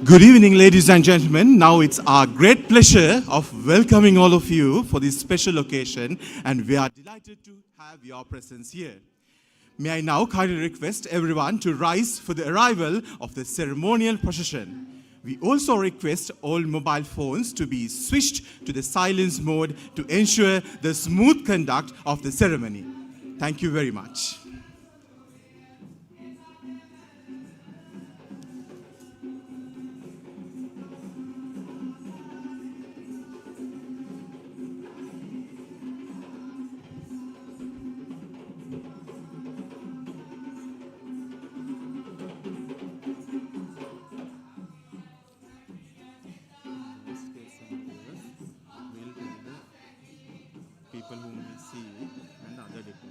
Good evening, ladies and gentlemen. Now it's our great pleasure of welcoming all of you for this special occasion, and we are delighted to have your presence here. May I now kindly request everyone to rise for the arrival of the ceremonial procession. We also request all mobile phones to be switched to the silence mode to ensure the smooth conduct of the ceremony. Thank you very much. People whom we see and the other people.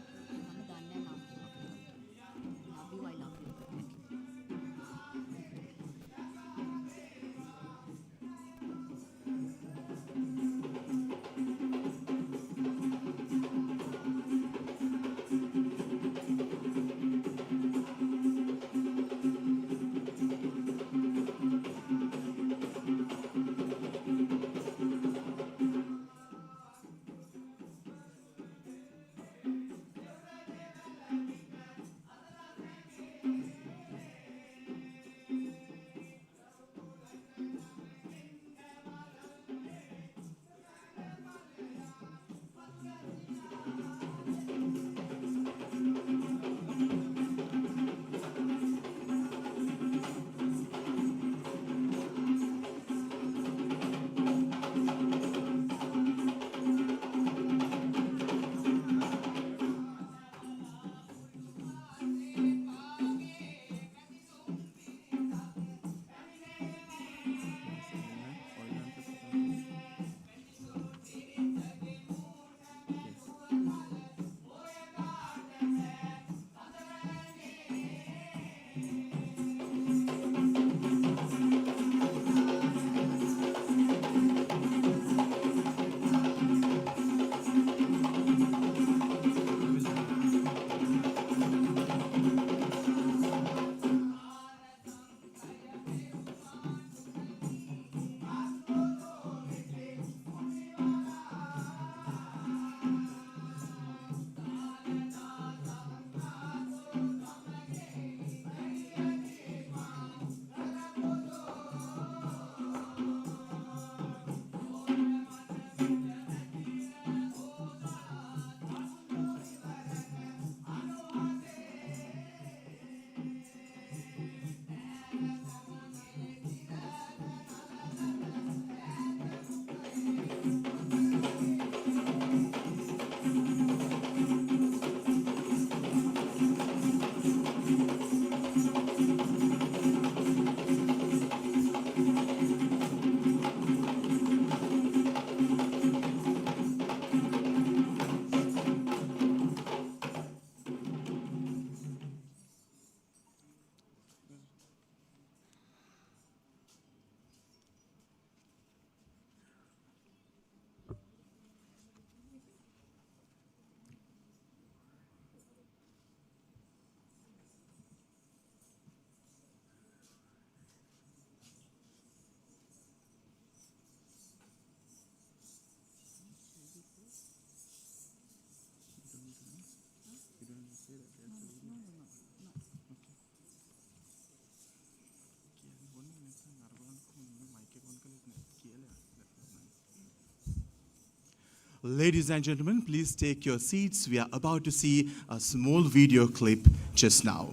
Ladies and gentlemen, please take your seats. We are about to see a small video clip just now.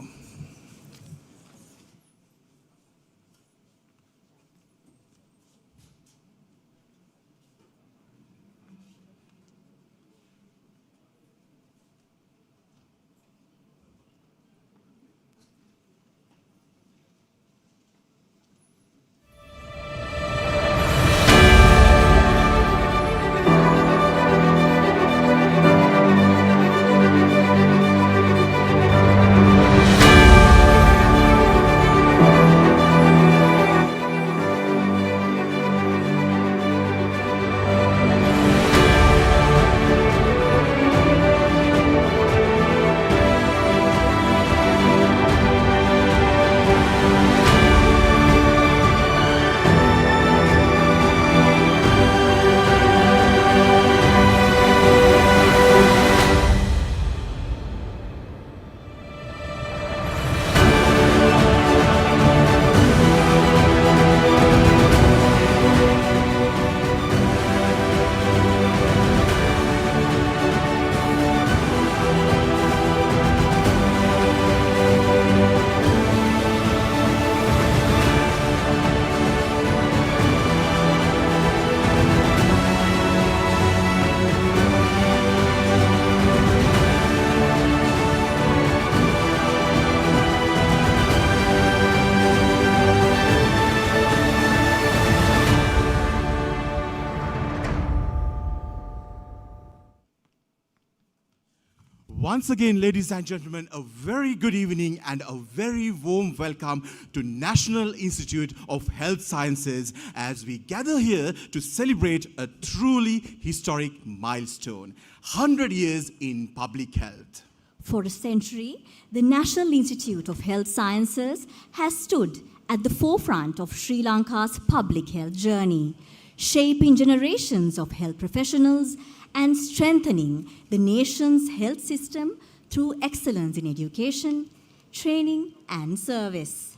Once again, ladies and gentlemen, a very good evening and a very warm welcome to National Institute of Health Sciences as we gather here to celebrate a truly historic milestone, 100 years in public health. For a century, the National Institute of Health Sciences has stood at the forefront of Sri Lanka's public health journey, shaping generations of health professionals and strengthening the nation's health system through excellence in education, training, and service.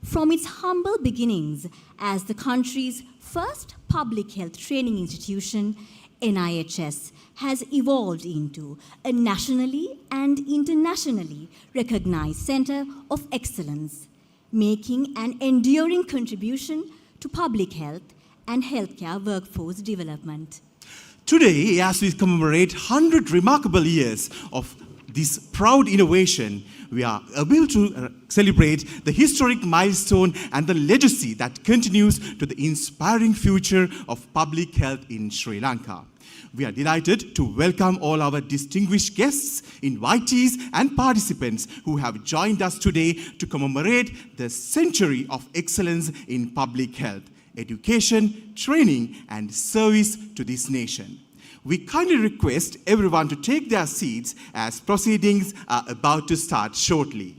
From its humble beginnings as the country's first public health training institution, NIHS has evolved into a nationally and internationally recognized center of excellence, making an enduring contribution to public health and healthcare workforce development. Today, as we commemorate 100 remarkable years of this proud innovation, we are able to celebrate the historic milestone and the legacy that continues to the inspiring future of public health in Sri Lanka. We are delighted to welcome all our distinguished guests, invitees, and participants who have joined us today to commemorate the century of excellence in public health, education, training, and service to this nation. We kindly request everyone to take their seats as proceedings are about to start shortly.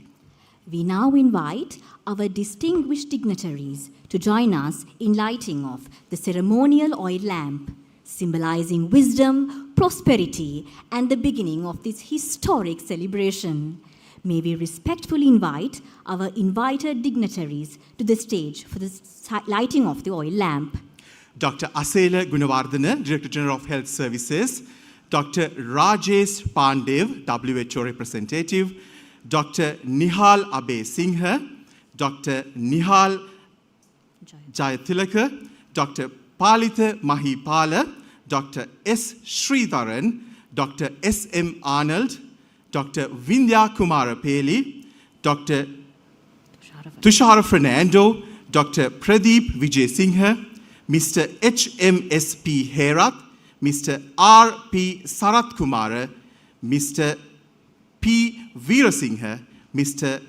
We now invite our distinguished dignitaries to join us in lighting of the ceremonial oil lamp, symbolizing wisdom, prosperity, and the beginning of this historic celebration. May we respectfully invite our invited dignitaries to the stage for the lighting of the oil lamp. Dr. Asela Gunawardena, Director General of Health Services, Dr. Rajesh Pandev, WHO Representative, Dr. Nihal Abe Singha, Dr. Nihal Jayathilaka, Dr. Palitha Mahipala, Dr. S. Sridharan, Dr. S. M. Arnold, Dr. Vindhya Kumara Peli, Dr. Tushara Fernando, Dr. Pradeep Vijay Singha, Mr. H. M. S. P. Herath, Mr. R. P. Sarath Kumara, Mr. P. Veerasinghe, Mr.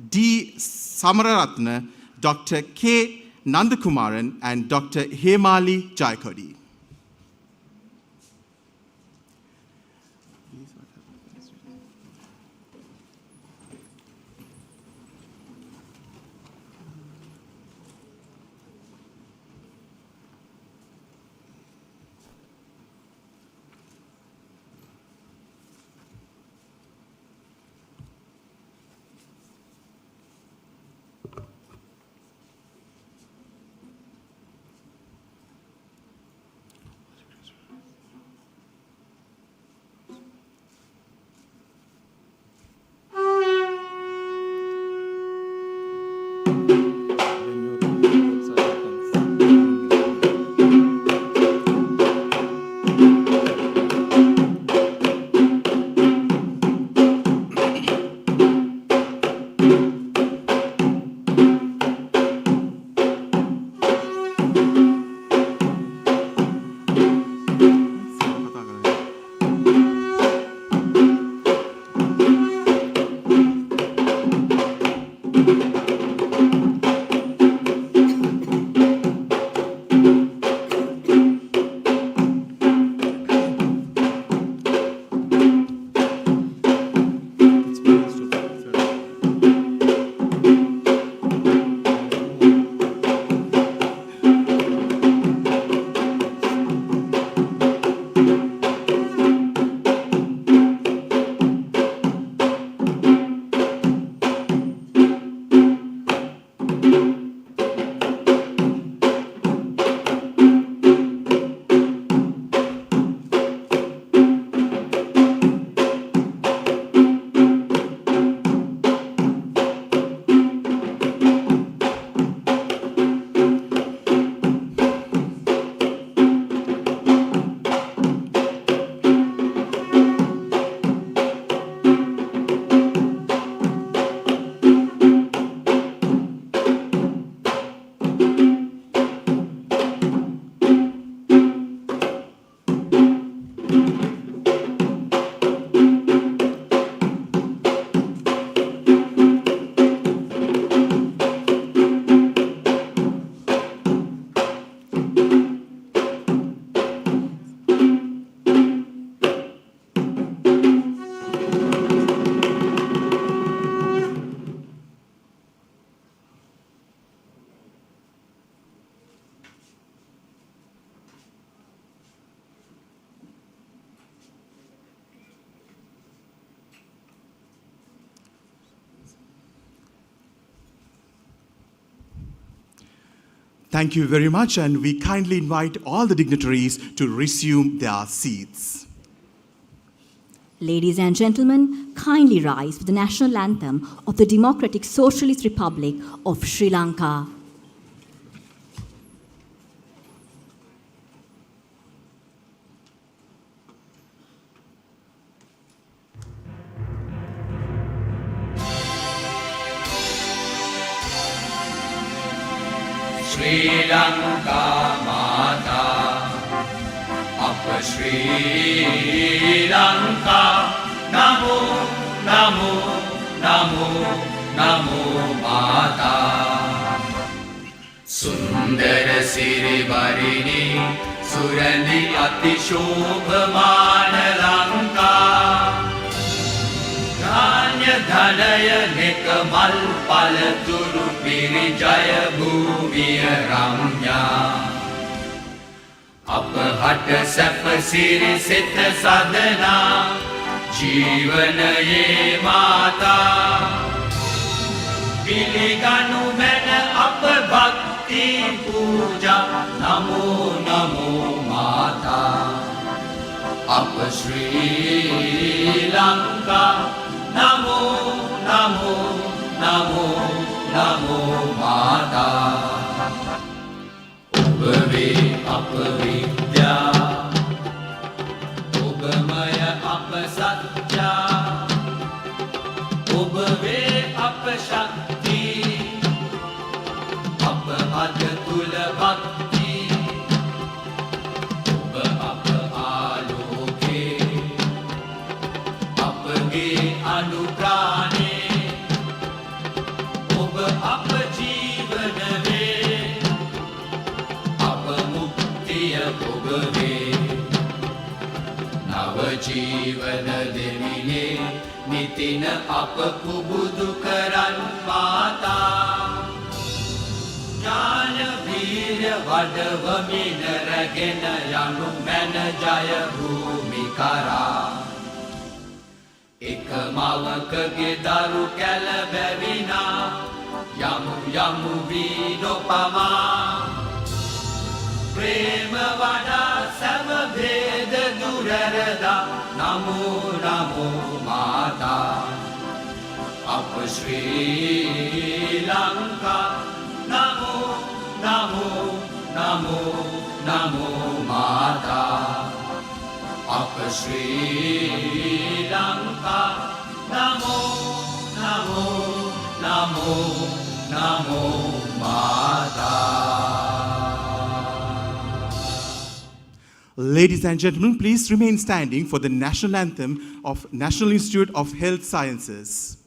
D. Samararatna, Dr. K. Nandakumaran, and Dr. Hemali Jayakodi. Thank you very much, and we kindly invite all the dignitaries to resume their seats. Ladies and gentlemen, kindly rise for the national anthem of the Democratic Socialist Republic of Sri Lanka. Sri Lanka Mata, Apa Sri Lanka, Namo, Namo, Namo, Namo Mata. Sundara Siri Varini, Surandi Ati Shobhamana Lanka. Dhanya Dhanaya Nekamal Palaturu Pirijaya Bhumiya Ramya. Apahata Sapa Siri Sita Sadhana Jivanaye Mata. Piliganu Mena Apa Bhakti Puja Namo Namo Mata. Apa Sri Lanka Namo Namo Namo Namo Mata. Obave Apa Vidya, Obamaya Apa Satya, Obave Apa Shakti, Apa Adatula Bhakti, Oba Apa Aloke, Apa Ge Anuprane, Oba Apa Jivanave, Apa Muktiya Obave, Nava Jivana Devine, Nitina Apa Kubudu Karan Mata. Jaya Virya Vadava Minaragena Yanu Mena Jaya Bhumikara. Ekamavakage Daru Kalabhavina, Yamu Yamu Vinopama. Prema Vada Samaveda Durarada, Namo Namo Mata. Apa Sri Lanka, Namo Namo Namo Namo Mata. Apa Sri Lanka, Namo Namo Namo Namo Mata. Ladies and gentlemen, please remain standing for the national anthem of National Institute of Health Sciences.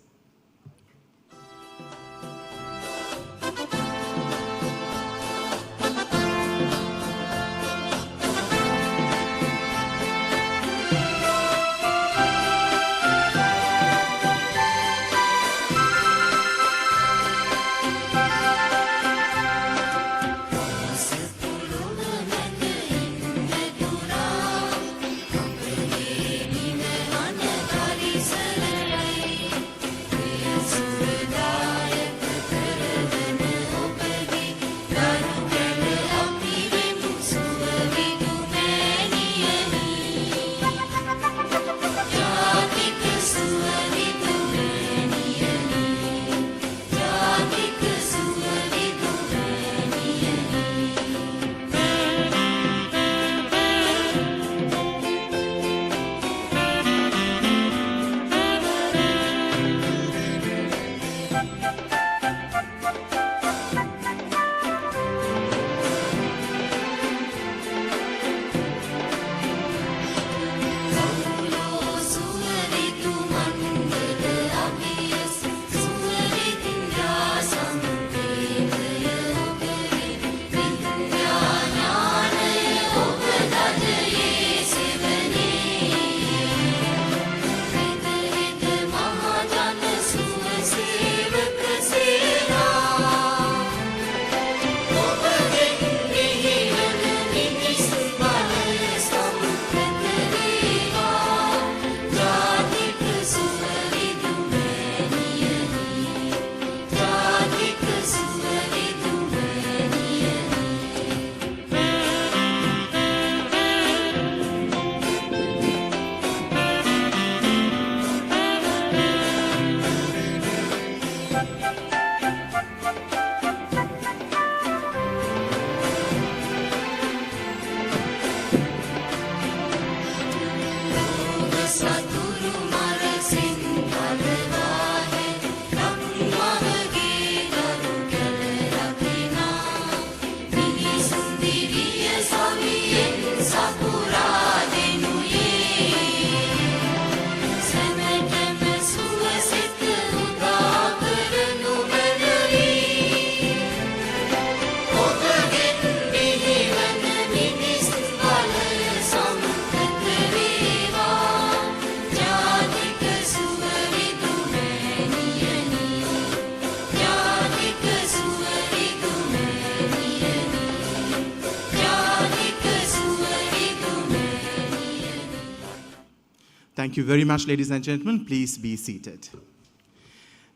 Thank you very much, ladies and gentlemen. Please be seated.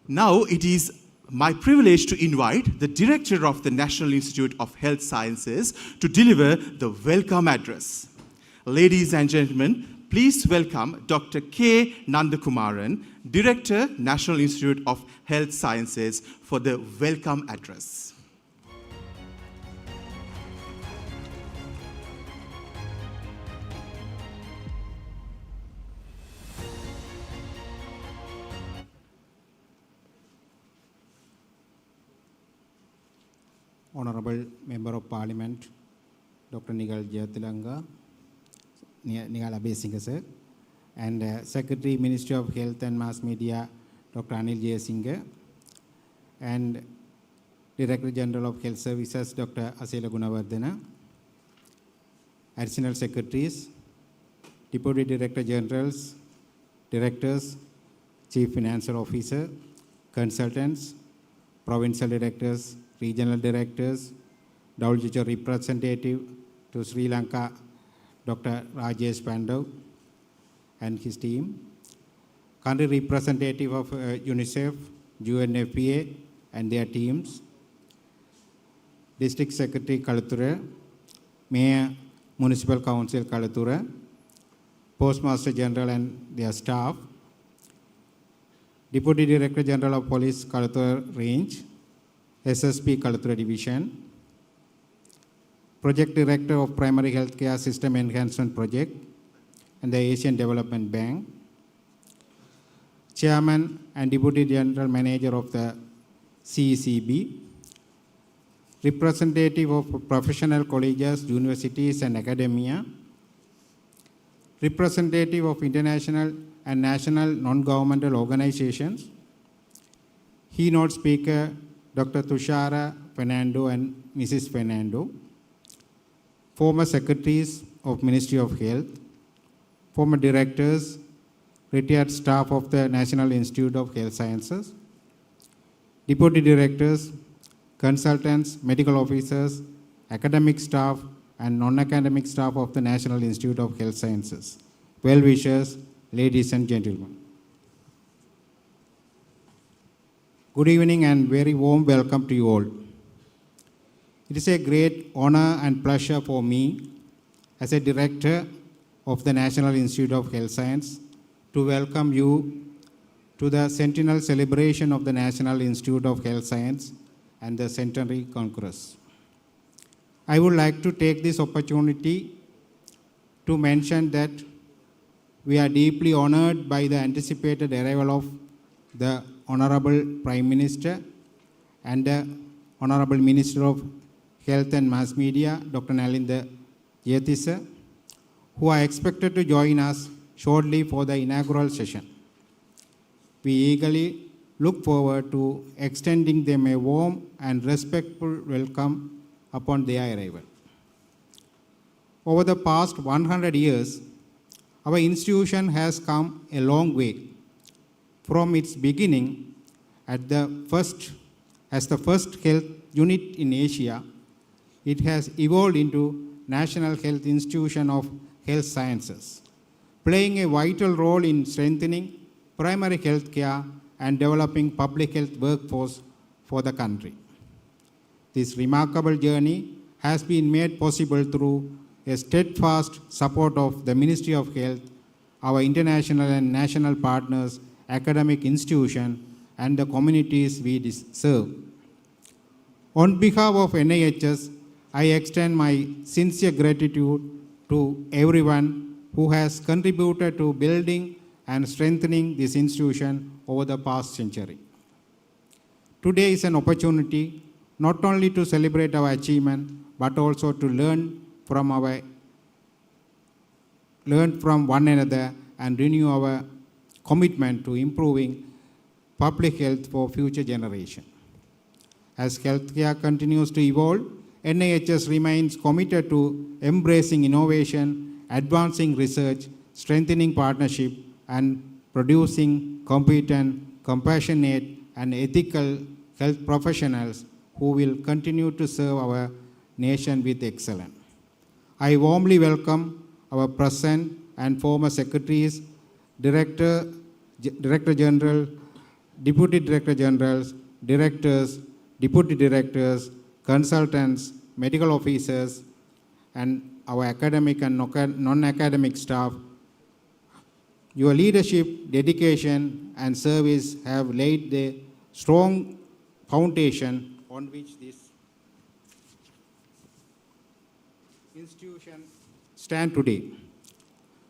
Now it is my privilege to invite the Director of the National Institute of Health Sciences to deliver the welcome address. Ladies and gentlemen, please welcome Dr. K. Nandakumaran, Director, National Institute of Health Sciences, for the welcome address. Honorable Member of Parliament, Dr. Nigal Jayathilanga, Nigal Abesinghe sir, and Secretary, Ministry of Health and Mass Media, Dr. Anil Jayasinghe, and Director General of Health Services, Dr. Asela Gunawardena, Additional Secretaries, Deputy Director Generals, Directors, Chief Financial Officer, Consultants, Provincial Directors, Regional Directors, WHO Representative to Sri Lanka, Dr. Rajesh Pandav and his team, Country Representative of UNICEF, UNFPA and their teams, District Secretary Kalutara, Mayor Municipal Council Kalutara, Postmaster General and their staff, Deputy Director General of Police Kalutara Range, SSP Kalutara Division, Project Director of Primary Healthcare System Enhancement Project and the Asian Development Bank, Chairman and Deputy General Manager of the CECB, representative of professional colleges, universities and academia, representative of international and national non-governmental organizations, keynote speaker Dr. Tushara Fernando and Mrs. Fernando, former secretaries of Ministry of Health, former directors, retired staff of the National Institute of Health Sciences, deputy directors, consultants, medical officers, academic staff, and non-academic staff of the National Institute of Health Sciences. Well-wishers, ladies and gentlemen. Good evening and very warm welcome to you all. It is a great honor and pleasure for me as a director of the National Institute of Health Science to welcome you to the centennial celebration of the National Institute of Health Science and the Centenary Congress. I would like to take this opportunity to mention that we are deeply honored by the anticipated arrival of the Honorable Prime Minister and the Honorable Minister of Health and Mass Media, Dr. Nalinda Jayatissa, who are expected to join us shortly for the inaugural session. We eagerly look forward to extending them a warm and respectful welcome upon their arrival. Over the past 100 years, our institution has come a long way. From its beginning as the first health unit in Asia, it has evolved into National Health Institution of Health Sciences, playing a vital role in strengthening primary health care and developing public health workforce for the country. This remarkable journey has been made possible through a steadfast support of the Ministry of Health, our international and national partners, academic institutions, and the communities we serve. On behalf of NIHS, I extend my sincere gratitude to everyone who has contributed to building and strengthening this institution over the past century. Today is an opportunity not only to celebrate our achievement, but also to learn from our learn from one another and renew our commitment to improving public health for future generations. As healthcare continues to evolve, NIHS remains committed to embracing innovation, advancing research, strengthening partnership, and producing competent, compassionate, and ethical health professionals who will continue to serve our nation with excellence. I warmly welcome our present and former secretaries, Director General, Deputy Director Generals, Directors, Deputy Directors, Consultants, Medical Officers, and our academic and non-academic staff. Your leadership, dedication, and service have laid the strong foundation on which this institution stands today.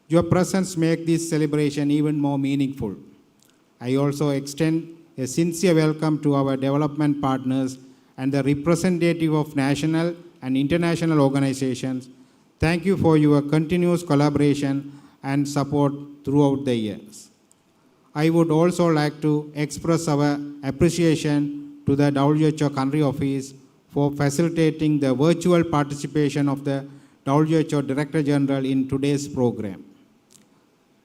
Your presence makes this celebration even more meaningful. I also extend a sincere welcome to our development partners and the representative of national and international organizations. Thank you for your continuous collaboration and support throughout the years. I would also like to express our appreciation to the WHO Country Office for facilitating the virtual participation of the WHO Director General in today's program.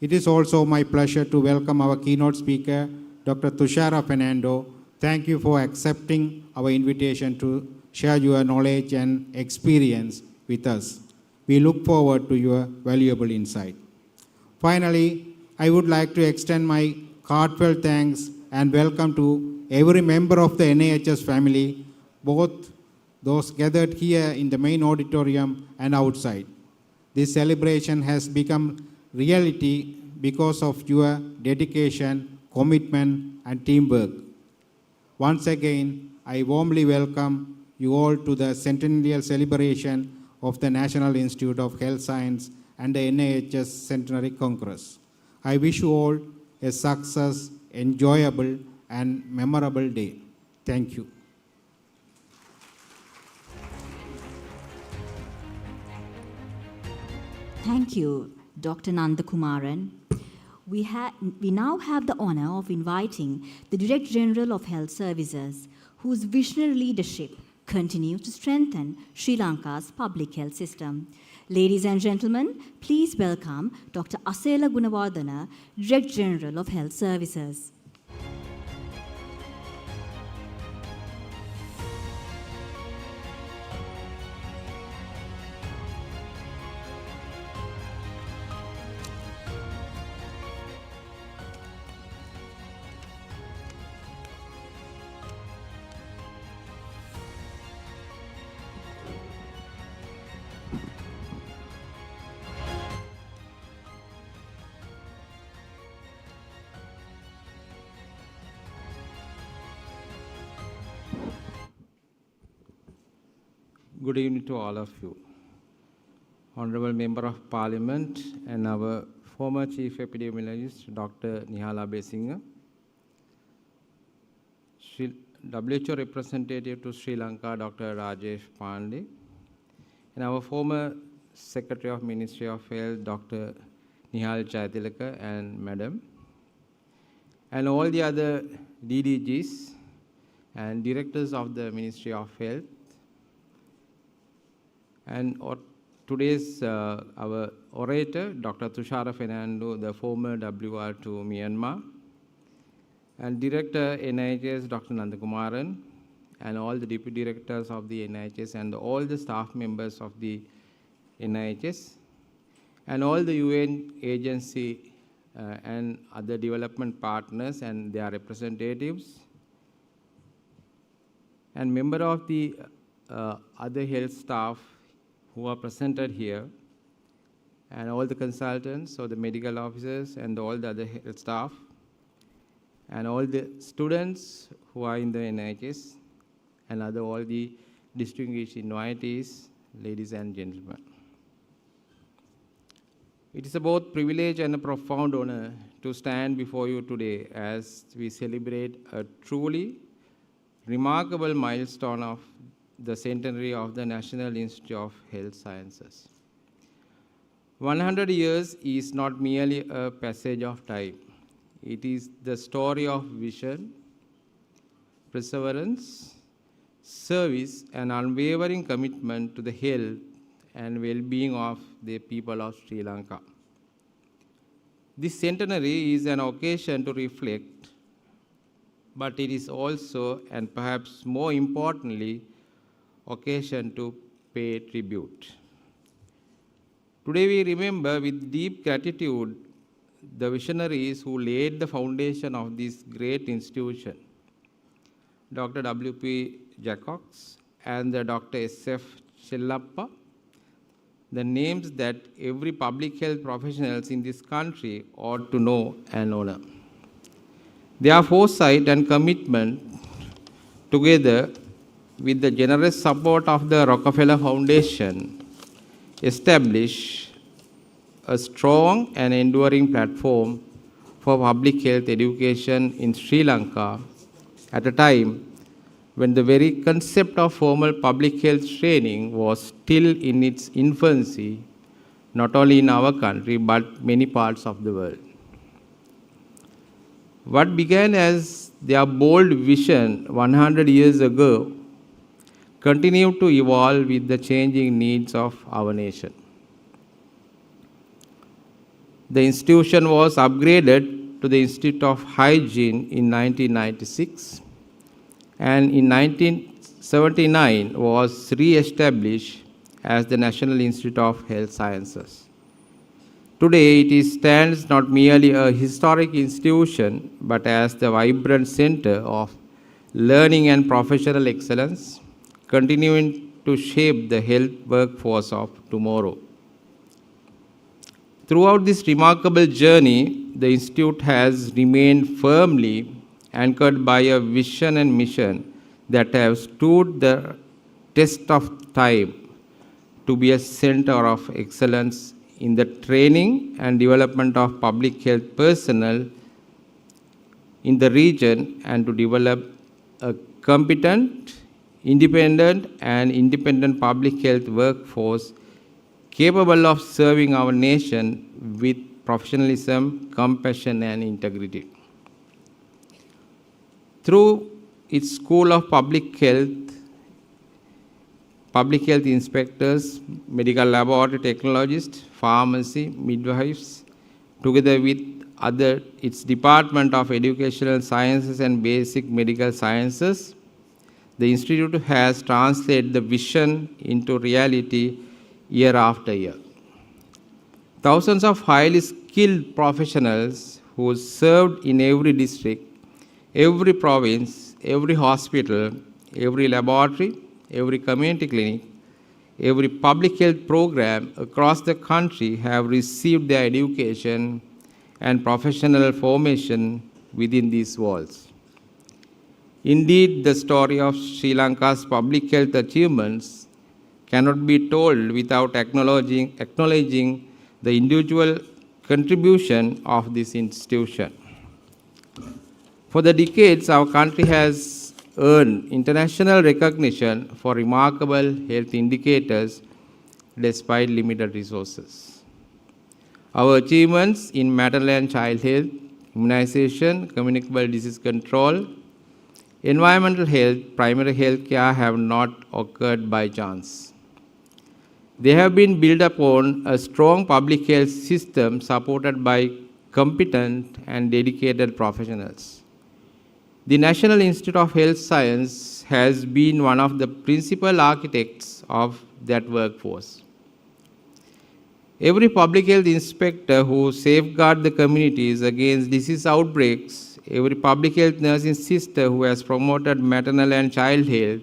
It is also my pleasure to welcome our keynote speaker, Dr. Tushara Fernando. Thank you for accepting our invitation to share your knowledge and experience with us. We look forward to your valuable insight. Finally, I would like to extend my heartfelt thanks and welcome to every member of the NIHS family, both those gathered here in the main auditorium and outside. This celebration has become reality because of your dedication, commitment, and teamwork. Once again, I warmly welcome you all to the centennial celebration of the National Institute of Health Science and the NIHS Centenary Congress. I wish you all a success, enjoyable, and memorable day. Thank you. Thank you, Dr. Nandakumaran. We now have the honor of inviting the Director General of Health Services, whose visionary leadership continues to strengthen Sri Lanka's public health system. Ladies and gentlemen, please welcome Dr. Asela Gunawardana, Director General of Health Services. Good evening to all of you. Honorable Member of Parliament and our former Chief Epidemiologist, Dr. Nihala Besinga, WHO Representative to Sri Lanka, Dr. Rajesh Pandey, and our former Secretary of Ministry of Health, Dr. Nihal Jayatilaka and Madam, and all the other DDGs and directors of the Ministry of Health, and today's our orator, Dr. Tushara Fernando, the former WR to Myanmar, and Director NIHS, Dr. Nandakumaran, and all the deputy directors of the NIHS and all the staff members of the NIHS, and all the UN agency and other development partners and their representatives, and member of the other health staff who are presented here, and all the consultants, or the medical officers, and all the other health staff, and all the students who are in the NIHS, and all the distinguished invitees, ladies and gentlemen. It is a both privilege and a profound honor to stand before you today as we celebrate a truly remarkable milestone of the centenary of the National Institute of Health Sciences. 100 years is not merely a passage of time. It is the story of vision, perseverance, service, and unwavering commitment to the health and well-being of the people of Sri Lanka. This centenary is an occasion to reflect, but it is also, and perhaps more importantly, occasion to pay tribute. Today we remember with deep gratitude the visionaries who laid the foundation of this great institution, Dr. W.P. Jacobs and Dr. S.F. Chellappa, the names that every public health professionals in this country ought to know and honor. Their foresight and commitment, together with the generous support of the Rockefeller Foundation, establish a strong and enduring platform for public health education in Sri Lanka at a time when the very concept of formal public health training was still in its infancy, not only in our country but many parts of the world. What began as their bold vision 100 years ago continued to evolve with the changing needs of our nation. The institution was upgraded to the Institute of Hygiene in 1996 and in 1979 was re-established as the National Institute of Health Sciences. Today it stands not merely a historic institution but as the vibrant center of learning and professional excellence, continuing to shape the health workforce of tomorrow. Throughout this remarkable journey, the Institute has remained firmly anchored by a vision and mission that have stood the test of time to be a center of excellence in the training and development of public health personnel in the region and to develop a competent, independent public health workforce capable of serving our nation with professionalism, compassion, and integrity. Through its School of Public Health inspectors, medical laboratory technologists, pharmacy, midwives, together with its Department of Educational Sciences and Basic Medical Sciences, the Institute has translated the vision into reality year after year. Thousands of highly skilled professionals who served in every district, every province, every hospital, every laboratory, every community clinic, every public health program across the country have received their education and professional formation within these walls. Indeed, the story of Sri Lanka's public health achievements cannot be told without acknowledging the individual contribution of this institution. For the decades, our country has earned international recognition for remarkable health indicators despite limited resources. Our achievements in maternal and child health, immunization, communicable disease control, environmental health, primary health care have not occurred by chance. They have been built upon a strong public health system supported by competent and dedicated professionals. The National Institute of Health Science has been one of the principal architects of that workforce. Every public health inspector who safeguards the communities against disease outbreaks, every public health nursing sister who has promoted maternal and child health,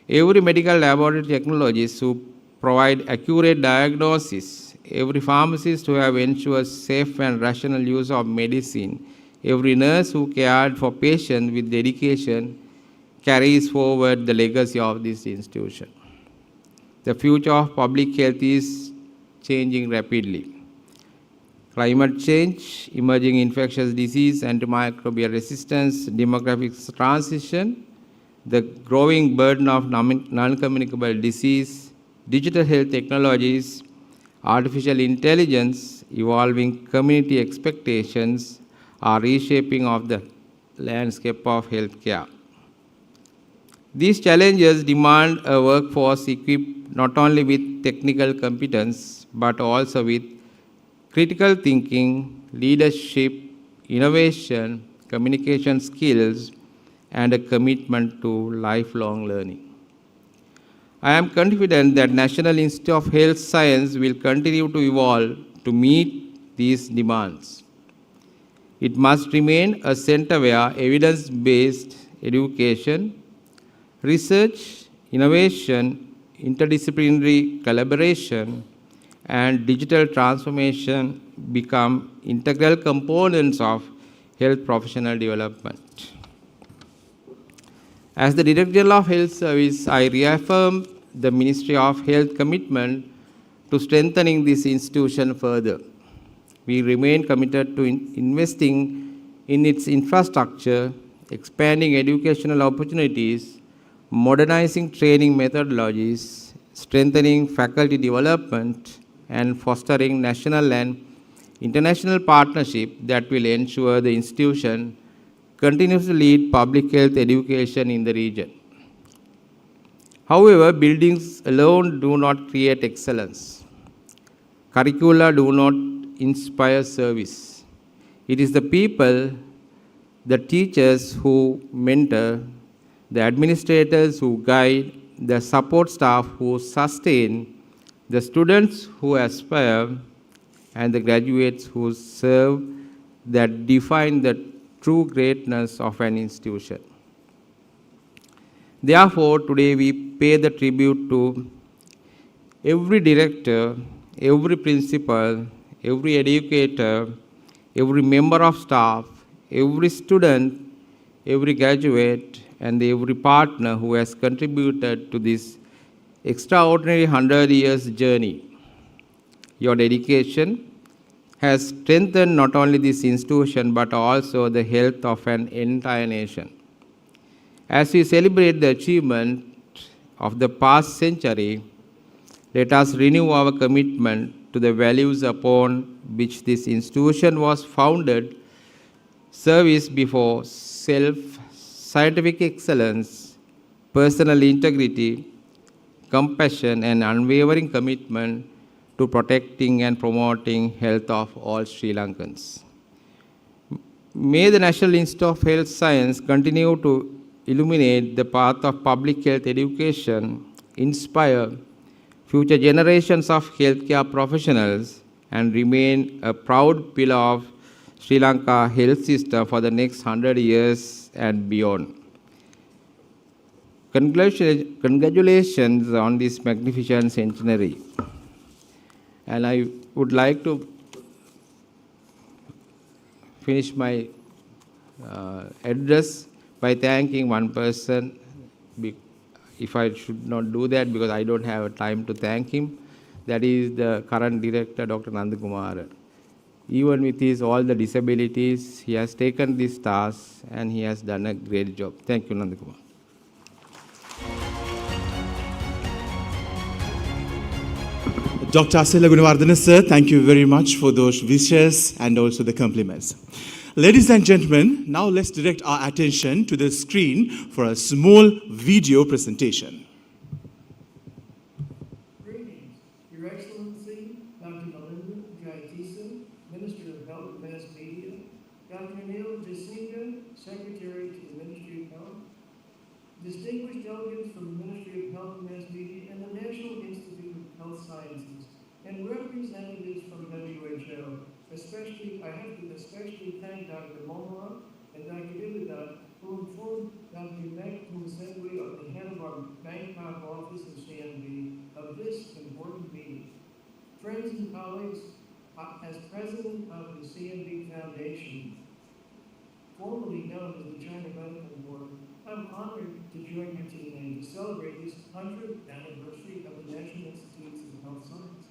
every medical laboratory technologist who provide accurate diagnosis, every pharmacist who have ensured safe and rational use of medicine, every nurse who cared for patients with dedication carries forward the legacy of this institution. The future of public health is changing rapidly. Climate change, emerging infectious disease, antimicrobial resistance, demographic transition, the growing burden of non-communicable disease, digital health technologies artificial intelligence, evolving community expectations are reshaping of the landscape of healthcare. These challenges demand a workforce equipped not only with technical competence but also with critical thinking, leadership, innovation, communication skills, and a commitment to lifelong learning. I am confident that National Institute of Health Science will continue to evolve to meet these demands. It must remain a center where evidence-based education, research, innovation, interdisciplinary collaboration, and digital transformation become integral components of health professional development. As the Director General of Health Service, I reaffirm the Ministry of Health commitment to strengthening this institution further. We remain committed to investing in its infrastructure, expanding educational opportunities, modernizing training methodologies, strengthening faculty development, and fostering national and international partnership that will ensure the institution continues to lead public health education in the region. However, buildings alone do not create excellence. Curricula do not inspire service. It is the people, the teachers who mentor, the administrators who guide, the support staff who sustain, the students who aspire, and the graduates who serve that define the true greatness of an institution. Therefore, today we pay the tribute to every director, every principal, every educator, every member of staff, every student, every graduate, and every partner who has contributed to this extraordinary 100 years journey. Your dedication has strengthened not only this institution but also the health of an entire nation. As we celebrate the achievement of the past century, let us renew our commitment to the values upon which this institution was founded: service before self, scientific excellence, personal integrity, compassion, and unwavering commitment to protecting and promoting health of all Sri Lankans. May the National Institute of Health Science continue to illuminate the path of public health education, inspire future generations of healthcare professionals, and remain a proud pillar of Sri Lanka health system for the next 100 years and beyond. Congratulations on this magnificent centenary. And I would like to finish my address by thanking one person. If I should not do that because I don't have time to thank him, that is the current director, Dr. Nandakumara. Even with his all the disabilities, he has taken this task and he has done a great job. Thank you, Nandakumar. Dr. Asela Gunawardana, sir, thank you very much for those wishes and also the compliments. Ladies and gentlemen, now let's direct our attention to the screen for a small video presentation. Greetings, Your Excellency, Dr. Melinda Jayatisa, Minister of Health and Mass Media, Dr. Neil Jasinga, Secretary to the Ministry of Health, distinguished delegates from the Ministry of Health and Mass Media and the National Institute of Health Sciences, and representatives from WHO. I have to especially thank Dr. Momora and Dr. Ilidat, who informed Dr. Mek Musewi, the head of our Bangkok office of CNV, of this important meeting. Friends and colleagues, as president of the CNV Foundation, formerly known as the China Medical Board, I'm honored to join you today to celebrate this 100th anniversary of the National Institutes of Health Science,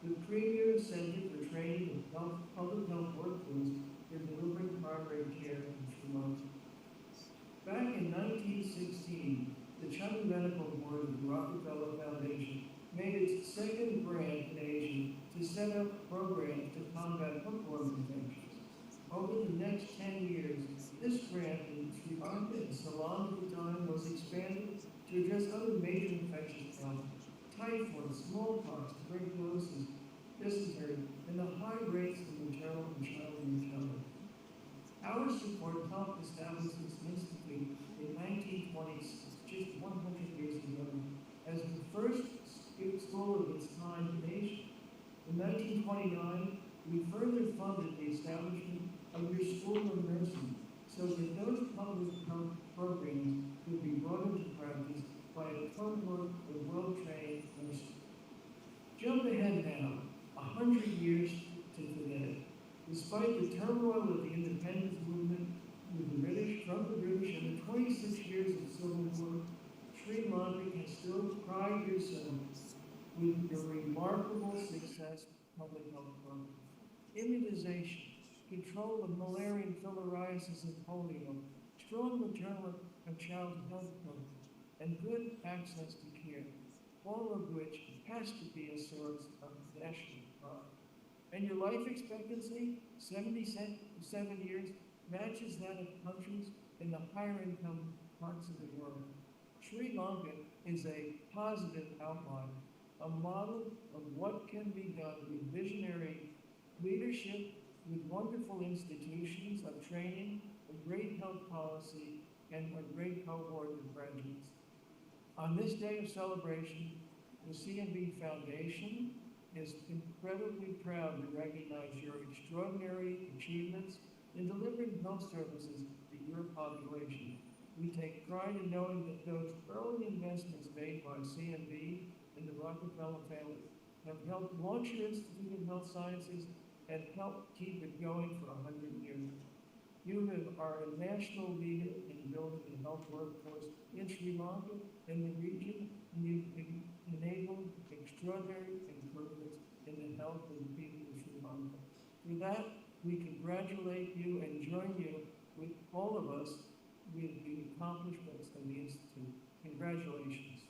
the premier center for training of public health workforce for delivering primary care in Sri Lanka. Back in 1916, the China Medical Board of the Rockefeller Foundation made its second grant in Asia to set up programs to combat hookworm infections. Over the next 10 years, this grant in Sri Lanka and Ceylon at the time was expanded to address other major infectious problems: typhoid, smallpox, tuberculosis, dysentery, and the high rates of maternal and child mortality. Our support helped establish this institute in 1926, just 100 years ago, as the first school of its kind in Asia. In 1929, we further funded the establishment of your school of nursing so that those public health programs could be brought into practice by a cohort of well-trained nurses. Jump ahead now, 100 years to today. Despite the turmoil of the independence movement from the British and the 26 years of civil war, Sri Lanka can still pride yourselves with your remarkable success in public health programs. Immunization, control of malaria and filariasis and polio, strong maternal and child health programs, and good access to care, all of which has to be a source of national pride. And your life expectancy, 77 years, matches that of countries in the higher income parts of the world. Sri Lanka is a positive outline, a model of what can be done with visionary leadership, with wonderful institutions of training, a great health policy, and a great cohort of graduates. On this day of celebration, the CMB Foundation is incredibly proud to recognize your extraordinary achievements in delivering health services to your population. We take pride in knowing that those early investments made by CMB and the Rockefeller family have helped launch your Institute of Health Sciences and helped keep it going for 100 years. You are a national leader in building the health workforce in Sri Lanka and the region, and you've enabled extraordinary improvements in the health of the people of Sri Lanka. For that, we congratulate you and join you with all of us with the accomplishments of the Institute. Congratulations.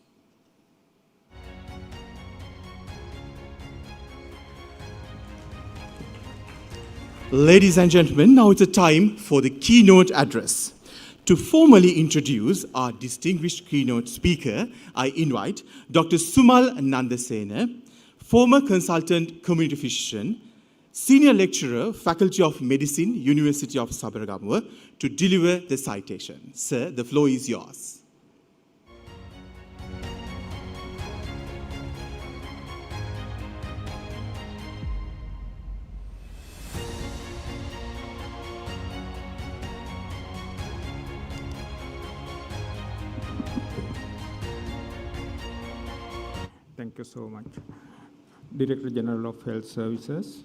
Ladies and gentlemen, now it's a time for the keynote address. To formally introduce our distinguished keynote speaker, I invite Dr. Sumal Nandasena, former consultant community physician, senior lecturer, Faculty of Medicine, University of Sabaragamuwa, to deliver the citation. Sir, the floor is yours. Thank you so much. Director General of Health Services,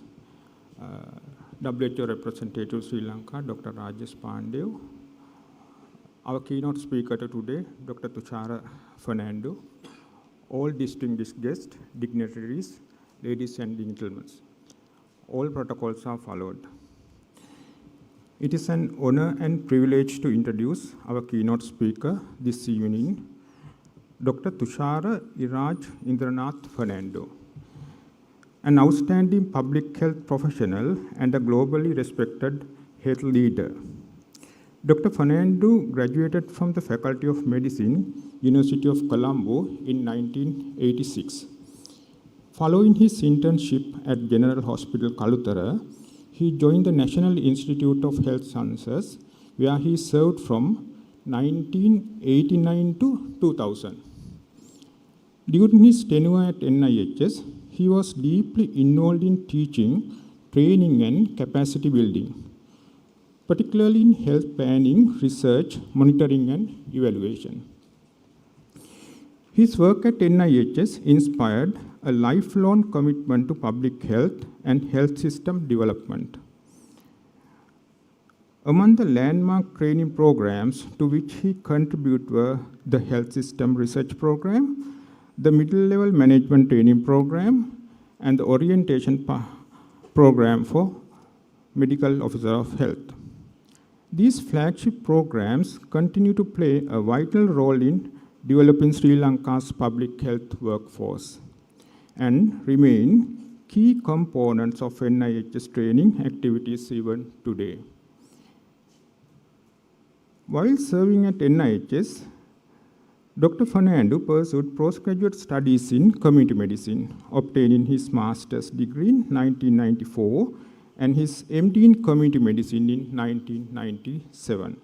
WHO Representative Sri Lanka, Dr. Rajesh Pandev, our keynote speaker today, Dr. Tushara Fernando, all distinguished guests, dignitaries, ladies and gentlemen. All protocols are followed. It is an honor and privilege to introduce our keynote speaker this evening, Dr. Tushara Iraj Indranath Fernando, an outstanding public health professional and a globally respected health leader. Dr. Fernando graduated from the Faculty of Medicine, University of Colombo in 1986. Following his internship at General Hospital Kalutara, he joined the National Institute of Health Sciences, where he served from 1989 to 2000. During his tenure at NIHS, he was deeply involved in teaching, training, and capacity building, particularly in health planning, research, monitoring, and evaluation. His work at NIHS inspired a lifelong commitment to public health and health system development. Among the landmark training programs to which he contributed were the Health System Research Program, the Middle Level Management Training Program, and the Orientation Program for Medical Officer of Health. These flagship programs continue to play a vital role in developing Sri Lanka's public health workforce and remain key components of NIH's training activities even today. While serving at NIHS, Dr. Fernando pursued postgraduate studies in community medicine, obtaining his master's degree in 1994 and his MD in community medicine in 1997.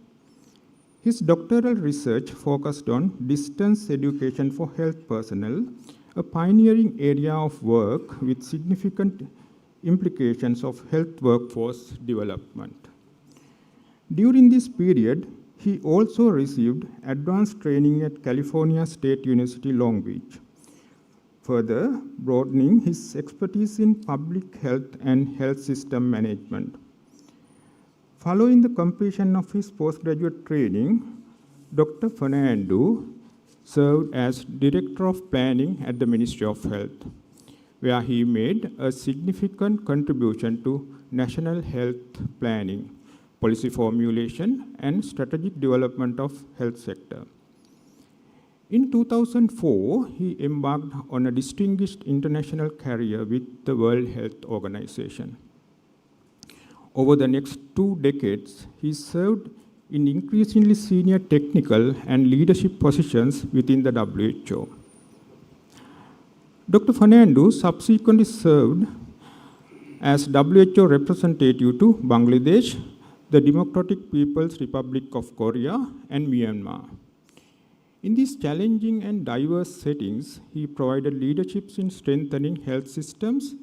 His doctoral research focused on distance education for health personnel, a pioneering area of work with significant implications of health workforce development. During this period, he also received advanced training at California State University, Long Beach, further broadening his expertise in public health and health system management. Following the completion of his postgraduate training, Dr. Fernando served as Director of Planning at the Ministry of Health, where he made a significant contribution to national health planning, policy formulation, and strategic development of health sector. In 2004, he embarked on a distinguished international career with the World Health Organization. Over the next 2 decades, he served in increasingly senior technical and leadership positions within the WHO. Dr. Fernando subsequently served as WHO representative to Bangladesh, the Democratic People's Republic of Korea, and Myanmar. In these challenging and diverse settings, he provided leaderships in strengthening health systems,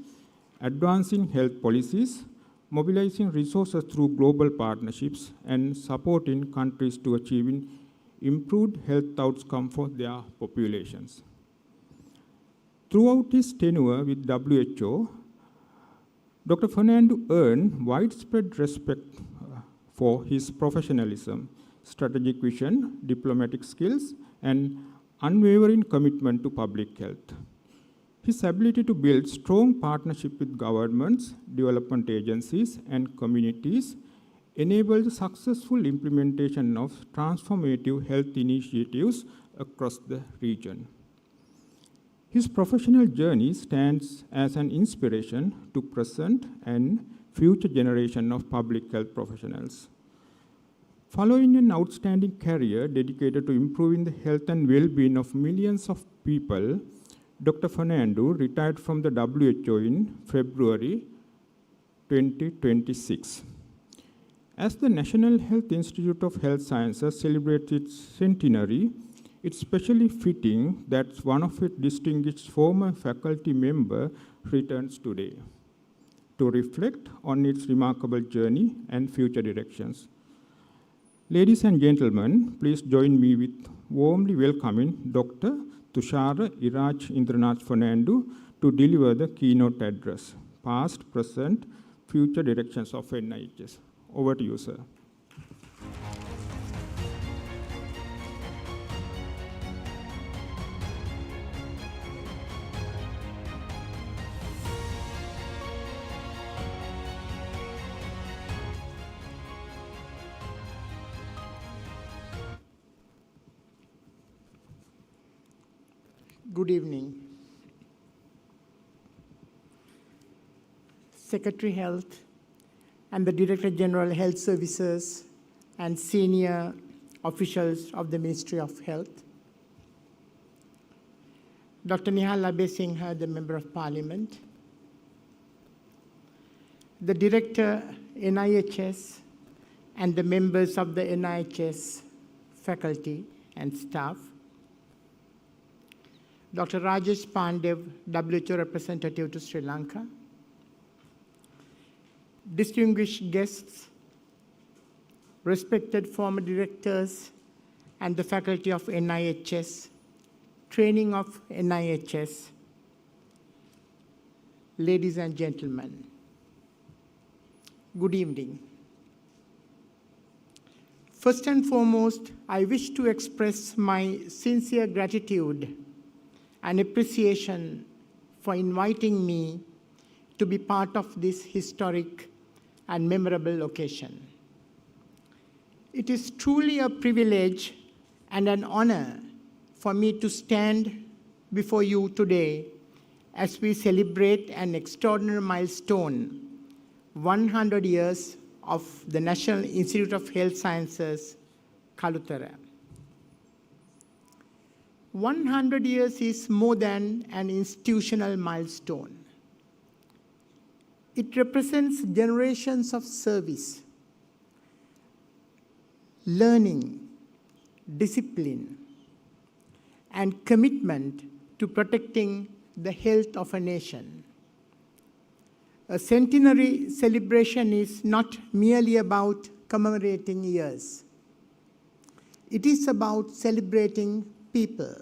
advancing health policies, mobilizing resources through global partnerships, and supporting countries to achieving improved health outcomes for their populations. Throughout his tenure with WHO, Dr. Fernando earned widespread respect for his professionalism, strategic vision, diplomatic skills, and unwavering commitment to public health. His ability to build strong partnership with governments, development agencies, and communities enabled the successful implementation of transformative health initiatives across the region. His professional journey stands as an inspiration to present and future generation of public health professionals. Following an outstanding career dedicated to improving the health and well-being of millions of people, Dr. Fernando retired from the WHO in February 2026. As the National Health Institute of Health Sciences celebrates its centenary, it's especially fitting that one of its distinguished former faculty member returns today to reflect on its remarkable journey and future directions. Ladies and gentlemen, please join me with warmly welcoming Dr. Tushara Iraj Indranath Fernando to deliver the keynote address, Past, Present, Future Directions of NIHS. Over to you, sir. Good evening. Secretary Health and the Director General Health Services and senior officials of the Ministry of Health. Dr. Nihs Singh, the Member of Parliament. The Director, NIHS, and the members of the NIHS faculty and staff. Dr. Rajesh Pandev, WHO representative to Sri Lanka. Distinguished guests, respected former directors, and the faculty of NIHS, training of NIHS, ladies and gentlemen, good evening. First and foremost, I wish to express my sincere gratitude and appreciation for inviting me to be part of this historic and memorable occasion. It is truly a privilege and an honor for me to stand before you today as we celebrate an extraordinary milestone, 100 years of the National Institute of Health Sciences, Kalutara. 100 years is more than an institutional milestone. It represents generations of service, learning, discipline, and commitment to protecting the health of a nation. A centenary celebration is not merely about commemorating years. It is about celebrating people,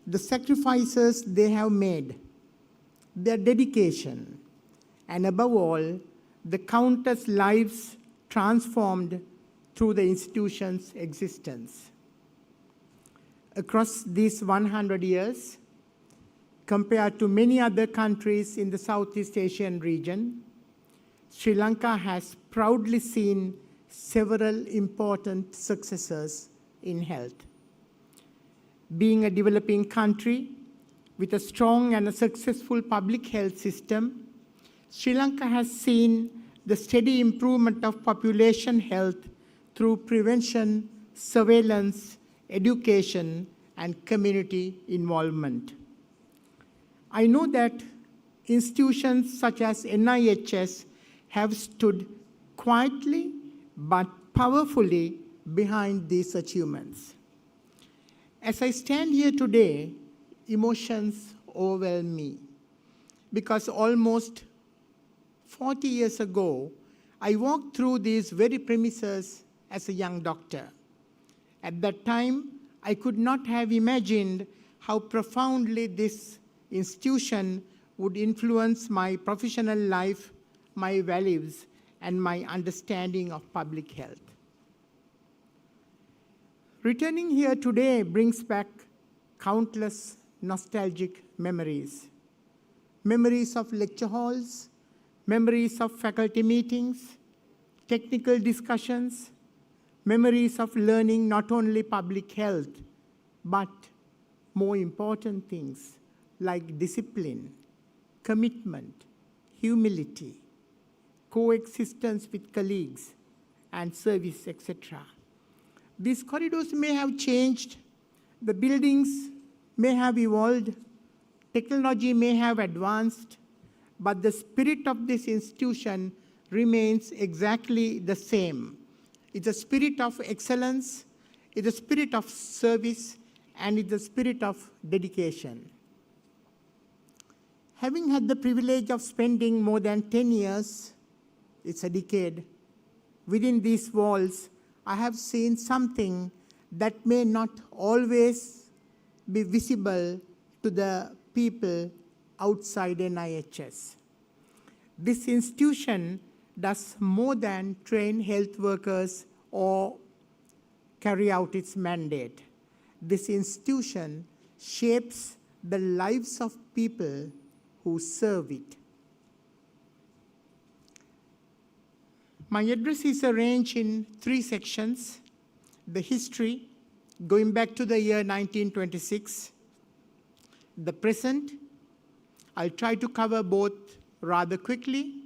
the sacrifices they have made, their dedication, and above all, the countless lives transformed through the institution's existence. Across these 100 years, compared to many other countries in the Southeast Asian region, Sri Lanka has proudly seen several important successes in health. Being a developing country with a strong and a successful public health system, Sri Lanka has seen the steady improvement of population health through prevention, surveillance, education, and community involvement. I know that institutions such as NIHS have stood quietly but powerfully behind these achievements. As I stand here today, emotions overwhelm me because almost 40 years ago, I walked through these very premises as a young doctor. At that time, I could not have imagined how profoundly this institution would influence my professional life, my values, and my understanding of public health. Returning here today brings back countless nostalgic memories. Memories of lecture halls, memories of faculty meetings, technical discussions, memories of learning not only public health, but more important things like discipline, commitment, humility, coexistence with colleagues, and service, etc. These corridors may have changed, the buildings may have evolved, technology may have advanced, but the spirit of this institution remains exactly the same. It's a spirit of excellence, it's a spirit of service, and it's a spirit of dedication. Having had the privilege of spending more than 10 years, it's a decade, within these walls, I have seen something that may not always be visible to the people outside NIHS. This institution does more than train health workers or carry out its mandate. This institution shapes the lives of people who serve it. My address is arranged in 3 sections: the history, going back to the year 1926, the present, I'll try to cover both rather quickly,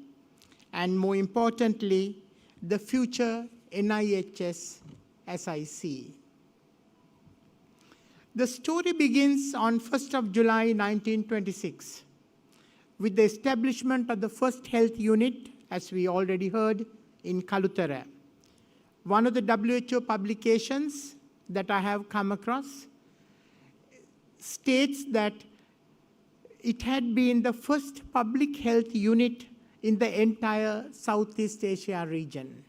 and more importantly, the future NIHS as I see. The story begins on 1st of July 1926 with the establishment of the first health unit, as we already heard, in Kalutara. One of the WHO publications that I have come across states that it had been the first public health unit in the entire Southeast Asia region.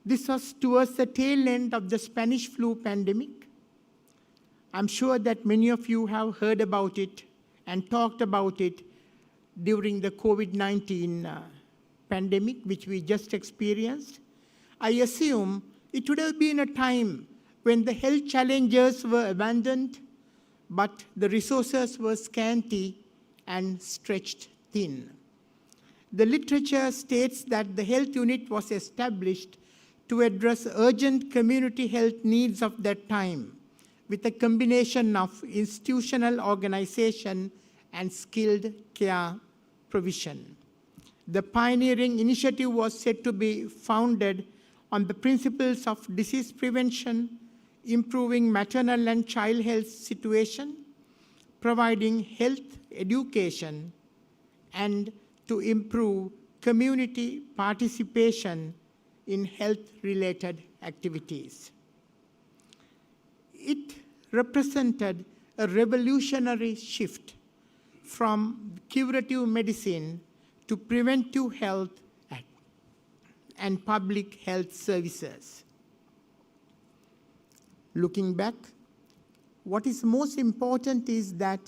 This was towards the tail end of the Spanish flu pandemic. I'm sure that many of you have heard about it and talked about it during the COVID-19 pandemic, which we just experienced. I assume it would have been a time when the health challenges were abundant, but the resources were scanty and stretched thin. The literature states that the health unit was established to address urgent community health needs of that time, with a combination of institutional organization and skilled care provision. The pioneering initiative was said to be founded on the principles of disease prevention, improving maternal and child health situation, providing health education, and to improve community participation in health-related activities. It represented a revolutionary shift from curative medicine to preventive health and public health services. Looking back, what is most important is that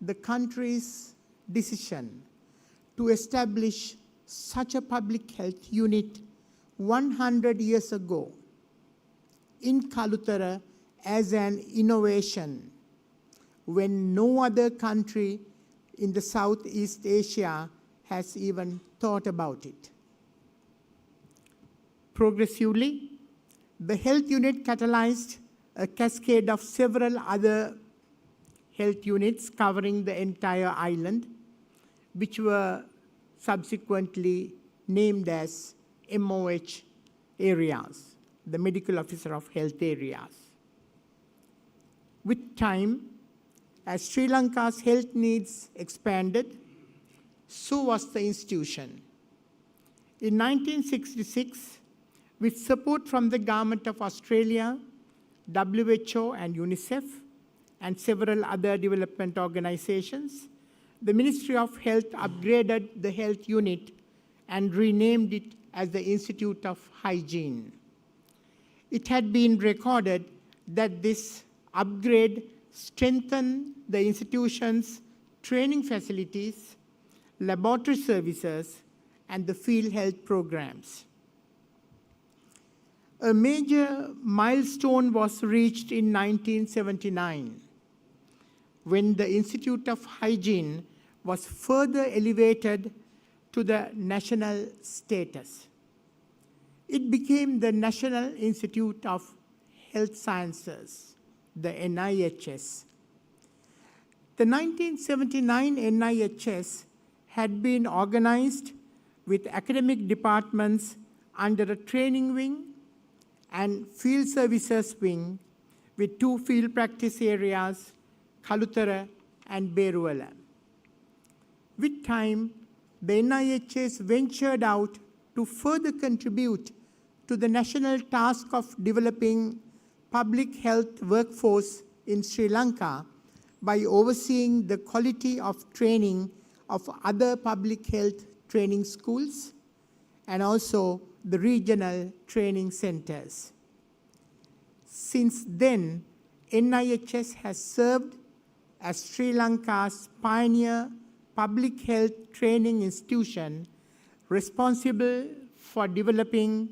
the country's decision to establish such a public health unit 100 years ago in Kalutara as an innovation when no other country in the Southeast Asia has even thought about it. Progressively, the health unit catalyzed a cascade of several other health units covering the entire island, which were subsequently named as MOH areas, the Medical Officer of Health areas. With time, as Sri Lanka's health needs expanded, so was the institution. In 1966, with support from the Government of Australia, WHO and UNICEF, and several other development organizations, the Ministry of Health upgraded the health unit and renamed it as the Institute of Hygiene. It had been recorded that this upgrade strengthened the institution's training facilities, laboratory services, and the field health programs. A major milestone was reached in 1979 when the Institute of Hygiene was further elevated to the national status. It became the National Institute of Health Sciences, the NIHS. The 1979 NIHS had been organized with academic departments under a training wing and field services wing with 2 field practice areas, Kalutara and Beruwala. With time, the NIHS ventured out to further contribute to the national task of developing public health workforce in Sri Lanka by overseeing the quality of training of other public health training schools and also the regional training centers. Since then, NIHS has served as Sri Lanka's pioneer public health training institution responsible for developing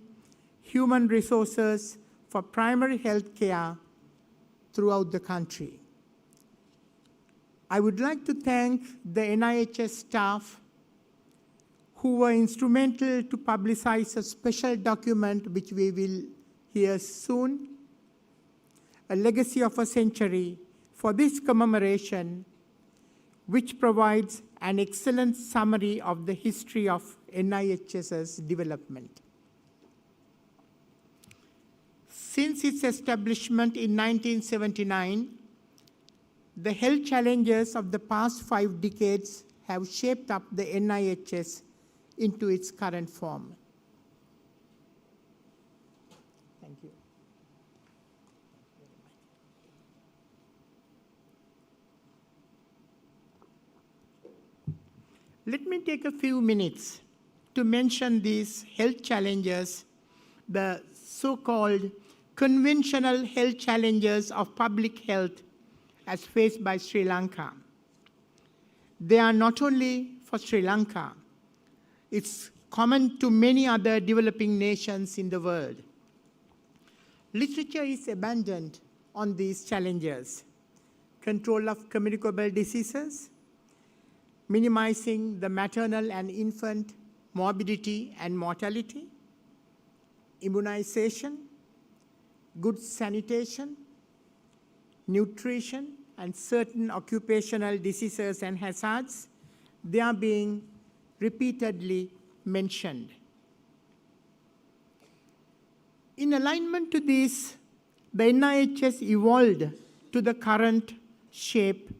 human resources for primary health care throughout the country. I would like to thank the NIHS staff who were instrumental to publicize a special document which we will hear soon, a legacy of a century, for this commemoration, which provides an excellent summary of the history of NIHS's development. Since its establishment in 1979, the health challenges of the past 5 decades have shaped up the NIHS into its current form. Thank you. Let me take a few minutes to mention these health challenges, the so-called conventional health challenges of public health as faced by Sri Lanka. They are not only for Sri Lanka, it's common to many other developing nations in the world. Literature is abundant on these challenges: control of communicable diseases, minimizing the maternal and infant morbidity and mortality, immunization, good sanitation, nutrition, and certain occupational diseases and hazards, they are being repeatedly mentioned. In alignment to this, the NIHS evolved to the current shape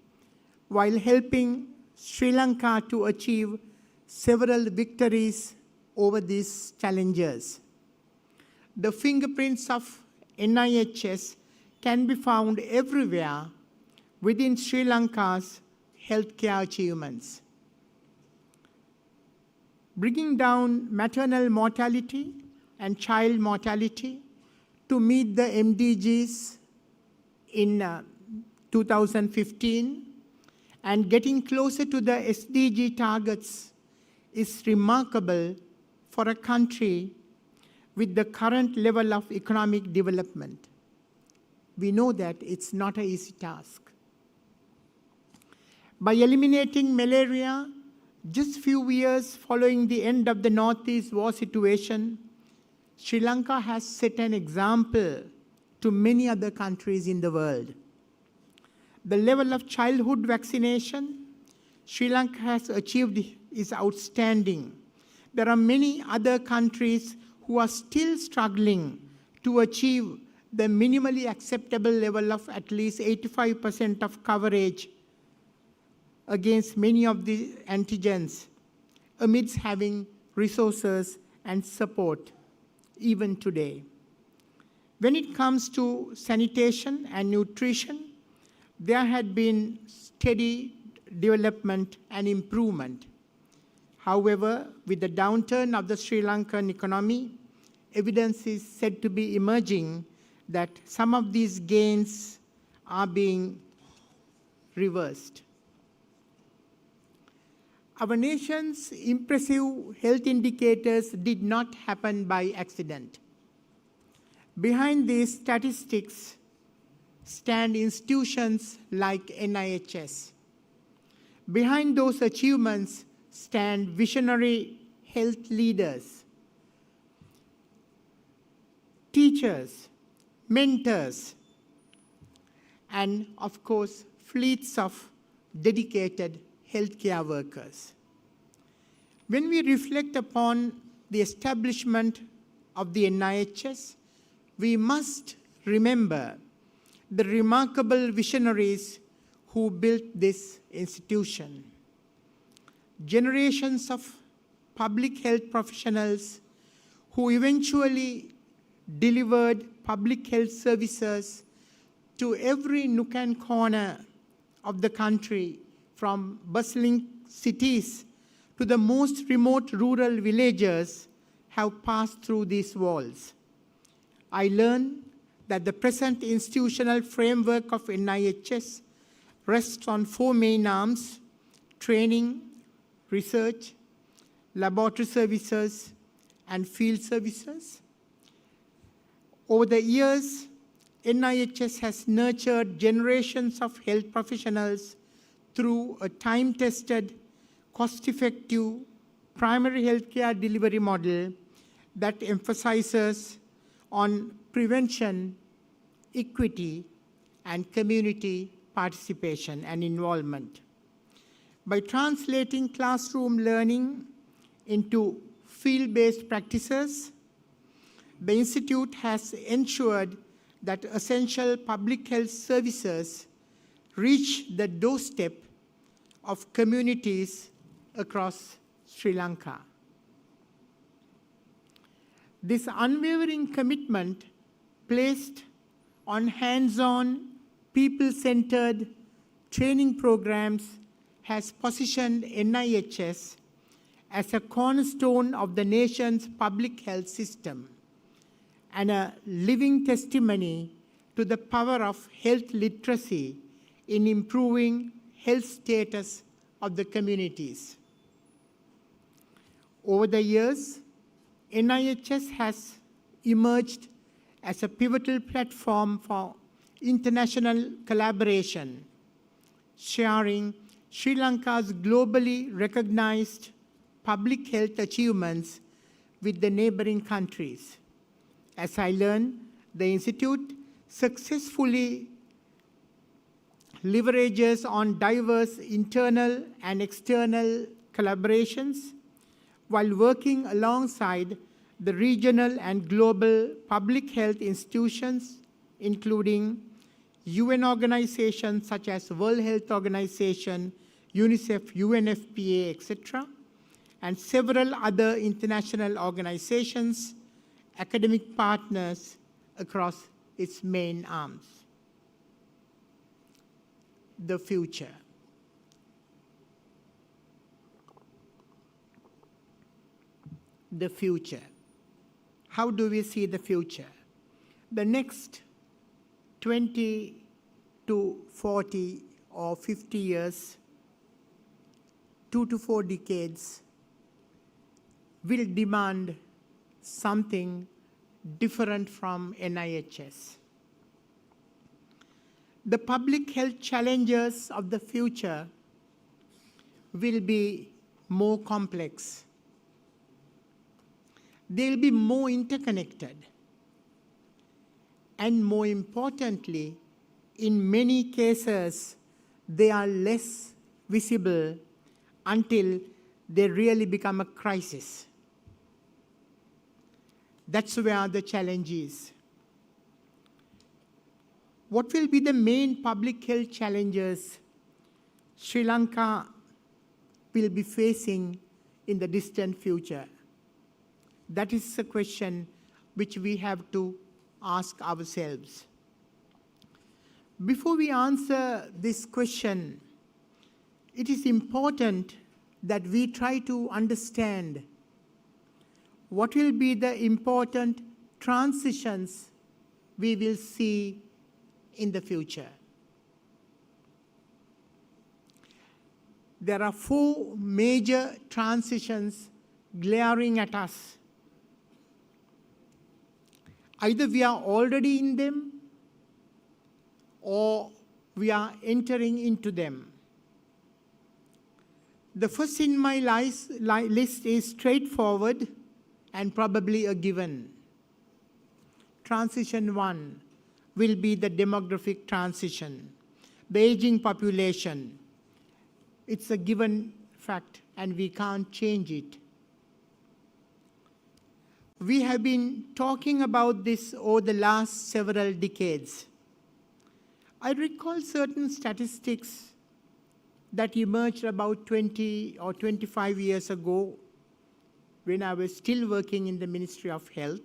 while helping Sri Lanka to achieve several victories over these challenges. The fingerprints of NIHS can be found everywhere within Sri Lanka's healthcare achievements. Bringing down maternal mortality and child mortality to meet the MDGs in 2015 and getting closer to the SDG targets is remarkable for a country with the current level of economic development. We know that it's not an easy task. By eliminating malaria, just few years following the end of the Northeast war situation, Sri Lanka has set an example to many other countries in the world. The level of childhood vaccination Sri Lanka has achieved is outstanding. There are many other countries who are still struggling to achieve the minimally acceptable level of at least 85% of coverage against many of the antigens amidst having resources and support even today. When it comes to sanitation and nutrition, there had been steady development and improvement. However, with the downturn of the Sri Lankan economy, evidence is said to be emerging that some of these gains are being reversed. Our nation's impressive health indicators did not happen by accident. Behind these statistics stand institutions like NIHS. Behind those achievements stand visionary health leaders, teachers, mentors, and of course, fleets of dedicated healthcare workers. When we reflect upon the establishment of the NIHS, we must remember the remarkable visionaries who built this institution. Generations of public health professionals who eventually delivered public health services to every nook and corner of the country, from bustling cities to the most remote rural villages, have passed through these walls. I learned that the present institutional framework of NIHS rests on 4 main arms: training, research, laboratory services, and field services. Over the years, NIHS has nurtured generations of health professionals through a time-tested, cost-effective primary healthcare delivery model that emphasizes on prevention, equity, and community participation and involvement. By translating classroom learning into field-based practices, the Institute has ensured that essential public health services reach the doorstep of communities across Sri Lanka. This unwavering commitment placed on hands-on, people-centered training programs has positioned NIHS as a cornerstone of the nation's public health system and a living testimony to the power of health literacy in improving health status of the communities. Over the years, NIHS has emerged as a pivotal platform for international collaboration, sharing Sri Lanka's globally recognized public health achievements with the neighboring countries. As I learned, the Institute successfully leverages on diverse internal and external collaborations while working alongside the regional and global public health institutions, including UN organizations such as World Health Organization, UNICEF, UNFPA, etc., and several other international organizations, academic partners across its main arms. The future. The future. How do we see the future? The next 20 to 40 or 50 years, 2 to 4 decades, will demand something different from NIHS. The public health challenges of the future will be more complex. They'll be more interconnected. And more importantly, in many cases, they are less visible until they really become a crisis. That's where the challenge is. What will be the main public health challenges Sri Lanka will be facing in the distant future? That is a question which we have to ask ourselves. Before we answer this question, it is important that we try to understand what will be the important transitions we will see in the future. There are 4 major transitions glaring at us. Either we are already in them or we are entering into them. The first in my list is straightforward and probably a given. Transition 1 will be the demographic transition, the aging population. It's a given fact and we can't change it. We have been talking about this over the last several decades. I recall certain statistics that emerged about 20 or 25 years ago when I was still working in the Ministry of Health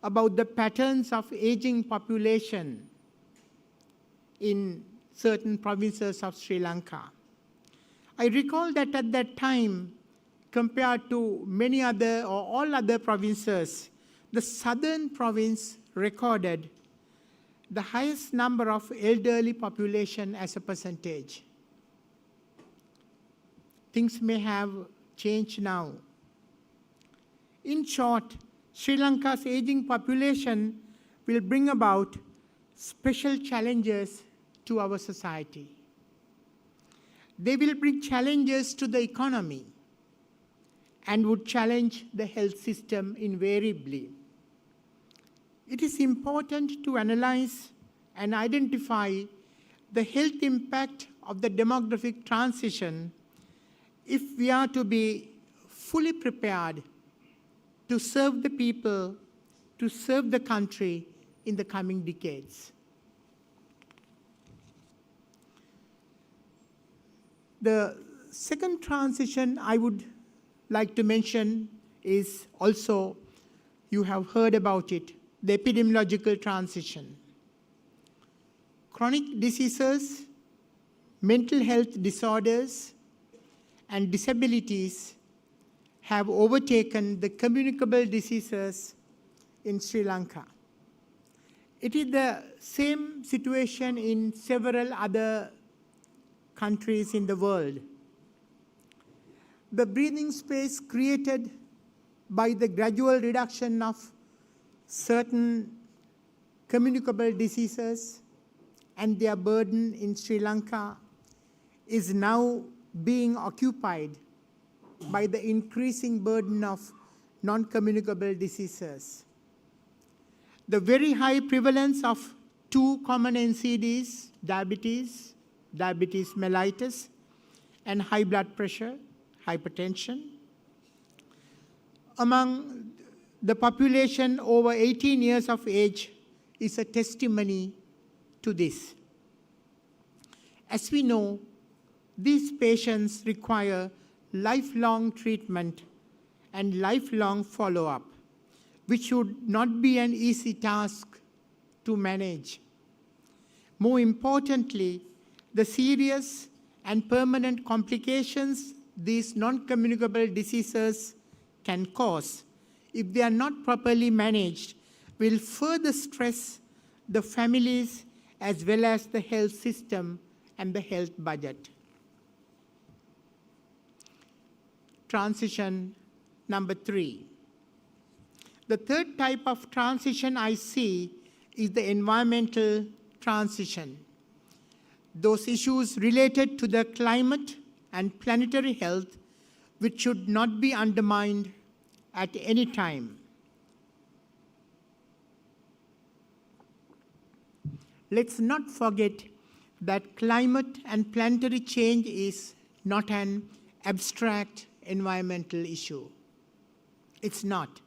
about the patterns of aging population in certain provinces of Sri Lanka. I recall that at that time, compared to many other or all other provinces, the southern province recorded the highest number of elderly population as a percentage. Things may have changed now. In short, Sri Lanka's aging population will bring about special challenges to our society. They will bring challenges to the economy and would challenge the health system invariably. It is important to analyze and identify the health impact of the demographic transition if we are to be fully prepared to serve the people, to serve the country in the coming decades. The second transition I would like to mention is also, you have heard about it, the epidemiological transition. Chronic diseases, mental health disorders, and disabilities have overtaken the communicable diseases in Sri Lanka. It is the same situation in several other countries in the world. The breathing space created by the gradual reduction of certain communicable diseases and their burden in Sri Lanka is now being occupied by the increasing burden of non-communicable diseases. The very high prevalence of Two common NCDs, diabetes, diabetes mellitus, and high blood pressure, hypertension. Among the population over 18 years of age is a testimony to this. As we know, these patients require lifelong treatment and lifelong follow-up, which should not be an easy task to manage. More importantly, the serious and permanent complications these non-communicable diseases can cause, if they are not properly managed, will further stress the families as well as the health system and the health budget. Transition number 3. The third type of transition I see is the environmental transition. Those issues related to the climate and planetary health which should not be undermined at any time. Let's not forget that climate and planetary change is not an abstract environmental issue. It's not.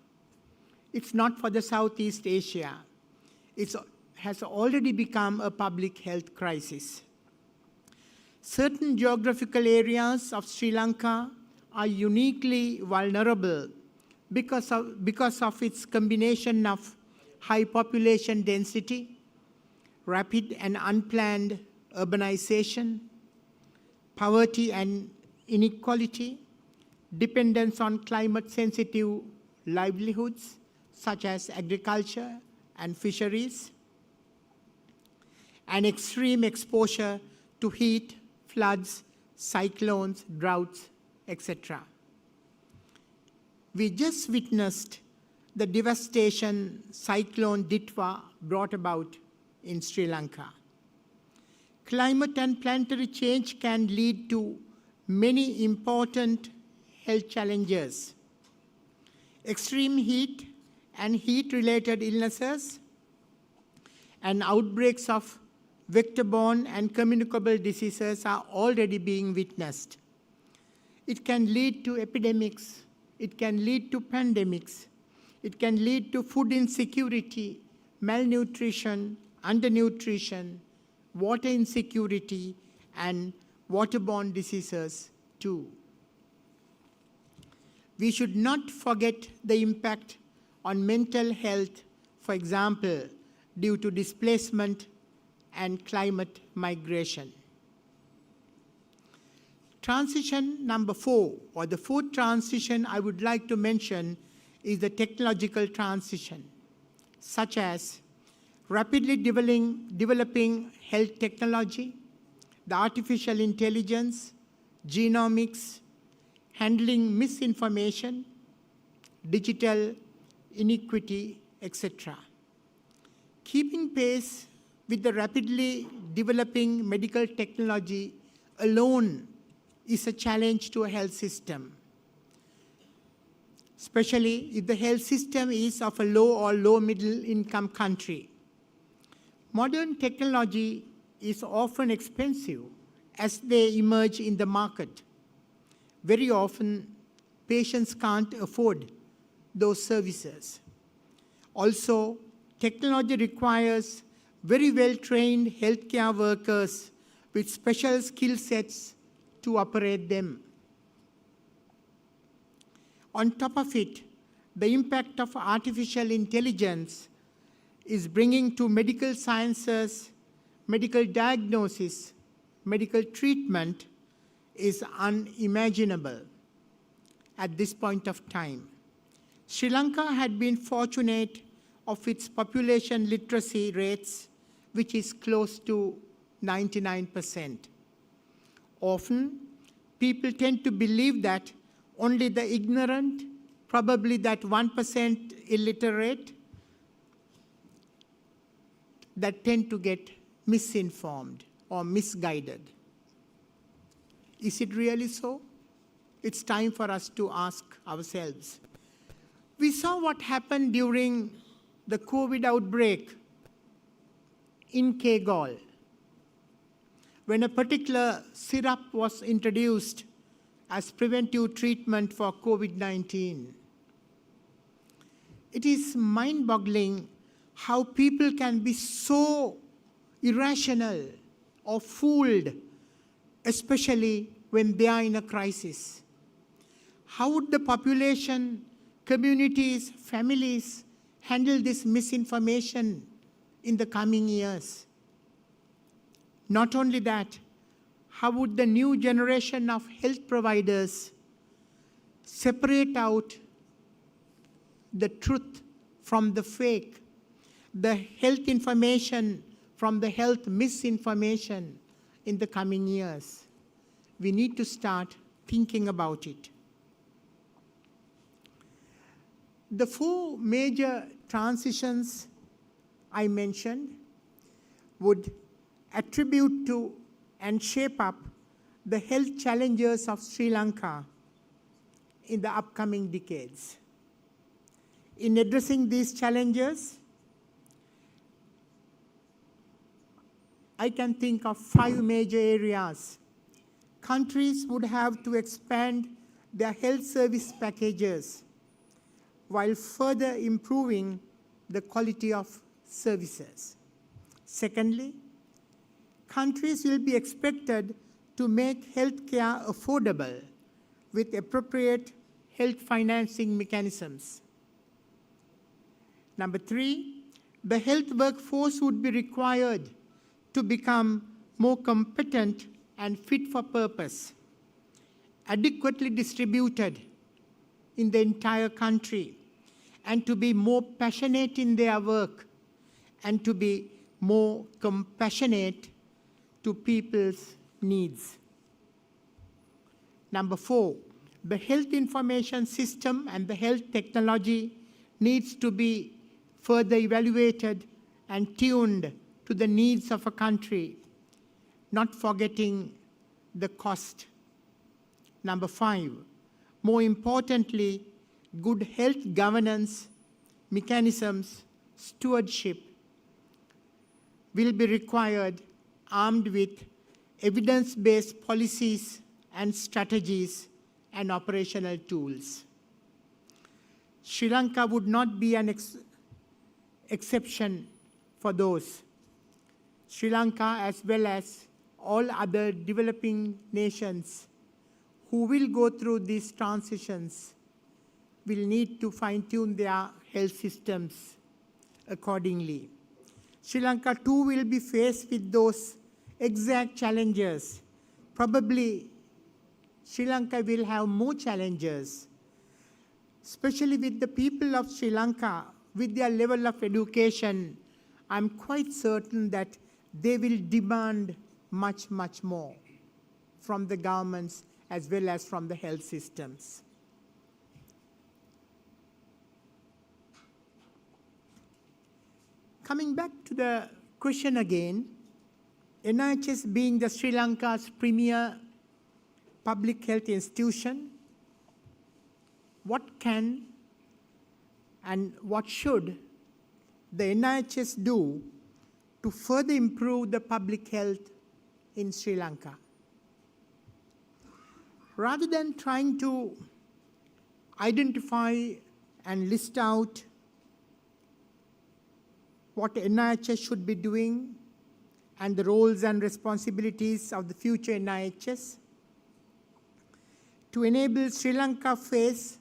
It's not for the Southeast Asia. It has already become a public health crisis. Certain geographical areas of Sri Lanka are uniquely vulnerable because of its combination of high population density, rapid and unplanned urbanization, poverty and inequality, dependence on climate-sensitive livelihoods such as agriculture and fisheries, and extreme exposure to heat, floods, cyclones, droughts, etc. We just witnessed the devastation Cyclone Ditwa brought about in Sri Lanka. Climate and planetary change can lead to many important health challenges. Extreme heat and heat-related illnesses and outbreaks of vector-borne and communicable diseases are already being witnessed. It can lead to epidemics, it can lead to pandemics, it can lead to food insecurity, malnutrition, undernutrition, water insecurity, and waterborne diseases too. We should not forget the impact on mental health, for example, due to displacement and climate migration. Transition number 4, or the fourth transition I would like to mention, is the technological transition, such as rapidly developing health technology, the artificial intelligence, genomics, handling misinformation, digital inequity, etc. Keeping pace with the rapidly developing medical technology alone is a challenge to a health system, especially if the health system is of a low or low-middle income country. Modern technology is often expensive as they emerge in the market. Very often, patients can't afford those services. Also, technology requires very well-trained healthcare workers with special skill sets to operate them. On top of it, the impact of artificial intelligence is bringing to medical sciences, medical diagnosis, medical treatment is unimaginable at this point of time. Sri Lanka had been fortunate of its population literacy rates, which is close to 99%. Often, people tend to believe that only the ignorant, probably that 1% illiterate, that tend to get misinformed or misguided. Is it really so? It's time for us to ask ourselves. We saw what happened during the COVID outbreak in Kegol, when a particular syrup was introduced as preventive treatment for COVID-19. It is mind-boggling how people can be so irrational or fooled, especially when they are in a crisis. How would the population, communities, families handle this misinformation in the coming years? Not only that, how would the new generation of health providers separate out the truth from the fake, the health information from the health misinformation in the coming years? We need to start thinking about it. The 4 major transitions I mentioned would attribute to and shape up the health challenges of Sri Lanka in the upcoming decades. In addressing these challenges, I can think of 5 major areas. Countries would have to expand their health service packages while further improving the quality of services. Secondly, countries will be expected to make healthcare affordable with appropriate health financing mechanisms. Number 3, the health workforce would be required to become more competent and fit for purpose, adequately distributed in the entire country, and to be more passionate in their work, and to be more compassionate to people's needs. Number 4, the health information system and the health technology needs to be further evaluated and tuned to the needs of a country, not forgetting the cost. Number 5, more importantly, good health governance mechanisms, stewardship will be required, armed with evidence-based policies and strategies and operational tools. Sri Lanka would not be an exception for those. Sri Lanka, as well as all other developing nations who will go through these transitions, will need to fine-tune their health systems accordingly. Sri Lanka too will be faced with those exact challenges. Probably Sri Lanka will have more challenges, especially with the people of Sri Lanka, with their level of education. I'm quite certain that they will demand much, much more from the governments as well as from the health systems. Coming back to the question again, NIHS being the Sri Lanka's premier public health institution, what can and what should the NIHS do to further improve the public health in Sri Lanka? Rather than trying to identify and list out what NIHS should be doing and the roles and responsibilities of the future NIHS, to enable Sri Lanka face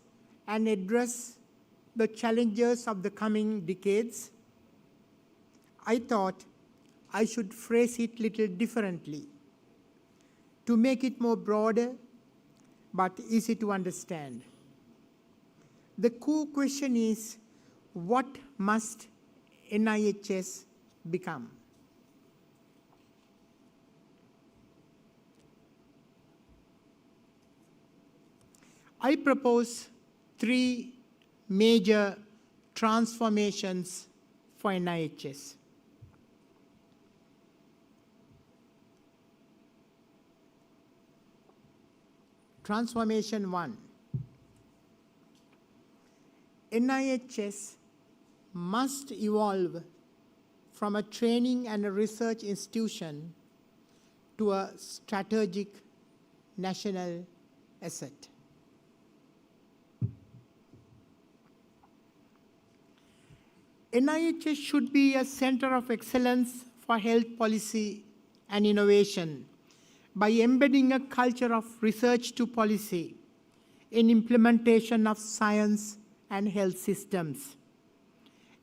and address the challenges of the coming decades, I thought I should phrase it a little differently to make it more broader but easy to understand. The core question is, what must NIHS become? I propose 3 major transformations for NIHS. Transformation 1. NIHS must evolve from a training and a research institution to a strategic national asset. NIHS should be a center of excellence for health policy and innovation by embedding a culture of research to policy in implementation of science and health systems.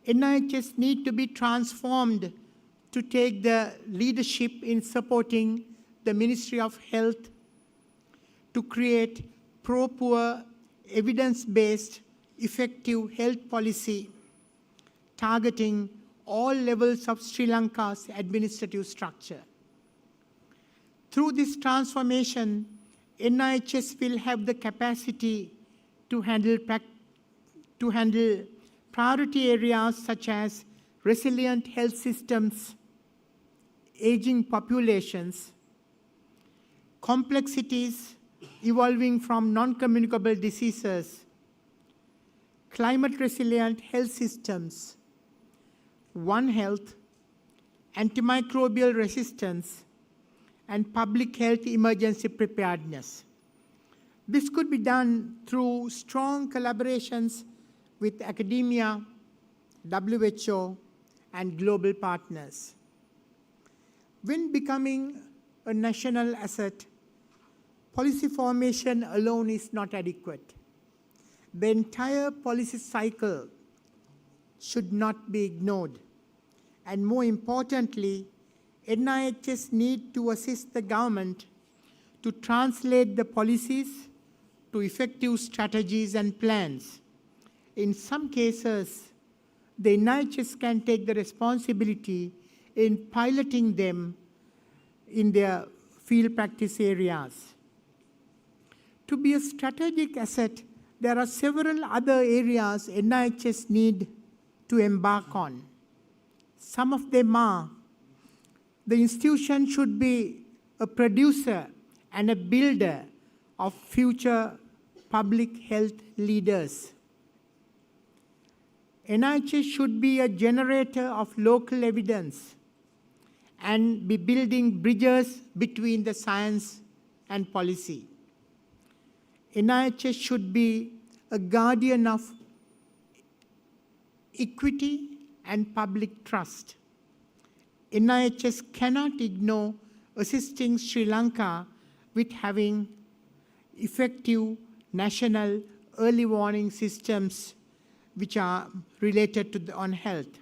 NIHS need to be transformed to take the leadership in supporting the Ministry of Health to create pro-poor, evidence-based, effective health policy targeting all levels of Sri Lanka's administrative structure. Through this transformation, NIHS will have the capacity to handle priority areas such as resilient health systems, aging populations, complexities evolving from non-communicable diseases, climate-resilient health systems, One Health, antimicrobial resistance, and public health emergency preparedness. This could be done through strong collaborations with academia, WHO, and global partners. When becoming a national asset, policy formation alone is not adequate. The entire policy cycle should not be ignored. And more importantly, NIHS need to assist the government to translate the policies to effective strategies and plans. In some cases, the NIHS can take the responsibility in piloting them in their field practice areas. To be a strategic asset, there are several other areas NIHS need to embark on. Some of them are: the institution should be a producer and a builder of future public health leaders. NIHS should be a generator of local evidence and be building bridges between the science and policy. NIHS should be a guardian of equity and public trust. NIHS cannot ignore assisting Sri Lanka with having effective national early warning systems which are related to on health.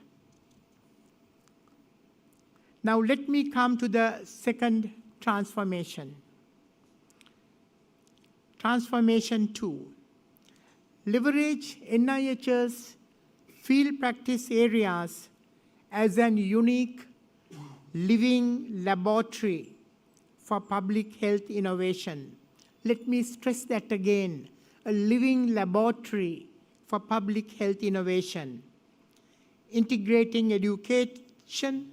Now let me come to the second transformation. Transformation 2. Leverage NIH's field practice areas as an unique living laboratory for public health innovation. Let me stress that again, a living laboratory for public health innovation, integrating education,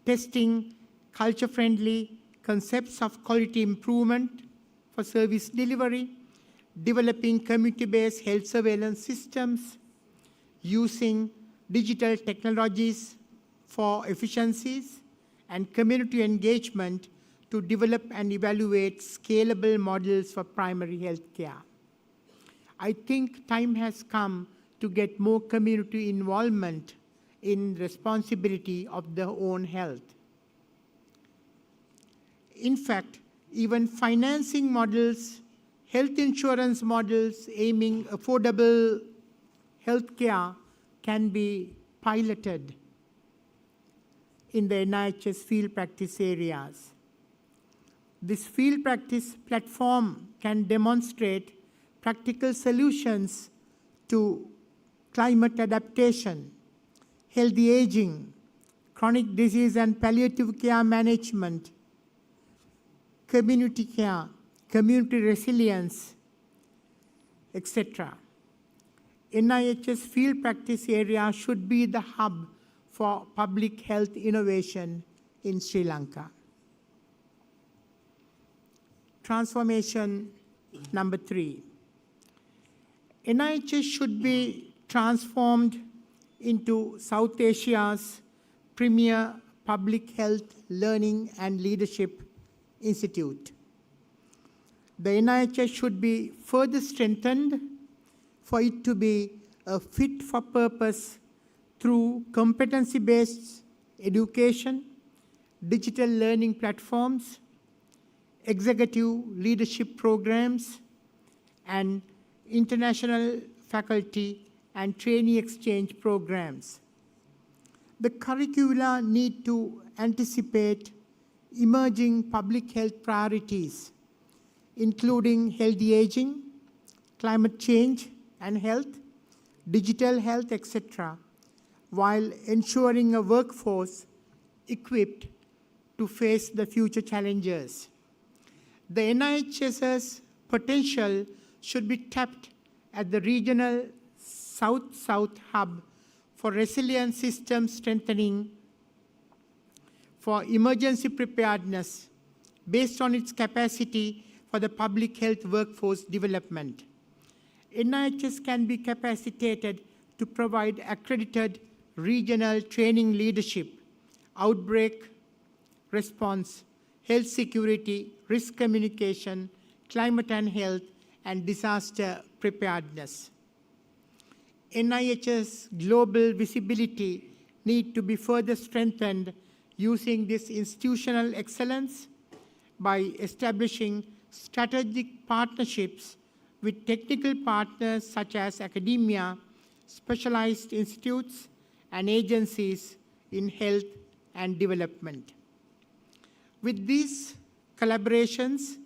testing, culture-friendly concepts of quality improvement for service delivery, developing community-based health surveillance systems, using digital technologies for efficiencies, and community engagement to develop and evaluate scalable models for primary health care. I think time has come to get more community involvement in responsibility of their own health. In fact, even financing models, health insurance models aiming affordable health care can be piloted in the NIHS field practice areas. This field practice platform can demonstrate practical solutions to climate adaptation, healthy aging, chronic disease and palliative care management, community care, community resilience, etc. NIHS field practice area should be the hub for public health innovation in Sri Lanka. Transformation number 3. NIHS should be transformed into South Asia's premier public health learning and leadership institute. The NIHS should be further strengthened for it to be a fit for purpose through competency-based education, digital learning platforms, executive leadership programs, and international faculty and trainee exchange programs. The curricula need to anticipate emerging public health priorities, including healthy aging, climate change and health, digital health, etc., while ensuring a workforce equipped to face the future challenges. The NIHS's potential should be tapped at the regional South-South hub for resilient system strengthening for emergency preparedness based on its capacity for the public health workforce development. NIHS can be capacitated to provide accredited regional training leadership, outbreak response, health security, risk communication, climate and health, and disaster preparedness. NIH's global visibility need to be further strengthened using this institutional excellence by establishing strategic partnerships with technical partners such as academia, specialized institutes, and agencies in health and development. With these collaborations,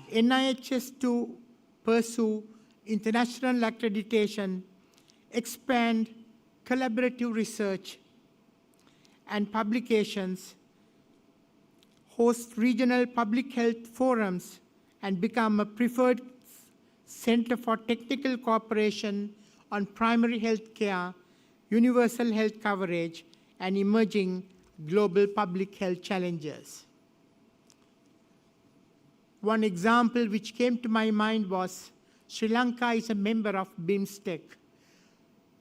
NIHS to pursue international accreditation, expand collaborative research and publications, host regional public health forums, and become a preferred center for technical cooperation on primary health care, universal health coverage, and emerging global public health challenges. One example which came to my mind was Sri Lanka is a member of BIMSTEC,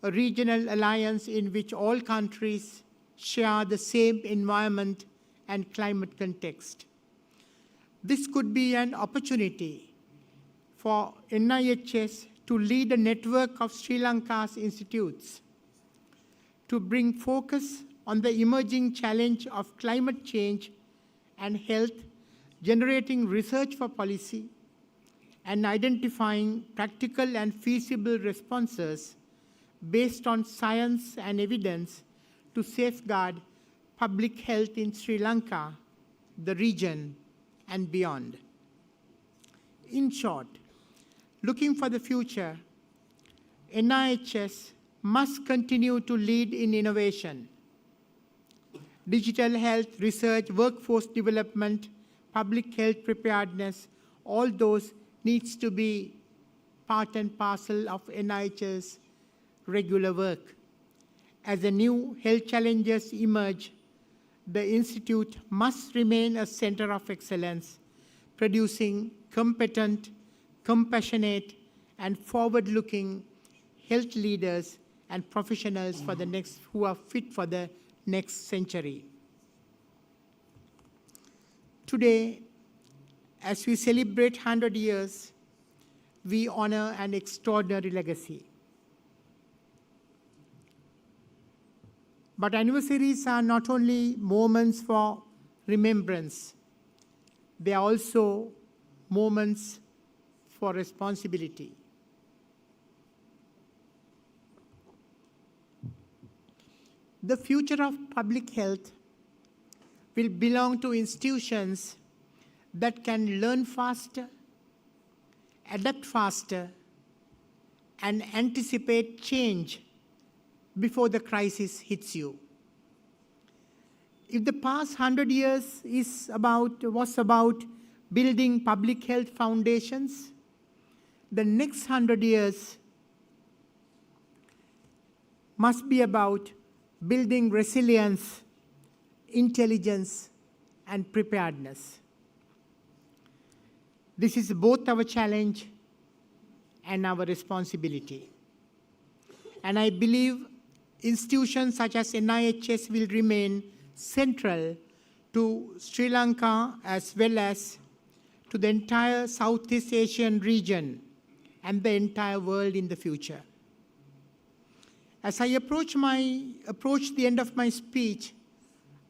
a regional alliance in which all countries share the same environment and climate context. This could be an opportunity for NIHS to lead a network of Sri Lanka's institutes to bring focus on the emerging challenge of climate change and health, generating research for policy, and identifying practical and feasible responses based on science and evidence to safeguard public health in Sri Lanka, the region, and beyond. In short, looking for the future, NIHS must continue to lead in innovation, digital health research, workforce development, public health preparedness, all those needs to be part and parcel of NIH's regular work. As the new health challenges emerge, the Institute must remain a center of excellence, producing competent, compassionate, and forward-looking health leaders and professionals for the next, who are fit for the next century. Today, as we celebrate 100 years, we honor an extraordinary legacy. But anniversaries are not only moments for remembrance, they are also moments for responsibility. The future of public health will belong to institutions that can learn faster, adapt faster, and anticipate change before the crisis hits you. If the past 100 years was about building public health foundations, the next 100 years must be about building resilience, intelligence, and preparedness. This is both our challenge and our responsibility. And I believe institutions such as NIHS will remain central to Sri Lanka as well as to the entire Southeast Asian region and the entire world in the future. As I approach the end of my speech,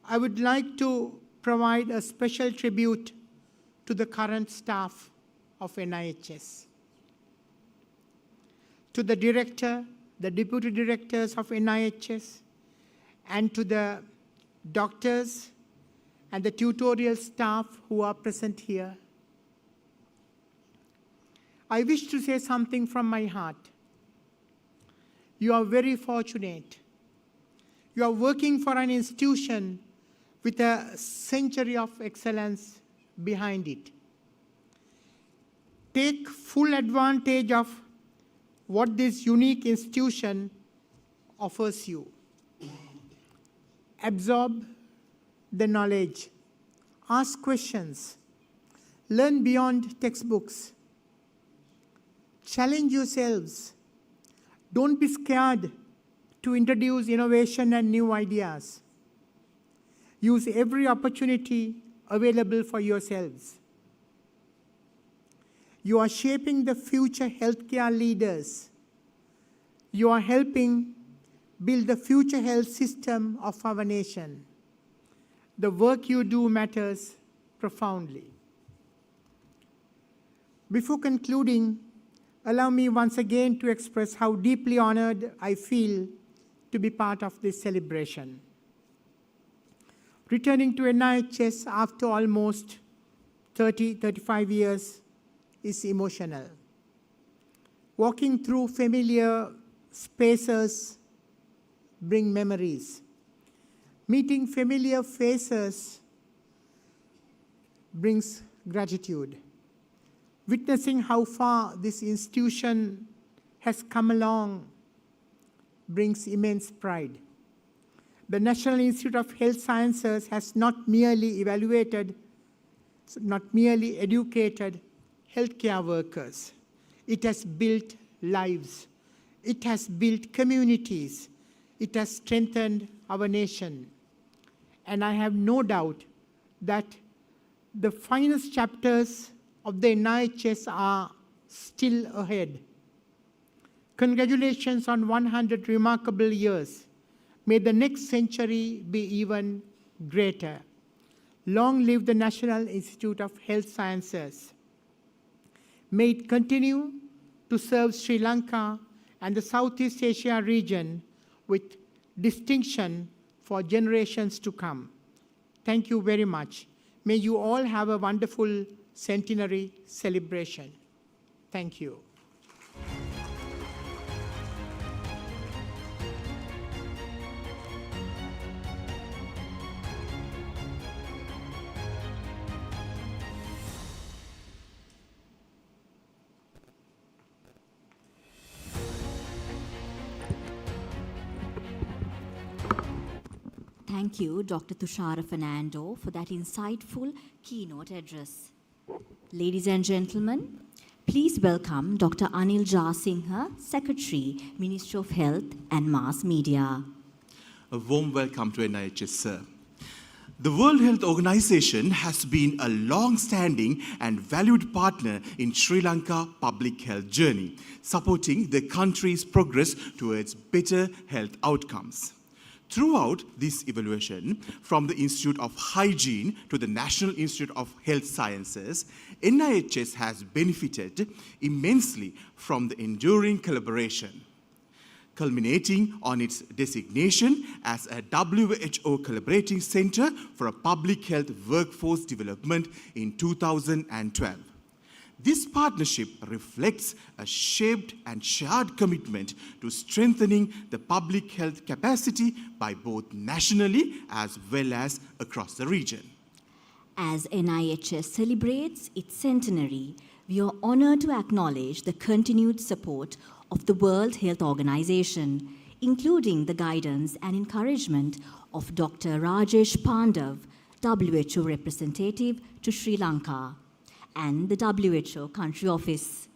I would like to provide a special tribute to the current staff of NIHS. To the director, the deputy directors of NIHS, and to the doctors and the tutorial staff who are present here. I wish to say something from my heart. You are very fortunate. You are working for an institution with a century of excellence behind it. Take full advantage of what this unique institution offers you. Absorb the knowledge. Ask questions. Learn beyond textbooks. Challenge yourselves. Don't be scared to introduce innovation and new ideas. Use every opportunity available for yourselves. You are shaping the future healthcare leaders. You are helping build the future health system of our nation. The work you do matters profoundly. Before concluding, allow me once again to express how deeply honored I feel to be part of this celebration. Returning to NIHS after almost 35 years is emotional. Walking through familiar spaces bring memories. Meeting familiar faces brings gratitude. Witnessing how far this institution has come along brings immense pride. The National Institute of Health Sciences has not merely educated healthcare workers. It has built lives. It has built communities. It has strengthened our nation. And I have no doubt that the finest chapters of the NIHS are still ahead. Congratulations on 100 remarkable years. May the next century be even greater. Long live the National Institute of Health Sciences. May it continue to serve Sri Lanka and the Southeast Asia region with distinction for generations to come. Thank you very much. May you all have a wonderful centenary celebration. Thank you. Thank you, Dr. Tushara Fernando, for that insightful keynote address. Ladies and gentlemen, please welcome Dr. Anil Jasinghe, Secretary, Ministry of Health and Mass Media. A warm welcome to NIHS, sir. The World Health Organization has been a long-standing and valued partner in Sri Lanka public health journey, supporting the country's progress towards better health outcomes. Throughout this evaluation, from the Institute of Hygiene to the National Institute of Health Sciences, NIHS has benefited immensely from the enduring collaboration, culminating on its designation as a WHO Collaborating Center for Public Health Workforce Development in 2012. This partnership reflects a shaped and shared commitment to strengthening the public health capacity by both nationally as well as across the region. As NIHS celebrates its centenary, we are honored to acknowledge the continued support of the World Health Organization, including the guidance and encouragement of Dr. Rajesh Pandav, WHO representative to Sri Lanka, and the WHO Country Office.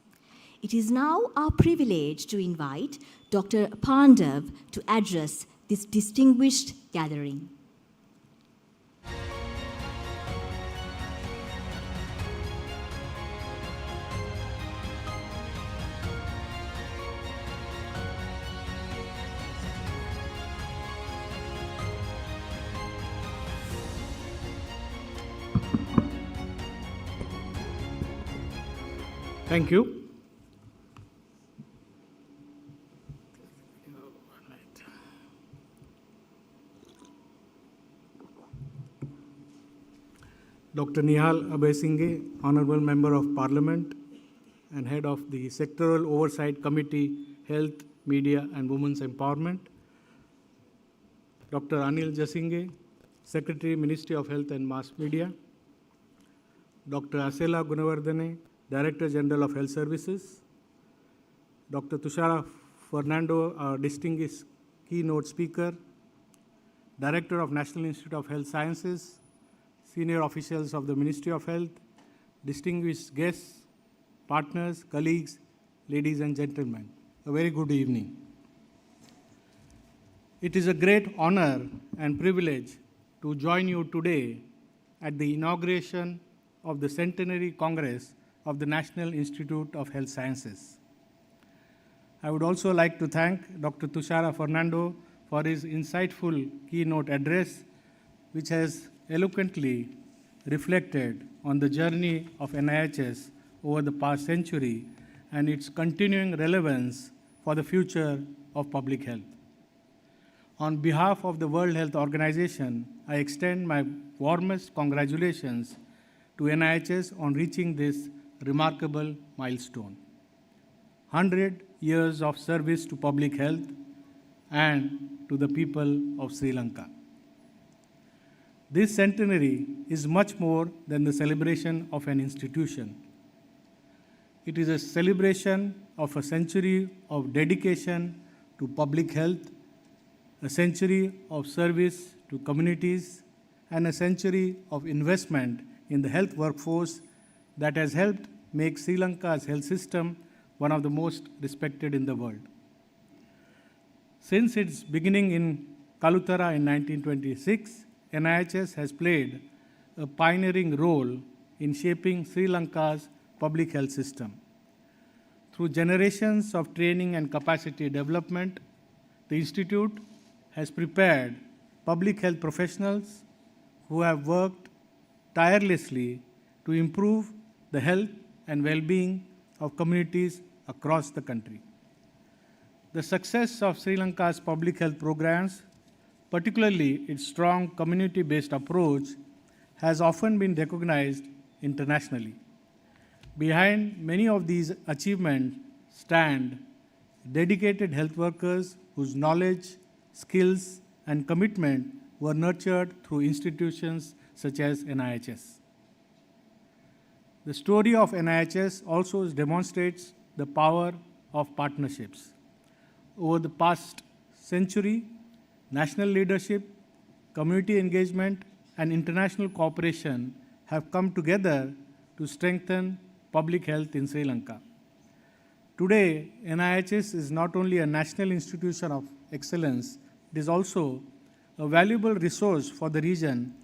It is now our privilege to invite Dr. Pandav to address this distinguished gathering. Thank you. Dr. Nihal Abhaysinghe, Honorable Member of Parliament and Head of the Sectoral Oversight Committee, Health, Media and Women's Empowerment. Dr. Anil Jasinghe, Secretary, Ministry of Health and Mass Media. Dr. Asela Gunawardene, Director General of Health Services. Dr. Tushara Fernando, our distinguished keynote speaker. Director of National Institute of Health Sciences, senior officials of the Ministry of Health, distinguished guests, partners, colleagues, ladies and gentlemen, a very good evening. It is a great honor and privilege to join you today at the inauguration of the Centenary Congress of the National Institute of Health Sciences. I would also like to thank Dr. Tushara Fernando for his insightful keynote address, which has eloquently reflected on the journey of NIHS over the past century and its continuing relevance for the future of public health. On behalf of the World Health Organization, I extend my warmest congratulations to NIHS on reaching this remarkable milestone. 100 years of service to public health and to the people of Sri Lanka. This centenary is much more than the celebration of an institution. It is a celebration of a century of dedication to public health, a century of service to communities, and a century of investment in the health workforce that has helped make Sri Lanka's health system one of the most respected in the world. Since its beginning in Kalutara in 1926, NIHS has played a pioneering role in shaping Sri Lanka's public health system. Through generations of training and capacity development, the Institute has prepared public health professionals who have worked tirelessly to improve the health and well-being of communities across the country. The success of Sri Lanka's public health programs, particularly its strong community-based approach, has often been recognized internationally. Behind many of these achievements stand dedicated health workers whose knowledge, skills, and commitment were nurtured through institutions such as NIHS. The story of NIHS also demonstrates the power of partnerships. Over the past century, national leadership, community engagement, and international cooperation have come together to strengthen public health in Sri Lanka. Today, NIHS is not only a national institution of excellence, it is also a valuable resource for the region,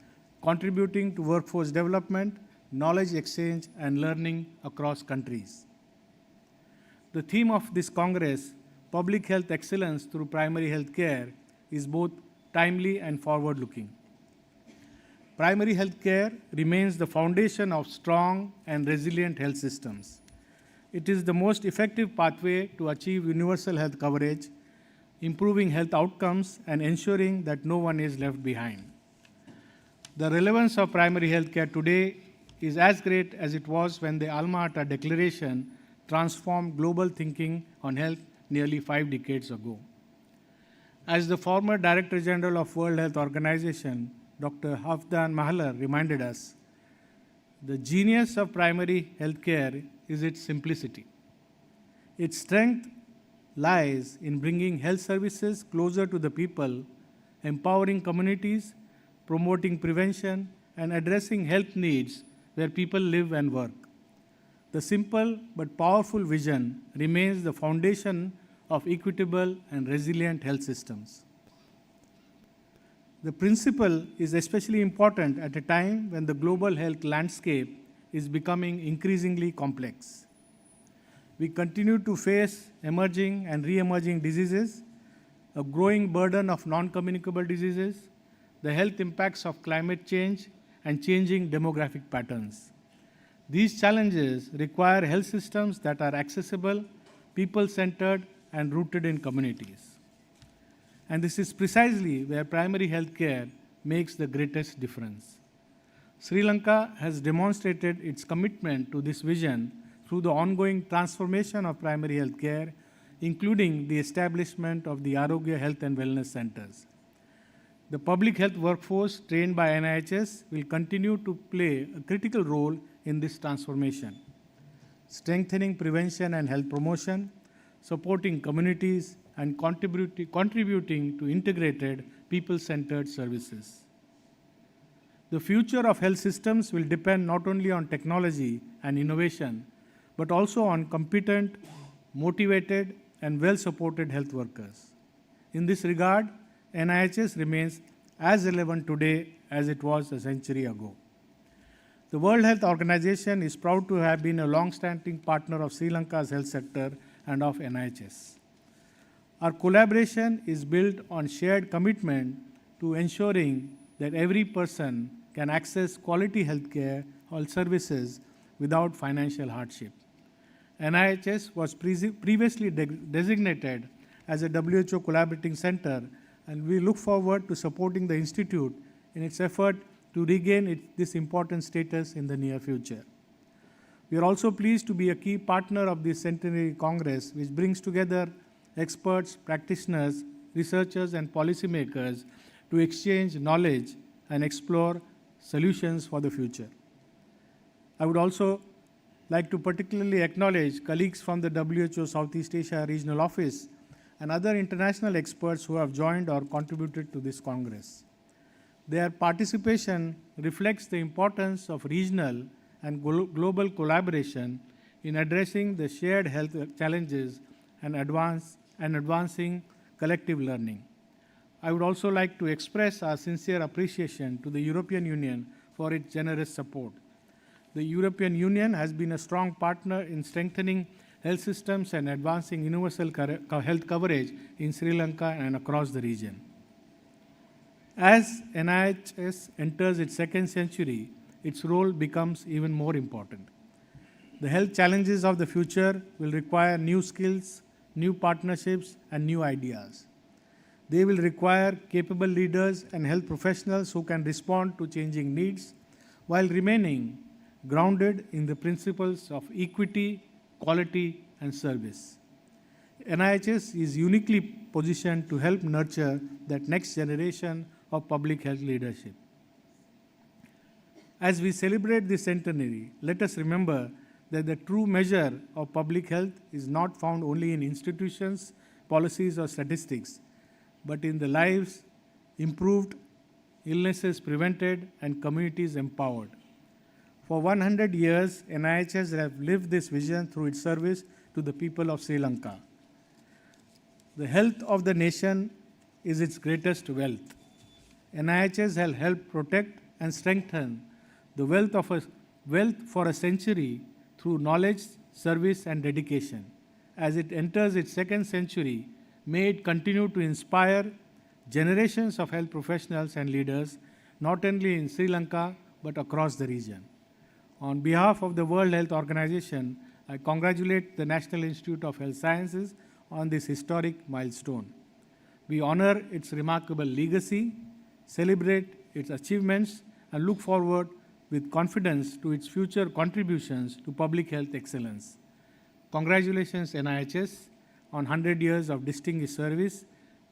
contributing to workforce development, knowledge exchange, and learning across countries. The theme of this Congress, Public Health Excellence through Primary Health Care, is both timely and forward-looking. Primary health care remains the foundation of strong and resilient health systems. It is the most effective pathway to achieve universal health coverage, improving health outcomes, and ensuring that no one is left behind. The relevance of primary health care today is as great as it was when the Alma Ata Declaration transformed global thinking on health nearly 5 decades ago. As the former Director General of World Health Organization, Dr. Hafdan Mahler, reminded us, the genius of primary health care is its simplicity. Its strength lies in bringing health services closer to the people, empowering communities, promoting prevention, and addressing health needs where people live and work. The simple but powerful vision remains the foundation of equitable and resilient health systems. The principle is especially important at a time when the global health landscape is becoming increasingly complex. We continue to face emerging and re-emerging diseases, a growing burden of non-communicable diseases, the health impacts of climate change, and changing demographic patterns. These challenges require health systems that are accessible, people-centered, and rooted in communities. And this is precisely where primary health care makes the greatest difference. Sri Lanka has demonstrated its commitment to this vision through the ongoing transformation of primary health care, including the establishment of the Arogya Health and Wellness Centers. The public health workforce trained by NIHS will continue to play a critical role in this transformation, strengthening prevention and health promotion, supporting communities, and contributing to integrated, people-centered services. The future of health systems will depend not only on technology and innovation, but also on competent, motivated, and well-supported health workers. In this regard, NIHS remains as relevant today as it was a century ago. The World Health Organization is proud to have been a long-standing partner of Sri Lanka's health sector and of NIHS. Our collaboration is built on shared commitment to ensuring that every person can access quality healthcare or services without financial hardship. NIHS was previously designated as a WHO collaborating center, and we look forward to supporting the Institute in its effort to regain this important status in the near future. We are also pleased to be a key partner of the Centenary Congress, which brings together experts, practitioners, researchers, and policymakers to exchange knowledge and explore solutions for the future. I would also like to particularly acknowledge colleagues from the WHO Southeast Asia Regional Office and other international experts who have joined or contributed to this Congress. Their participation reflects the importance of regional and global collaboration in addressing the shared health challenges and advancing collective learning. I would also like to express our sincere appreciation to the European Union for its generous support. The European Union has been a strong partner in strengthening health systems and advancing universal health coverage in Sri Lanka and across the region. As NIHS enters its second century, its role becomes even more important. The health challenges of the future will require new skills, new partnerships, and new ideas. They will require capable leaders and health professionals who can respond to changing needs while remaining grounded in the principles of equity, quality, and service. NIHS is uniquely positioned to help nurture that next generation of public health leadership. As we celebrate this centenary, let us remember that the true measure of public health is not found only in institutions, policies, or statistics, but in the lives improved, illnesses prevented, and communities empowered. For 100 years, NIHS has lived this vision through its service to the people of Sri Lanka. The health of the nation is its greatest wealth. NIHS has helped protect and strengthen the wealth for a century through knowledge, service, and dedication. As it enters its second century, may it continue to inspire generations of health professionals and leaders, not only in Sri Lanka, but across the region. On behalf of the World Health Organization, I congratulate the National Institute of Health Sciences on this historic milestone. We honor its remarkable legacy, celebrate its achievements, and look forward with confidence to its future contributions to public health excellence. Congratulations, NIHS, on 100 years of distinguished service.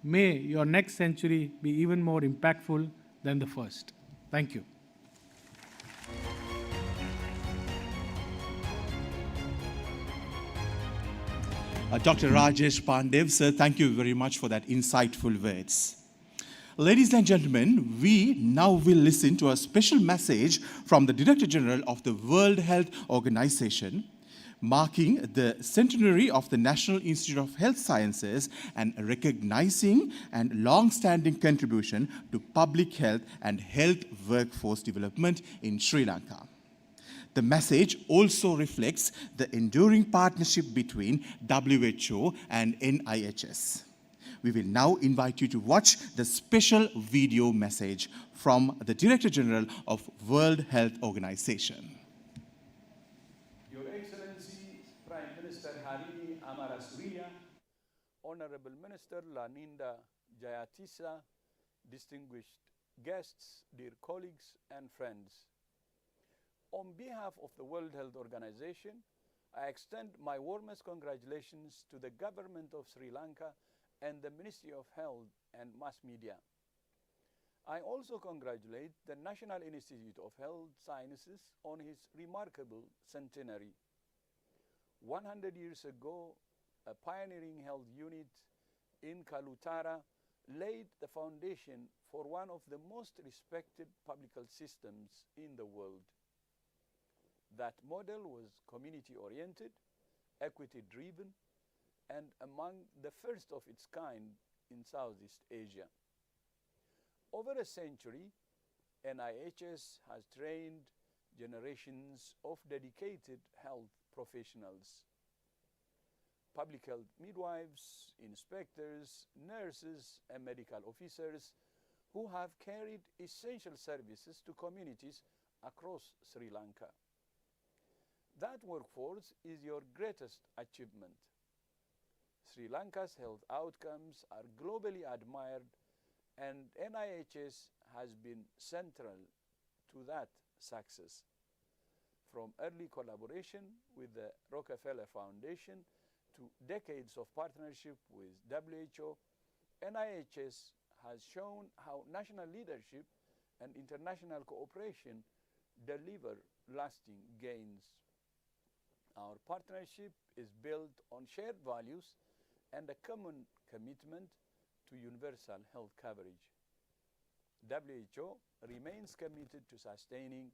May your next century be even more impactful than the first. Thank you. Dr. Rajesh Pandev, sir, thank you very much for that insightful words. Ladies and gentlemen, we now will listen to a special message from the Director General of the World Health Organization, marking the centenary of the National Institute of Health Sciences and recognizing and long-standing contribution to public health and health workforce development in Sri Lanka. The message also reflects the enduring partnership between WHO and NIHS. We will now invite you to watch the special video message from the Director General of World Health Organization. Honorable Minister Laninda Jayatissa, distinguished guests, dear colleagues and friends. On behalf of the World Health Organization, I extend my warmest congratulations to the government of Sri Lanka and the Ministry of Health and Mass Media. I also congratulate the National Institute of Health Sciences on his remarkable centenary. 100 years ago, a pioneering health unit in Kalutara laid the foundation for one of the most respected public health systems in the world. That model was community-oriented, equity-driven, and among the first of its kind in Southeast Asia. Over a century, NIHS has trained generations of dedicated health professionals. Public health midwives, inspectors, nurses, and medical officers who have carried essential services to communities across Sri Lanka. That workforce is your greatest achievement. Sri Lanka's health outcomes are globally admired, and NIHS has been central to that success. From early collaboration with the Rockefeller Foundation to decades of partnership with WHO, NIHS has shown how national leadership and international cooperation deliver lasting gains. Our partnership is built on shared values and a common commitment to universal health coverage. WHO remains committed to sustaining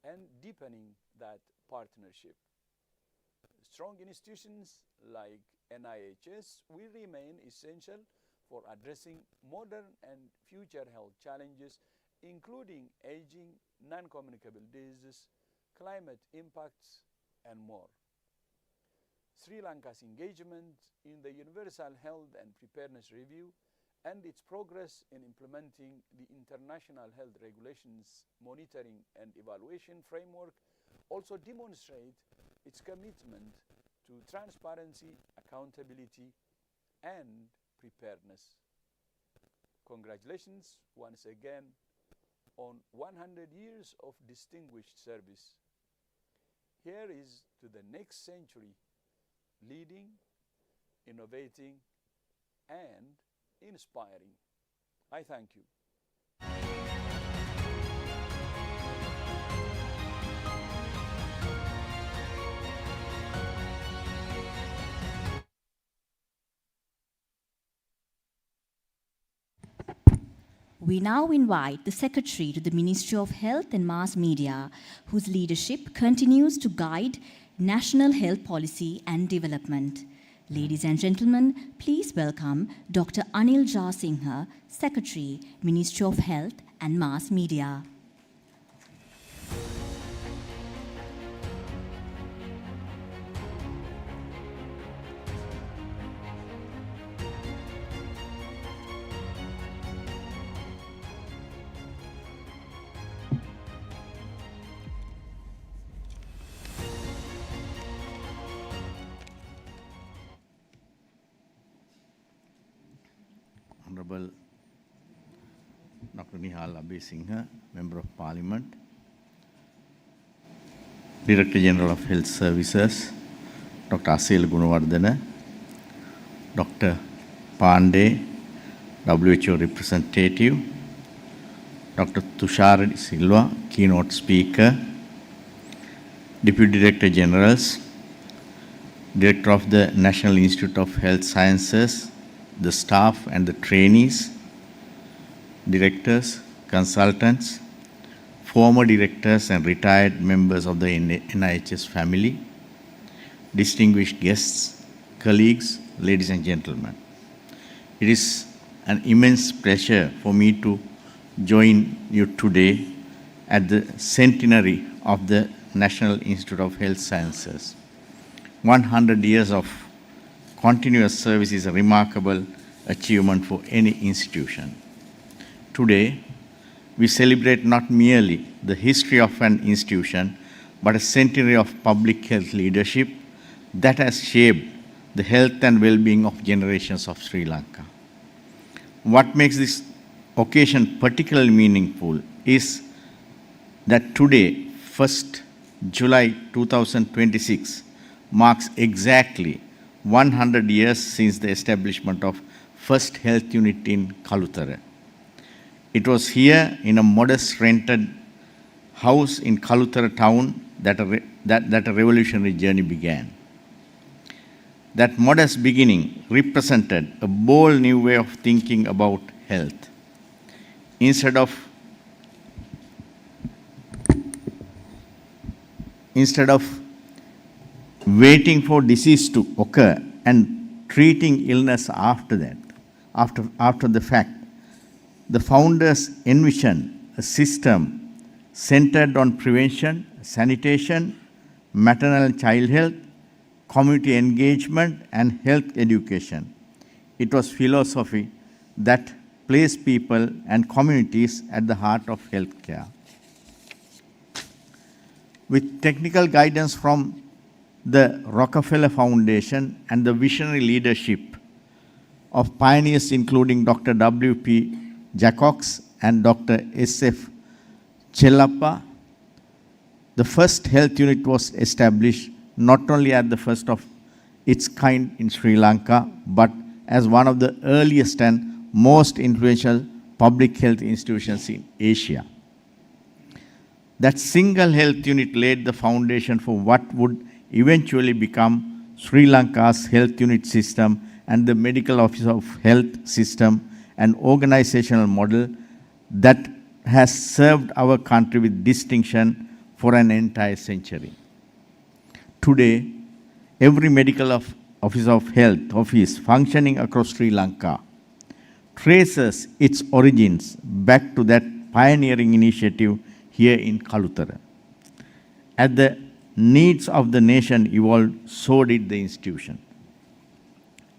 and deepening that partnership. Strong institutions like NIHS will remain essential for addressing modern and future health challenges, including aging, non-communicable diseases, climate impacts, and more. Sri Lanka's engagement in the Universal Health and Preparedness Review and its progress in implementing the International Health Regulations Monitoring and Evaluation Framework also demonstrate its commitment to transparency, accountability, and preparedness. Congratulations once again on 100 years of distinguished service. Here is to the next century, leading, innovating, and inspiring. I thank you. We now invite the Secretary to the Ministry of Health and Mass Media, whose leadership continues to guide national health policy and development. Ladies and gentlemen, please welcome Dr. Anil Jasinghe, Secretary, Ministry of Health and Mass Media. Honorable Dr. Nihs, Member of Parliament, Director General of Health Services, Dr. Asela Gunawardena, Dr. Pandey, WHO Representative, Dr. Tushara Silva, Keynote Speaker, Deputy Director Generals, Director of the National Institute of Health Sciences, the staff and the trainees, directors, consultants, former directors and retired members of the NIHS family, distinguished guests, colleagues, ladies and gentlemen. It is an immense pleasure for me to join you today at the centenary of the National Institute of Health Sciences. 100 years of continuous service is a remarkable achievement for any institution. Today, we celebrate not merely the history of an institution, but a century of public health leadership that has shaped the health and well-being of generations of Sri Lanka. What makes this occasion particularly meaningful is that today, 1st July 2026, marks exactly 100 years since the establishment of first health unit in Kalutara. It was here in a modest rented house in Kalutara town that a revolutionary journey began. That modest beginning represented a bold new way of thinking about health. Instead of waiting for disease to occur and treating illness after that, after the fact, the founders envisioned a system centered on prevention, sanitation, maternal and child health, community engagement, and health education. It was philosophy that placed people and communities at the heart of healthcare. With technical guidance from the Rockefeller Foundation and the visionary leadership of pioneers including Dr. W.P. Jacox and Dr. S.F. Chellappa, the first health unit was established not only as the first of its kind in Sri Lanka, but as one of the earliest and most influential public health institutions in Asia. That single health unit laid the foundation for what would eventually become Sri Lanka's health unit system and the medical office of health system, an organizational model that has served our country with distinction for an entire century. Today, every medical office of health office functioning across Sri Lanka traces its origins back to that pioneering initiative here in Kalutara. As the needs of the nation evolved, so did the institution.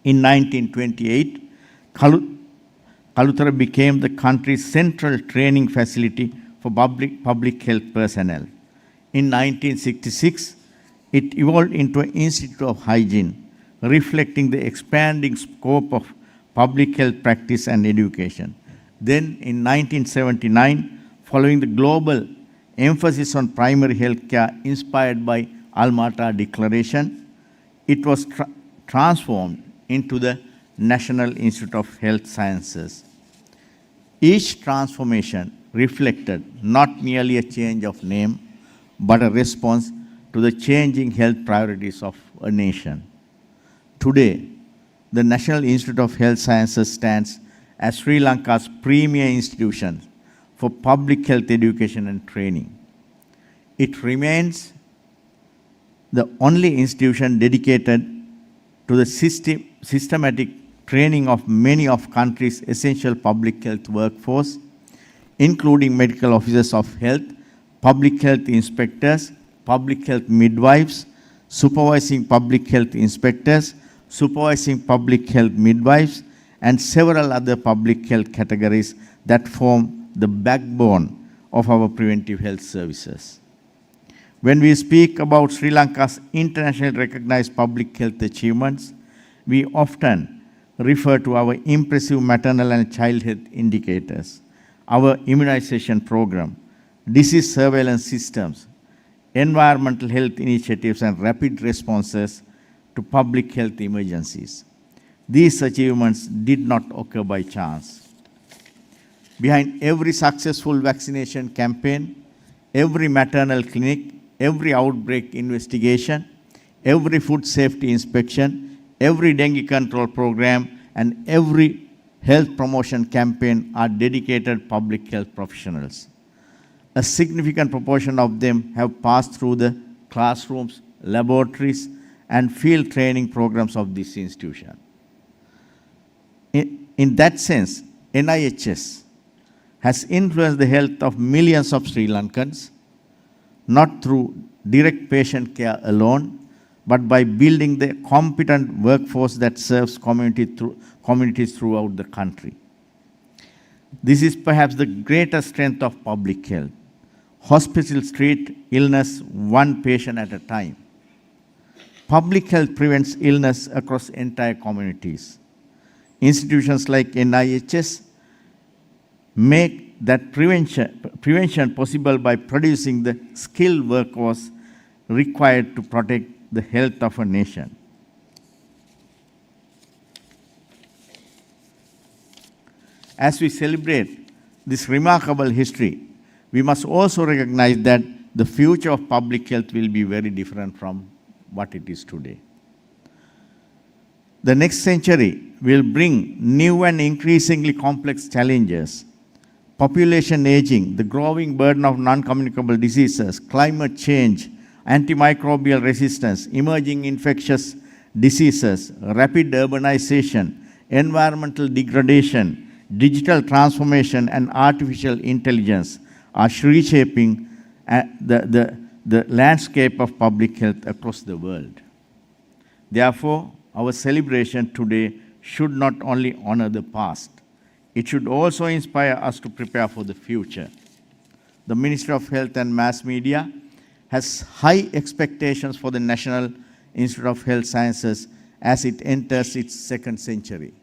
In 1928, Kalutara became the country's central training facility for public health personnel. In 1966, it evolved into an Institute of Hygiene, reflecting the expanding scope of public health practice and education. Then, in 1979, following the global emphasis on primary health care inspired by Alma-Ata Declaration, it was transformed into the National Institute of Health Sciences. Each transformation reflected not merely a change of name, but a response to the changing health priorities of a nation. Today, the National Institute of Health Sciences stands as Sri Lanka's premier institution for public health education and training. It remains the only institution dedicated to the systematic training of many of country's essential public health workforce, including medical officers of health, public health inspectors, public health midwives, supervising public health inspectors, supervising public health midwives, and several other public health categories that form the backbone of our preventive health services. When we speak about Sri Lanka's internationally recognized public health achievements, we often refer to our impressive maternal and child health indicators, our immunization program, disease surveillance systems, environmental health initiatives, and rapid responses to public health emergencies. These achievements did not occur by chance. Behind every successful vaccination campaign, every maternal clinic, every outbreak investigation, every food safety inspection, every dengue control program, and every health promotion campaign are dedicated public health professionals. A significant proportion of them have passed through the classrooms, laboratories, and field training programs of this institution. In that sense, NIHS has influenced the health of millions of Sri Lankans, not through direct patient care alone, but by building the competent workforce that serves communities throughout the country. This is perhaps the greatest strength of public health. Hospitals treat illness one patient at a time. Public health prevents illness across entire communities. Institutions like NIHS make that prevention possible by producing the skilled workforce required to protect the health of a nation. As we celebrate this remarkable history, we must also recognize that the future of public health will be very different from what it is today. The next century will bring new and increasingly complex challenges. Population aging, the growing burden of non-communicable diseases, climate change, antimicrobial resistance, emerging infectious diseases, rapid urbanization, environmental degradation, digital transformation, and artificial intelligence are reshaping the landscape of public health across the world. Therefore, our celebration today should not only honor the past, it should also inspire us to prepare for the future. The Ministry of Health and Mass Media has high expectations for the National Institute of Health Sciences as it enters its second century.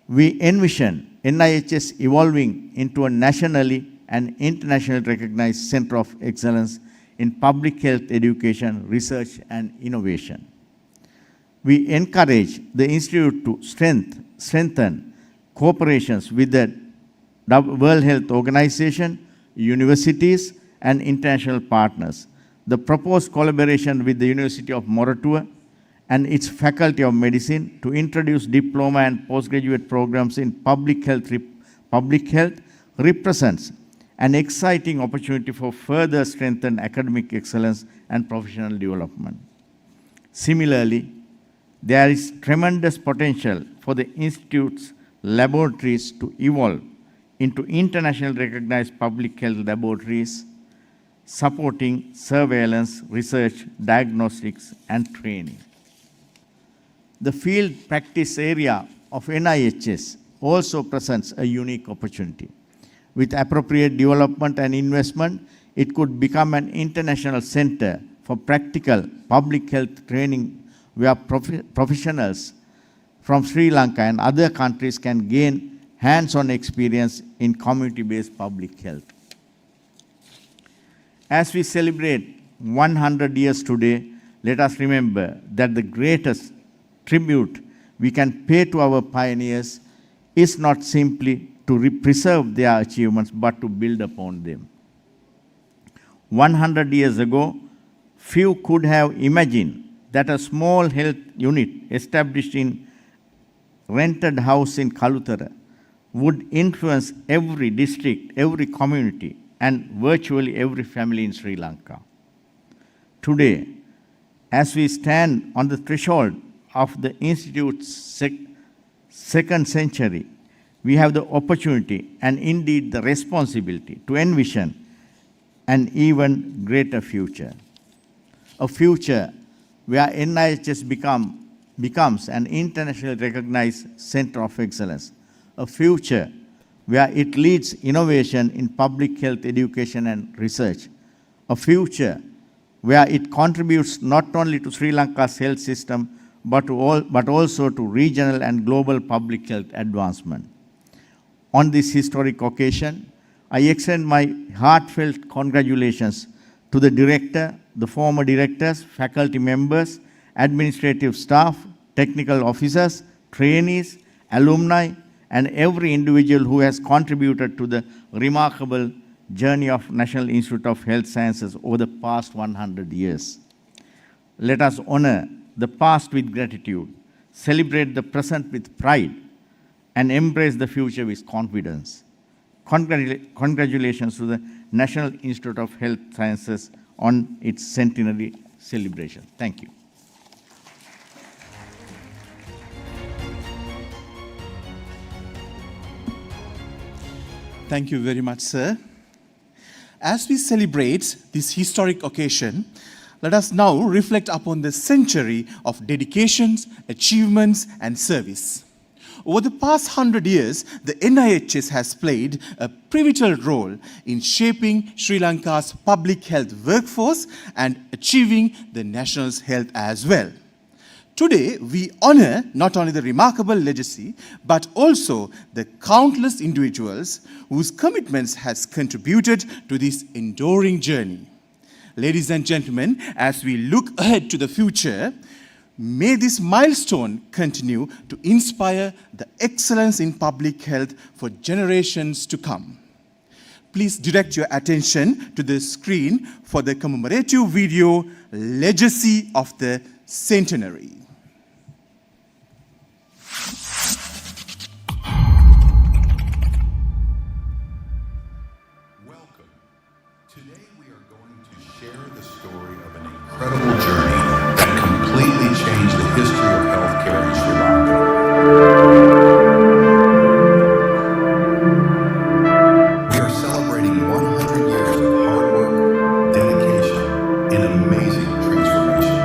We envision NIHS evolving into a nationally and internationally recognized center of excellence in public health education, research, and innovation. We encourage the Institute to strengthen cooperations with the World Health Organization, universities, and international partners. The proposed collaboration with the University of Moratuwa and its Faculty of Medicine to introduce diploma and postgraduate programs in public health represents an exciting opportunity for further strengthened academic excellence and professional development. Similarly, there is tremendous potential for the Institute's laboratories to evolve into internationally recognized public health laboratories, supporting surveillance, research, diagnostics, and training. The field practice area of NIHS also presents a unique opportunity. With appropriate development and investment, it could become an international center for practical public health training where professionals from Sri Lanka and other countries can gain hands-on experience in community-based public health. As we celebrate 100 years today, let us remember that the greatest tribute we can pay to our pioneers is not simply to preserve their achievements, but to build upon them. 100 years ago, few could have imagined that a small health unit established in rented house in Kalutara would influence every district, every community, and virtually every family in Sri Lanka. Today, as we stand on the threshold of the Institute's second century, we have the opportunity and indeed the responsibility to envision an even greater future. A future where NIHS becomes an internationally recognized center of excellence. A future where it leads innovation in public health education and research. A future where it contributes not only to Sri Lanka's health system, but also to regional and global public health advancement. On this historic occasion, I extend my heartfelt congratulations to the director, the former directors, faculty members, administrative staff, technical officers, trainees, alumni, and every individual who has contributed to the remarkable journey of National Institute of Health Sciences over the past 100 years. Let us honor the past with gratitude, celebrate the present with pride, and embrace the future with confidence. Congratulations to the National Institute of Health Sciences on its centenary celebration. Thank you. Thank you very much, sir. As we celebrate this historic occasion, let us now reflect upon the century of dedications, achievements, and service. Over the past 100 years, the NIHS has played a pivotal role in shaping Sri Lanka's public health workforce and achieving the national's health as well. Today, we honor not only the remarkable legacy, but also the countless individuals whose commitments has contributed to this enduring journey. Ladies and gentlemen, as we look ahead to the future, may this milestone continue to inspire the excellence in public health for generations to come. Please direct your attention to the screen for the commemorative video, Legacy of the Centenary. Welcome. Today we are going to share the story of an incredible journey that completely changed the history of healthcare in Sri Lanka. We are celebrating 100 years of hard work, dedication, and amazing transformation.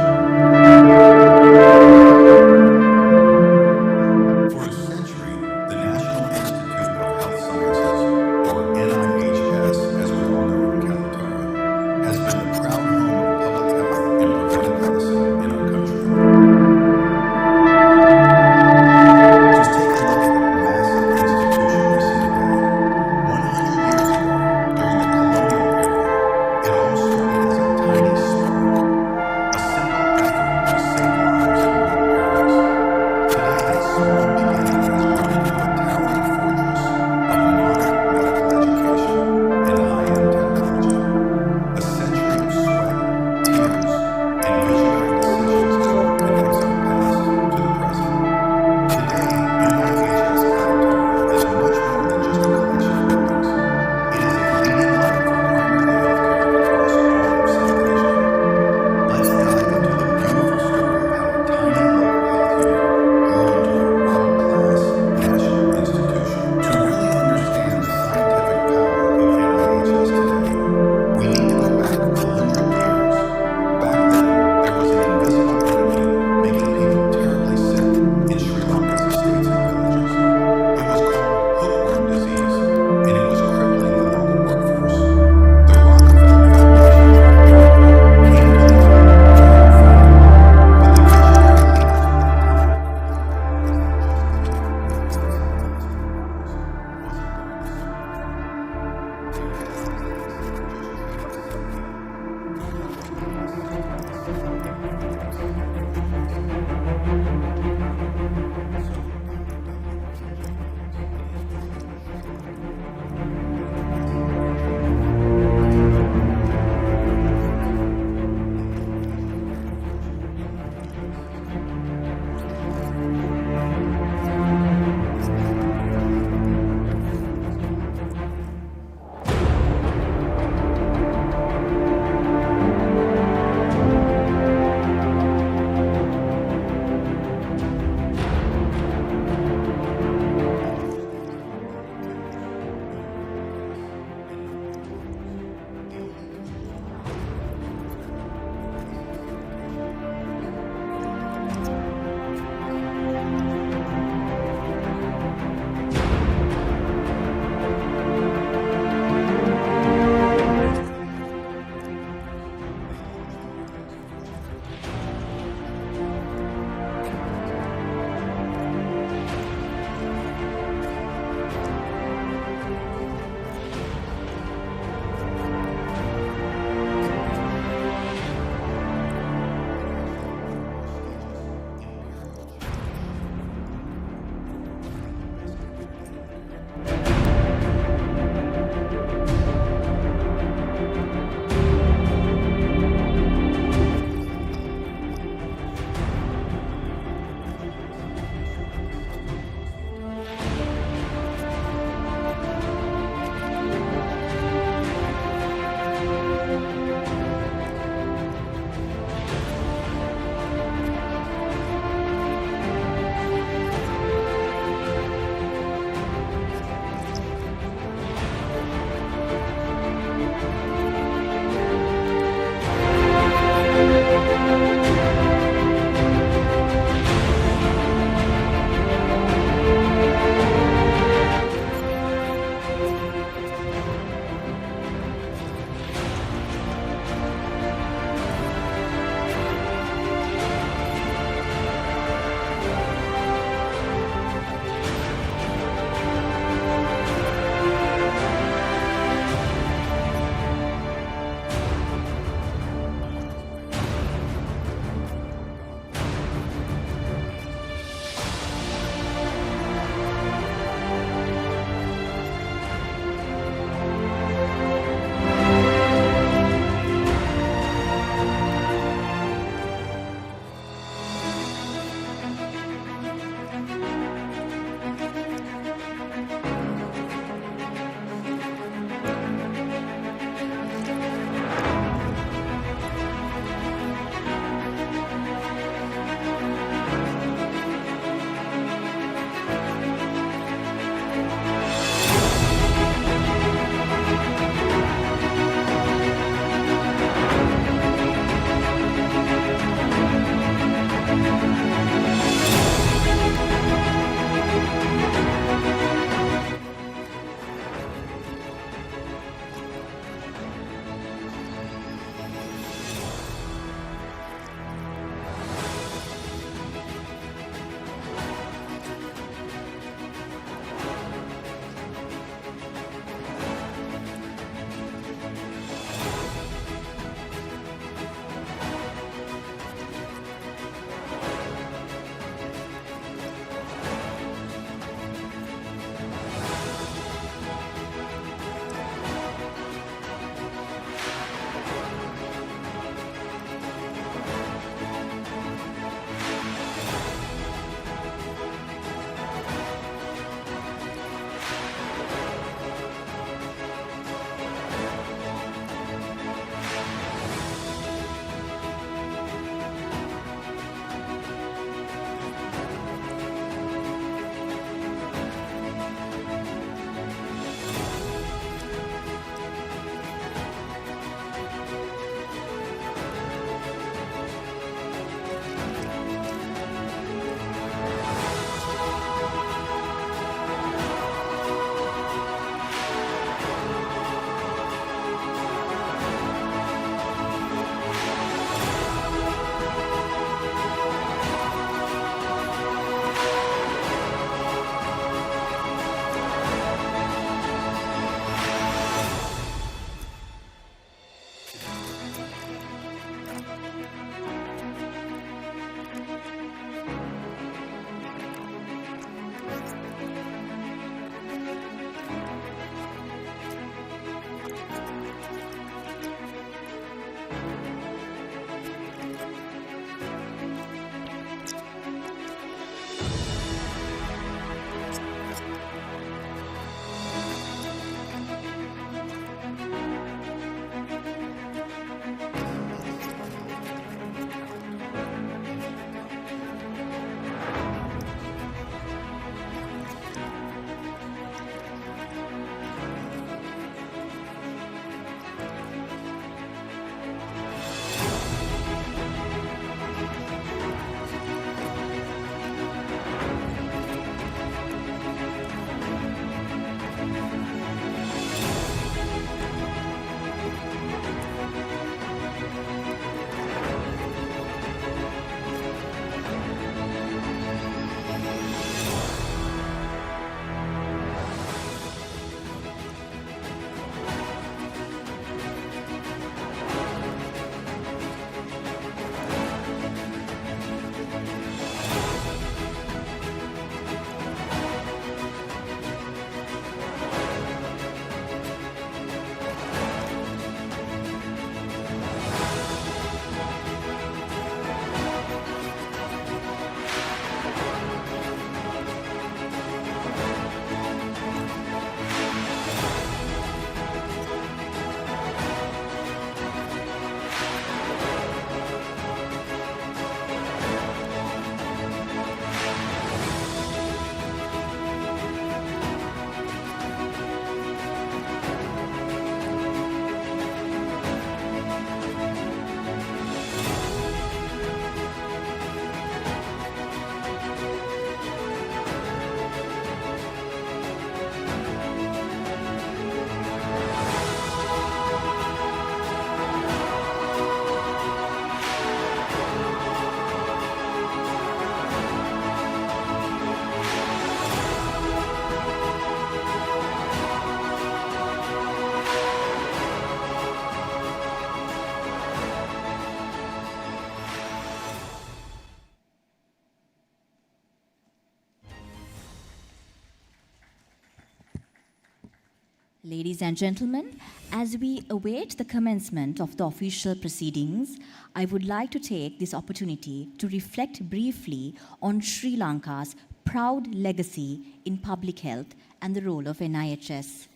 Ladies and gentlemen, as we await the commencement of the official proceedings, I would like to take this opportunity to reflect briefly on Sri Lanka's proud legacy in public health and the role of NIHS.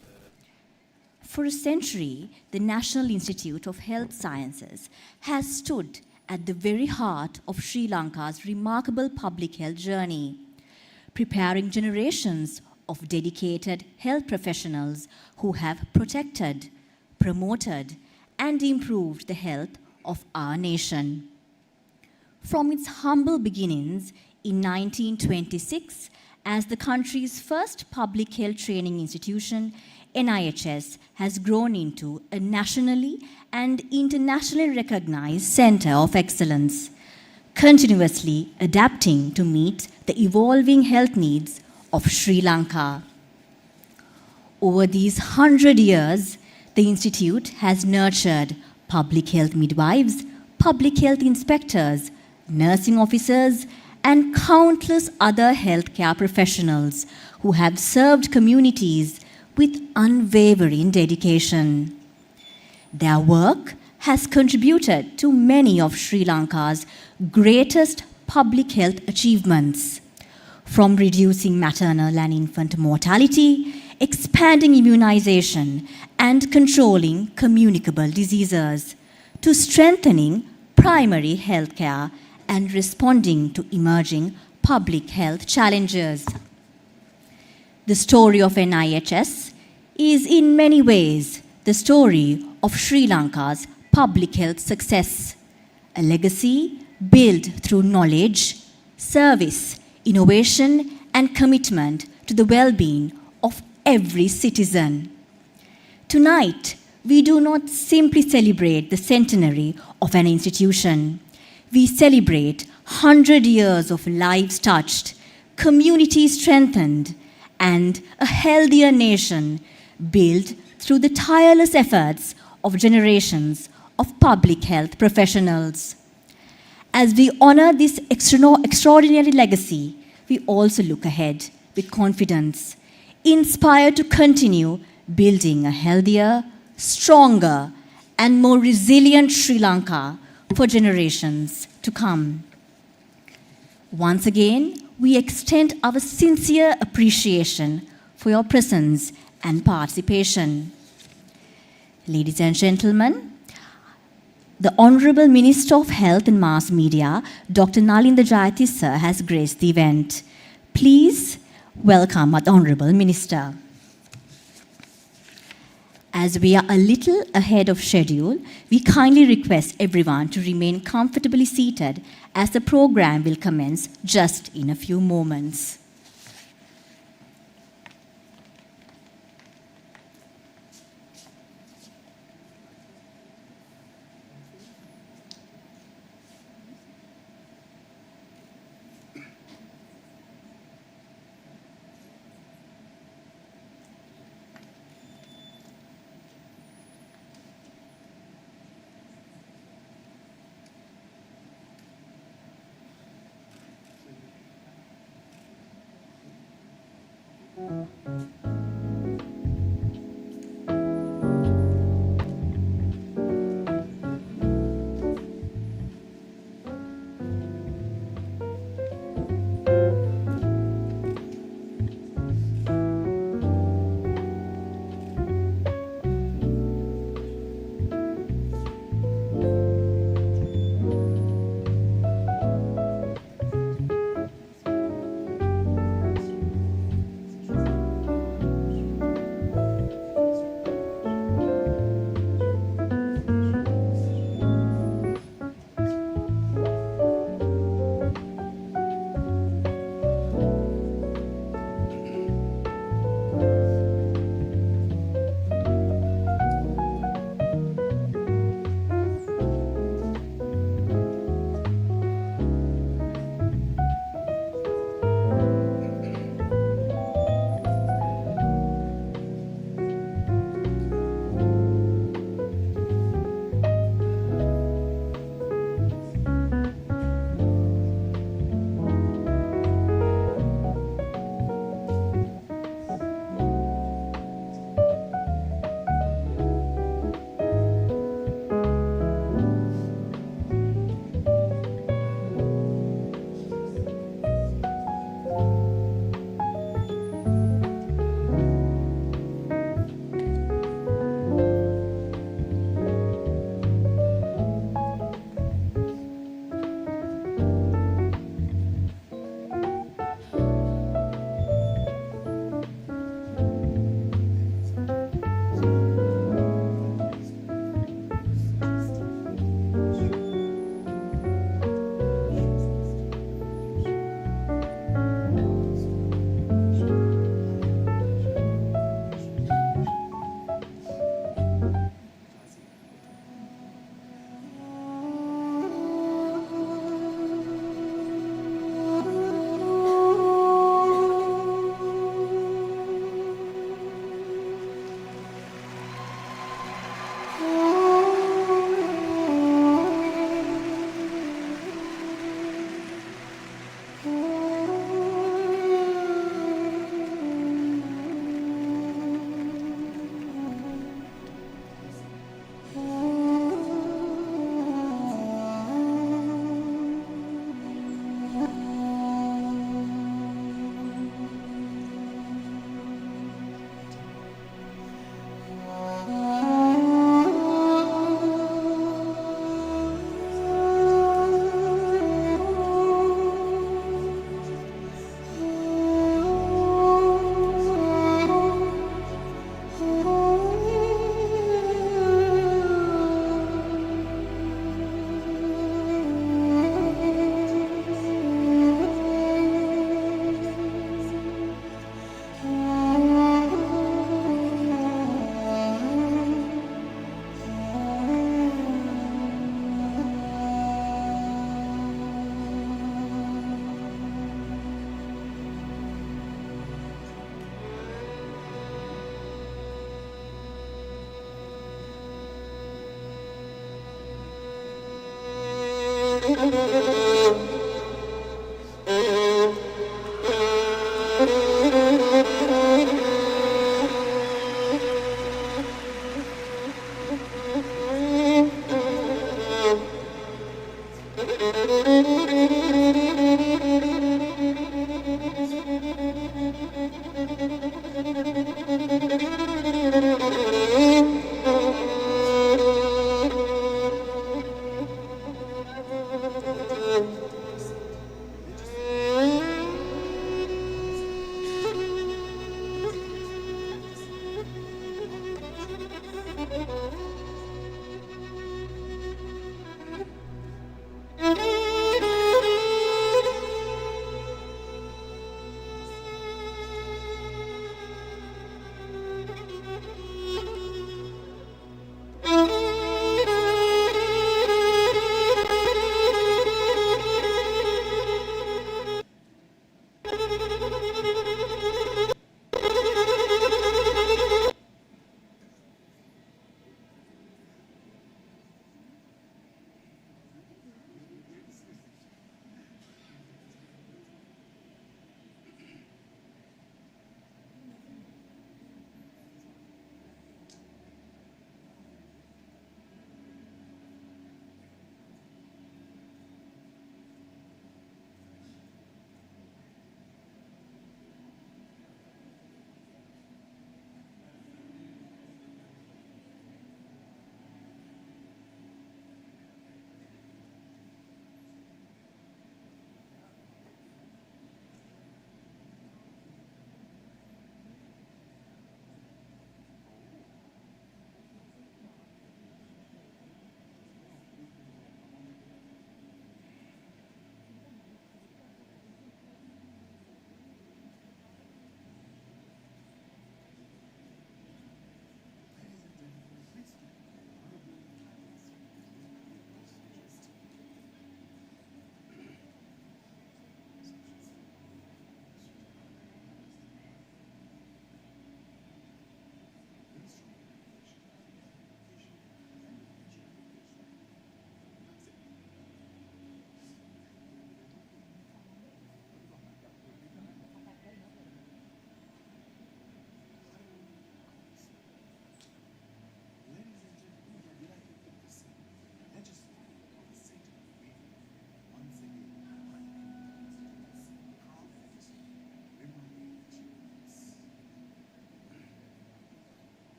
For a century, the National Institute of Health Sciences has stood at the very heart of Sri Lanka's remarkable public health journey, preparing generations of dedicated health professionals who have protected, promoted, and improved the health of our nation. From its humble beginnings in 1926 as the country's first public health training institution, NIHS has grown into a nationally and internationally recognized center of excellence, continuously adapting to meet the evolving health needs of Sri Lanka. Over these 100 years, the Institute has nurtured public health midwives, public health inspectors, nursing officers, and countless other healthcare professionals who have served communities with unwavering dedication. Their work has contributed to many of Sri Lanka's greatest public health achievements, from reducing maternal and infant mortality, expanding immunization, and controlling communicable diseases, to strengthening primary health care and responding to emerging public health challenges. The story of NIHS is in many ways the story of Sri Lanka's public health success, a legacy built through knowledge, service, innovation, and commitment to the well-being of every citizen. Tonight, we do not simply celebrate the centenary of an institution. We celebrate 100 years of lives touched, communities strengthened, and a healthier nation built through the tireless efforts of generations of public health professionals. As we honor this extraordinary legacy, we also look ahead with confidence, inspired to continue building a healthier, stronger, and more resilient Sri Lanka for generations to come. Once again, we extend our sincere appreciation for your presence and participation. Ladies and gentlemen, the Honorable Minister of Health and Mass Media, Dr. Nalinda Jayatissa, has graced the event. Please welcome our Honorable Minister. As we are a little ahead of schedule, we kindly request everyone to remain comfortably seated as the program will commence just in a few moments.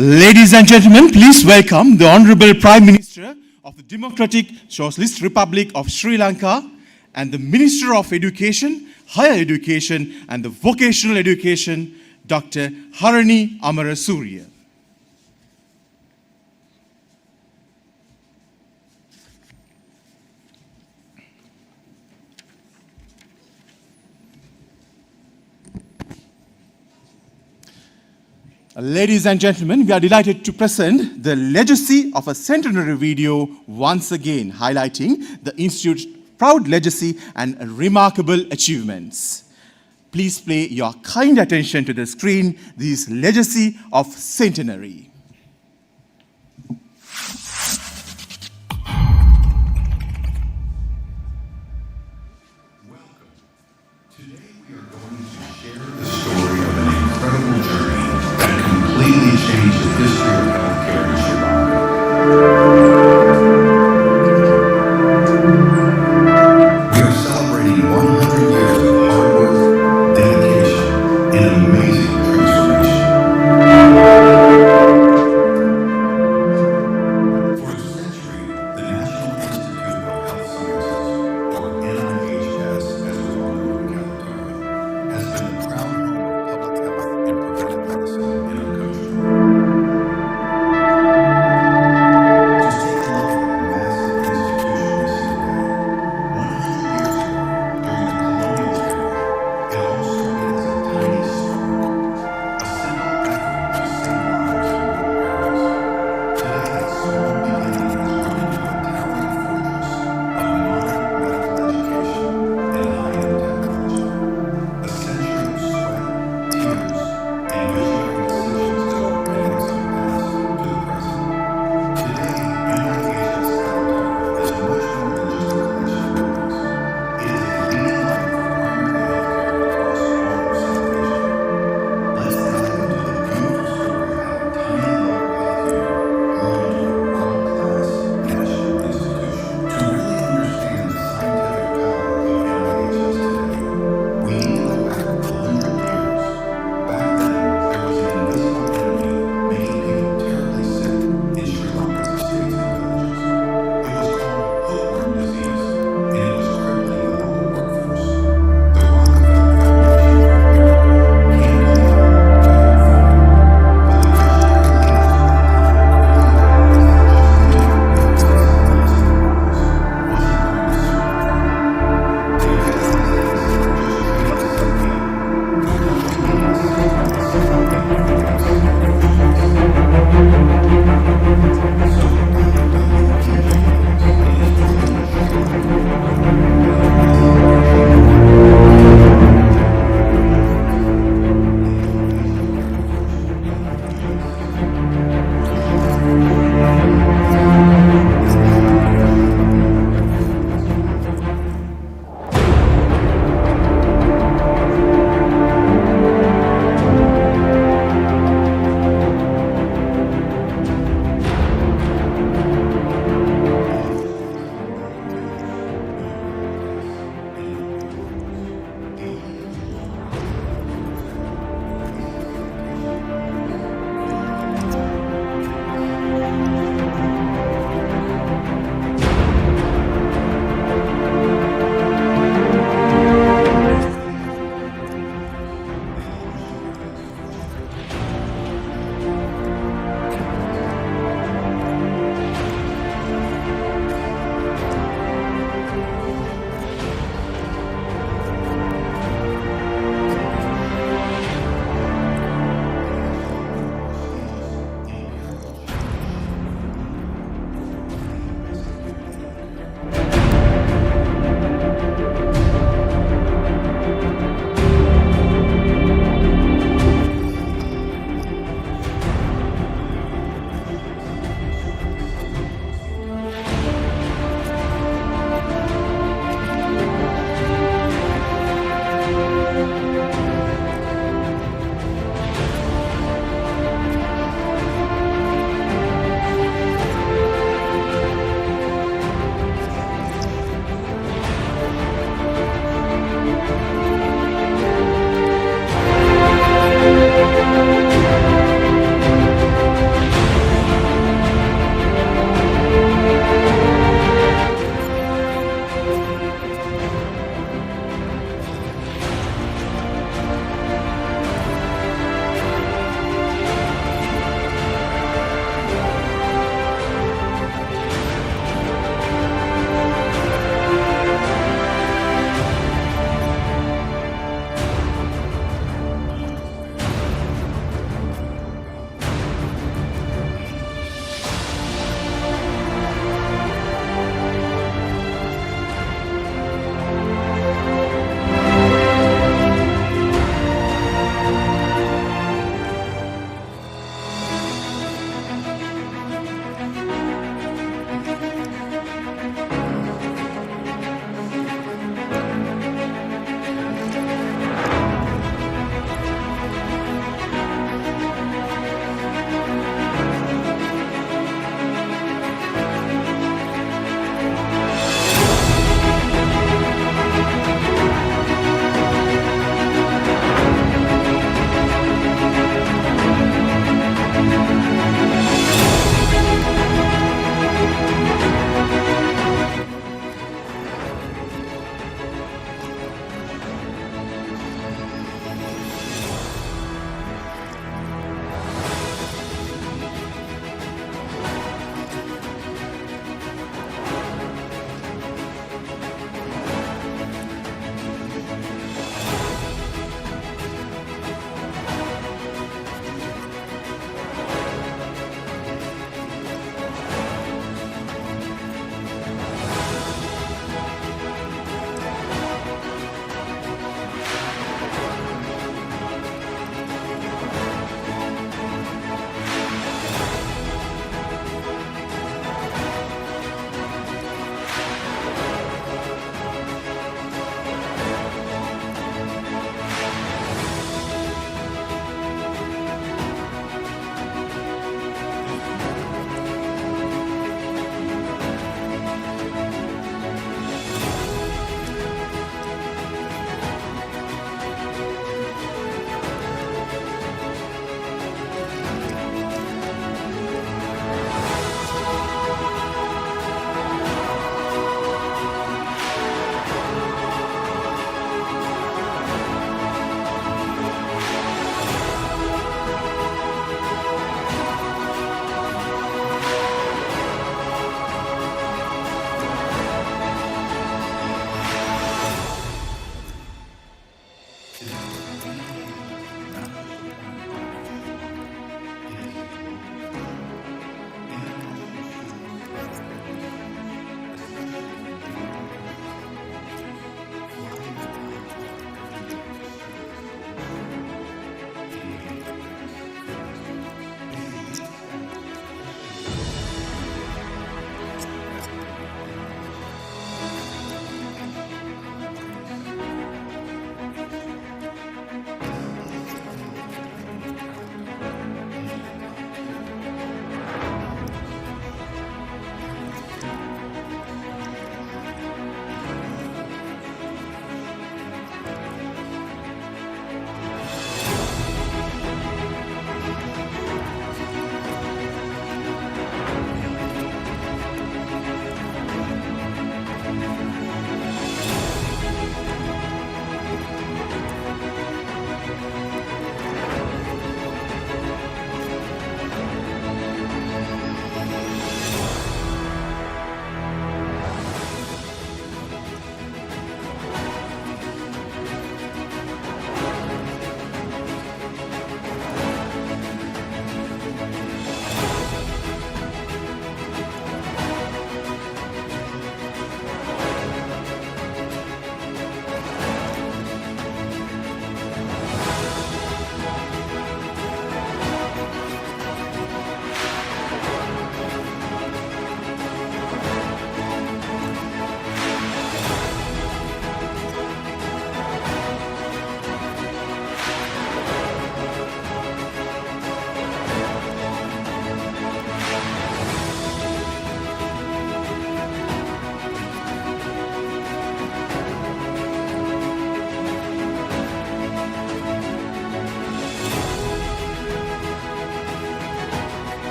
Ladies and gentlemen, please welcome the Honorable Prime Minister of the Democratic Socialist Republic of Sri Lanka and the Minister of Education, Higher Education and the Vocational Education, Dr. Harani Amarasuriya. Ladies and gentlemen, we are delighted to present the legacy of a centenary video once again, highlighting the Institute's proud legacy and remarkable achievements. Please pay your kind attention to the screen, this legacy of Centenary. Completely changed the history of healthcare in Sri Lanka. We are celebrating 100 years of hard work, dedication, and amazing transformation.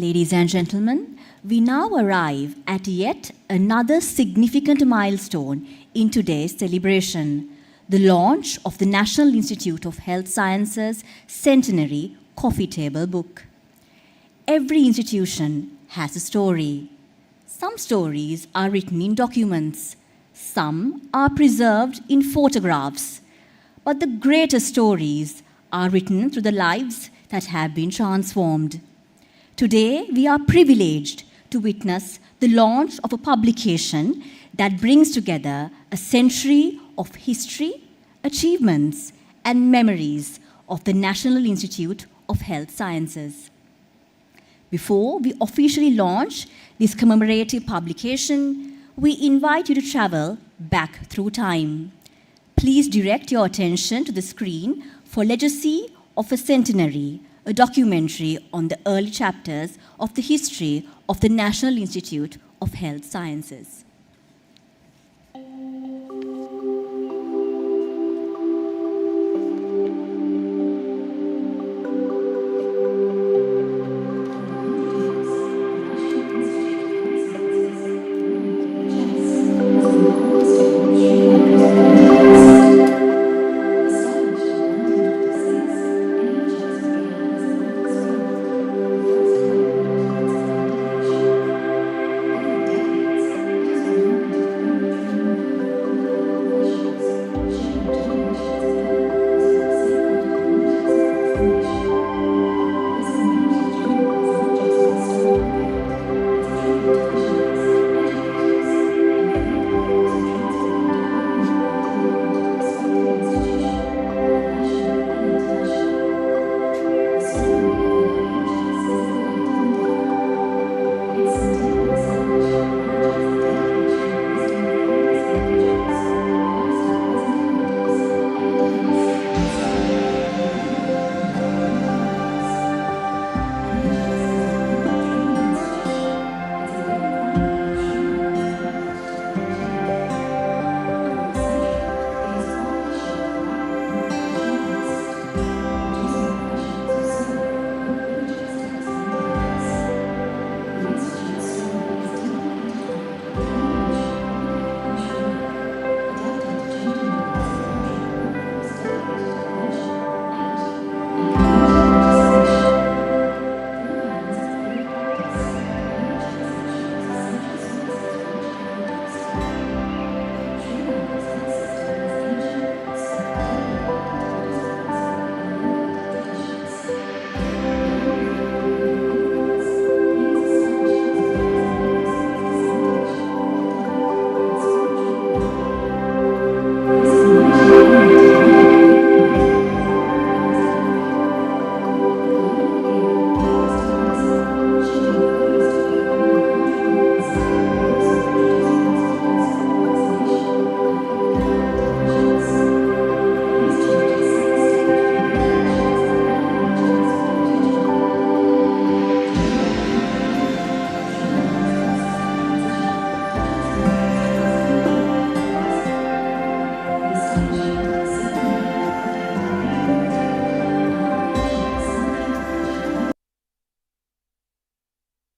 Ladies and gentlemen, we now arrive at yet another significant milestone in today's celebration, the launch of the National Institute of Health Sciences Centenary Coffee Table Book. Every institution has a story. Some stories are written in documents, some are preserved in photographs, but the greatest stories are written through the lives that have been transformed. Today, we are privileged to witness the launch of a publication that brings together a century of history, achievements, and memories of the National Institute of Health Sciences. Before we officially launch this commemorative publication, we invite you to travel back through time. Please direct your attention to the screen for Legacy of a Centenary, a documentary on the early chapters of the history of the National Institute of Health Sciences.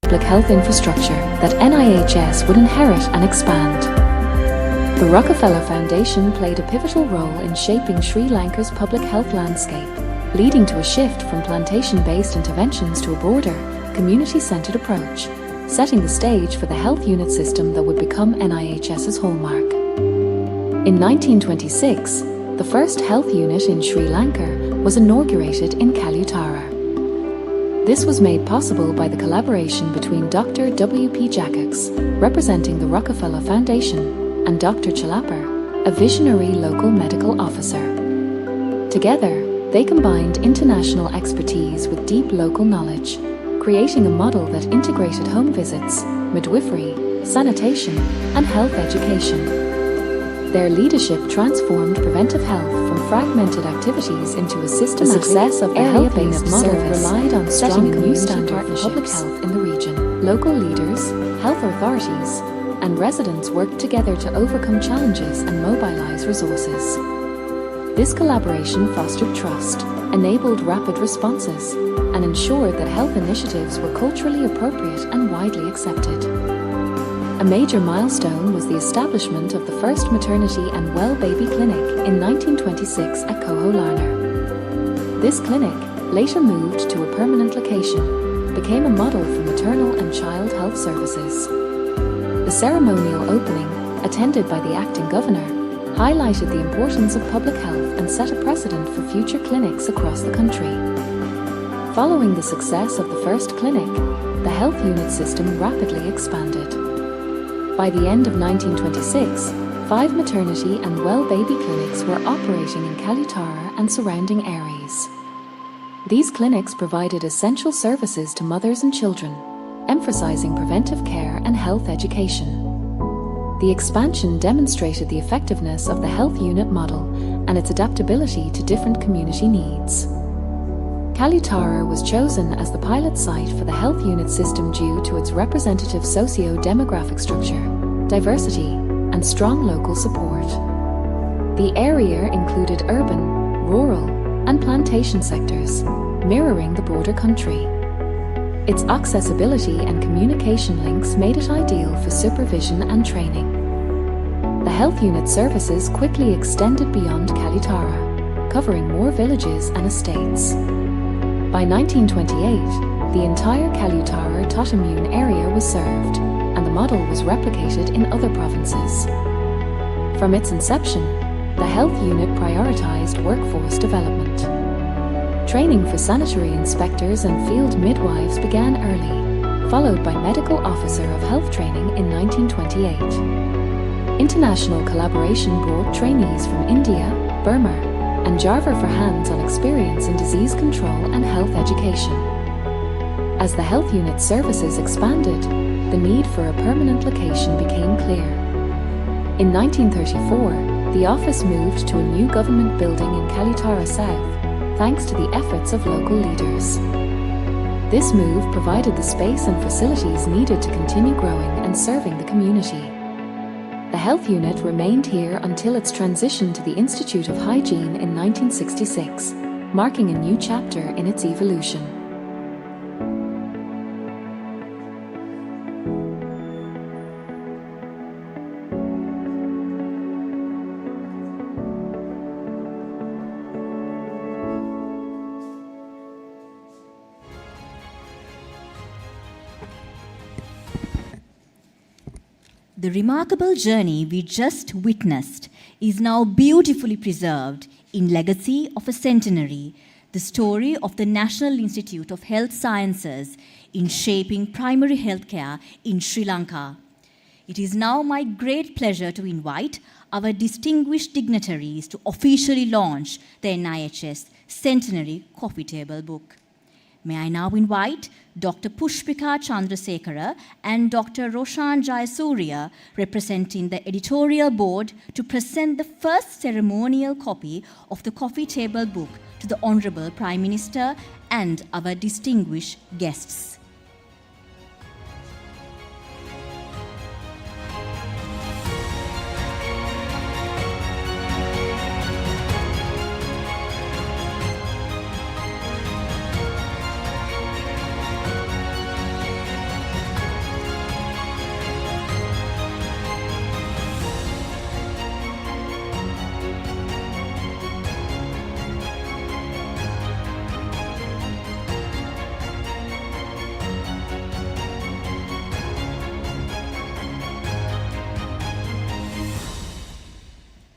Public health infrastructure that NIHS would inherit and expand. The Rockefeller Foundation played a pivotal role in shaping Sri Lanka's public health landscape, leading to a shift from plantation-based interventions to a broader, community-centered approach, setting the stage for the health unit system that would become NIHS's hallmark. In 1926, the first health unit in Sri Lanka was inaugurated in Kalutara. This was made possible by the collaboration between Dr. W.P. Jacobs, representing the Rockefeller Foundation, and Dr. Chalapar, a visionary local medical officer. Together, they combined international expertise with deep local knowledge, creating a model that integrated home visits, midwifery, sanitation, and health education. Their leadership transformed preventive health from fragmented activities into a systematic, the success of the area-based model relied on setting a new standard for public health in the region. Local leaders, health authorities, and residents worked together to overcome challenges and mobilize resources. This collaboration fostered trust, enabled rapid responses, and ensured that health initiatives were culturally appropriate and widely accepted. A major milestone was the establishment of the first maternity and well baby clinic in 1926 at Koholarner. This clinic, later moved to a permanent location, became a model for maternal and child health services. The ceremonial opening, attended by the acting governor, highlighted the importance of public health and set a precedent for future clinics across the country. Following the success of the first clinic, the health unit system rapidly expanded. By the end of 1926, 5 maternity and well baby clinics were operating in Kalutara and surrounding areas. These clinics provided essential services to mothers and children, emphasizing preventive care and health education. The expansion demonstrated the effectiveness of the health unit model and its adaptability to different community needs. Kalutara was chosen as the pilot site for the health unit system due to its representative socio-demographic structure, diversity, and strong local support. The area included urban, rural, and plantation sectors, mirroring the broader country. Its accessibility and communication links made it ideal for supervision and training. The health unit services quickly extended beyond Kalutara, covering more villages and estates. By 1928, the entire Kalutara Totemune area was served, and the model was replicated in other provinces. From its inception, the health unit prioritized workforce development. Training for sanitary inspectors and field midwives began early, followed by medical officer of health training in 1928. International collaboration brought trainees from India, Burma, and Java for hands-on experience in disease control and health education. As the health unit services expanded, the need for a permanent location became clear. In 1934, the office moved to a new government building in Kalutara South, thanks to the efforts of local leaders. This move provided the space and facilities needed to continue growing and serving the community. The health unit remained here until its transition to the Institute of Hygiene in 1966, marking a new chapter in its evolution. The remarkable journey we just witnessed is now beautifully preserved in Legacy of a Centenary, the story of the National Institute of Health Sciences in shaping primary healthcare in Sri Lanka. It is now my great pleasure to invite our distinguished dignitaries to officially launch the NIHS Centenary Coffee Table Book. May I now invite Dr. Pushpika Chandrasekara and Dr. Roshan Jayasuriya, representing the editorial board, to present the first ceremonial copy of the Coffee Table Book to the Honorable Prime Minister and our distinguished guests.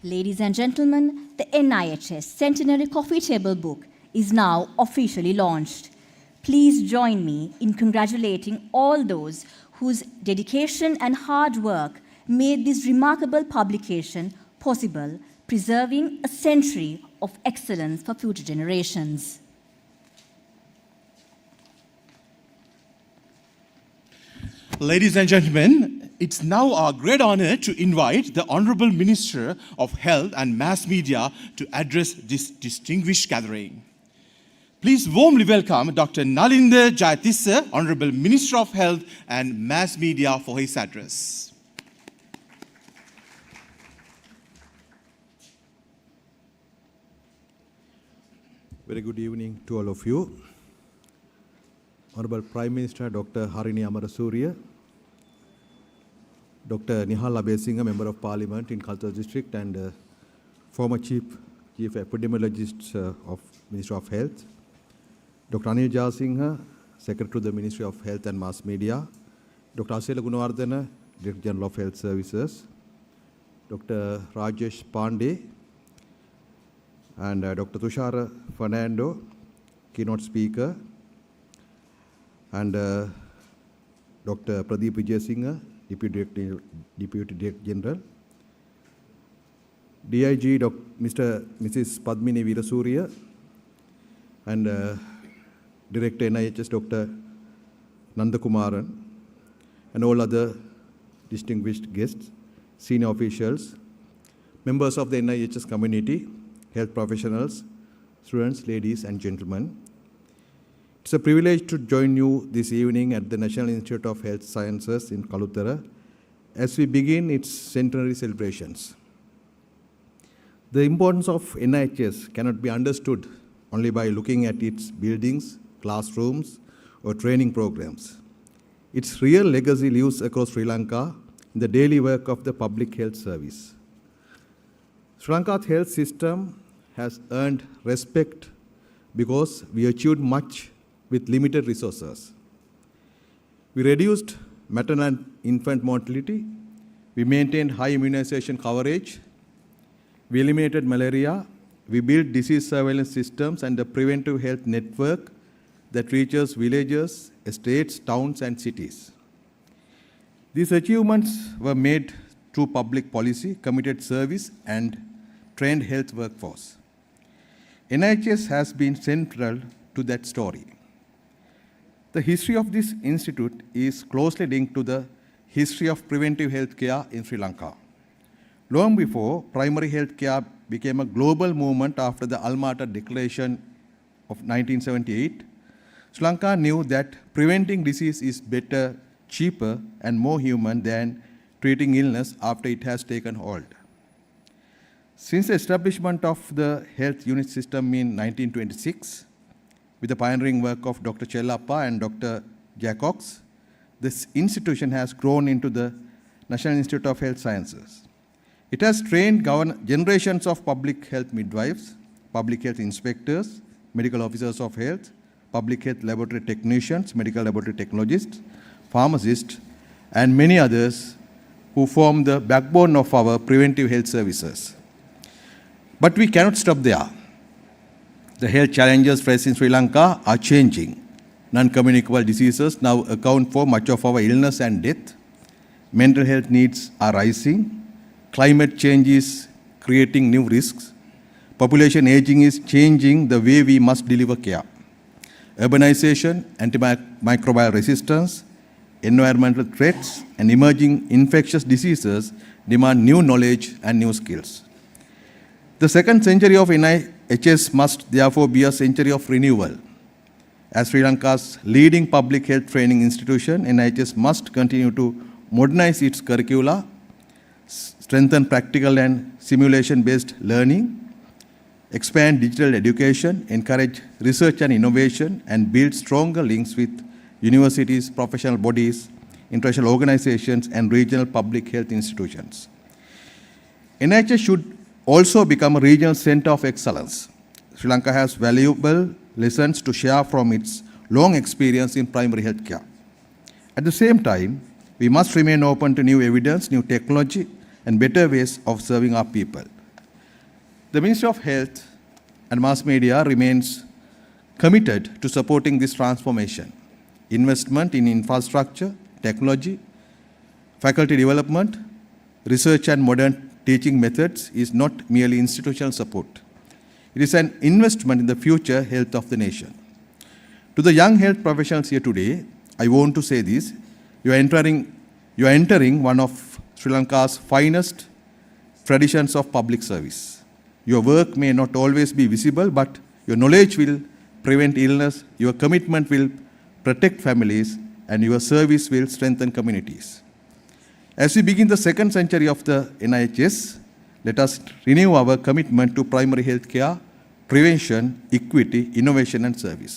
Ladies and gentlemen, the NIHS Centenary Coffee Table Book is now officially launched. Please join me in congratulating all those whose dedication and hard work made this remarkable publication possible, preserving a century of excellence for future generations. Ladies and gentlemen, it's now our great honor to invite the Honorable Minister of Health and Mass Media to address this distinguished gathering. Please warmly welcome Dr. Nalinda Jayatissa, Honorable Minister of Health and Mass Media, for his address. Very good evening to all of you. Honorable Prime Minister Dr. Harini Amarasuriya, Dr. Nihal Abesinghe, Member of Parliament in Kalutara District and former Chief Epidemiologist of Ministry of Health, Dr. Anil Jayasinghe, Secretary to the Ministry of Health and Mass Media, Dr. Asela Gunawardena, Director General of Health Services, Dr. Rajesh Pandey, and Dr. Tushara Fernando, keynote speaker, and Dr. Pradeep Vijayasinghe, Deputy Director General, DIG Mrs. Padmini Veerasuriya, and Director NIHS Dr. Nandakumaran, and all other distinguished guests, senior officials, members of the NIHS community, health professionals, students, ladies and gentlemen. It's a privilege to join you this evening at the National Institute of Health Sciences in Kalutara as we begin its centenary celebrations. The importance of NIHS cannot be understood only by looking at its buildings, classrooms, or training programs. Its real legacy lives across Sri Lanka in the daily work of the public health service. Sri Lanka's health system has earned respect because we achieved much with limited resources. We reduced maternal and infant mortality, we maintained high immunization coverage, we eliminated malaria, we built disease surveillance systems and a preventive health network that reaches villages, estates, towns and cities. These achievements were made through public policy, committed service and trained health workforce. NIHS has been central to that story. The history of this institute is closely linked to the history of preventive health care in Sri Lanka. Long before primary health care became a global movement after the Alma-Ata Declaration of 1978, Sri Lanka knew that preventing disease is better, cheaper, and more human than treating illness after it has taken hold. Since the establishment of the health unit system in 1926, with the pioneering work of Dr. Chellappa and Dr. Jacobs, this institution has grown into the National Institute of Health Sciences. It has trained generations of public health midwives, public health inspectors, medical officers of health, public health laboratory technicians, medical laboratory technologists, pharmacists, and many others who form the backbone of our preventive health services. But we cannot stop there. The health challenges faced in Sri Lanka are changing. Non-communicable diseases now account for much of our illness and death. Mental health needs are rising. Climate change is creating new risks. Population aging is changing the way we must deliver care. Urbanization, antimicrobial resistance, environmental threats, and emerging infectious diseases demand new knowledge and new skills. The second century of NIHS must therefore be a century of renewal. As Sri Lanka's leading public health training institution, NIHS must continue to modernize its curricula, strengthen practical and simulation-based learning, expand digital education, encourage research and innovation, and build stronger links with universities, professional bodies, international organizations, and regional public health institutions. NIHS should also become a regional center of excellence. Sri Lanka has valuable lessons to share from its long experience in primary health care. At the same time, we must remain open to new evidence, new technology, and better ways of serving our people. The Ministry of Health and Mass Media remains committed to supporting this transformation. Investment in infrastructure, technology, faculty development, research and modern teaching methods is not merely institutional support. It is an investment in the future health of the nation. To the young health professionals here today, I want to say this: you are entering one of Sri Lanka's finest traditions of public service. Your work may not always be visible, but your knowledge will prevent illness, your commitment will protect families, and your service will strengthen communities. As we begin the second century of the NIHS, let us renew our commitment to primary health care, prevention, equity, innovation and service.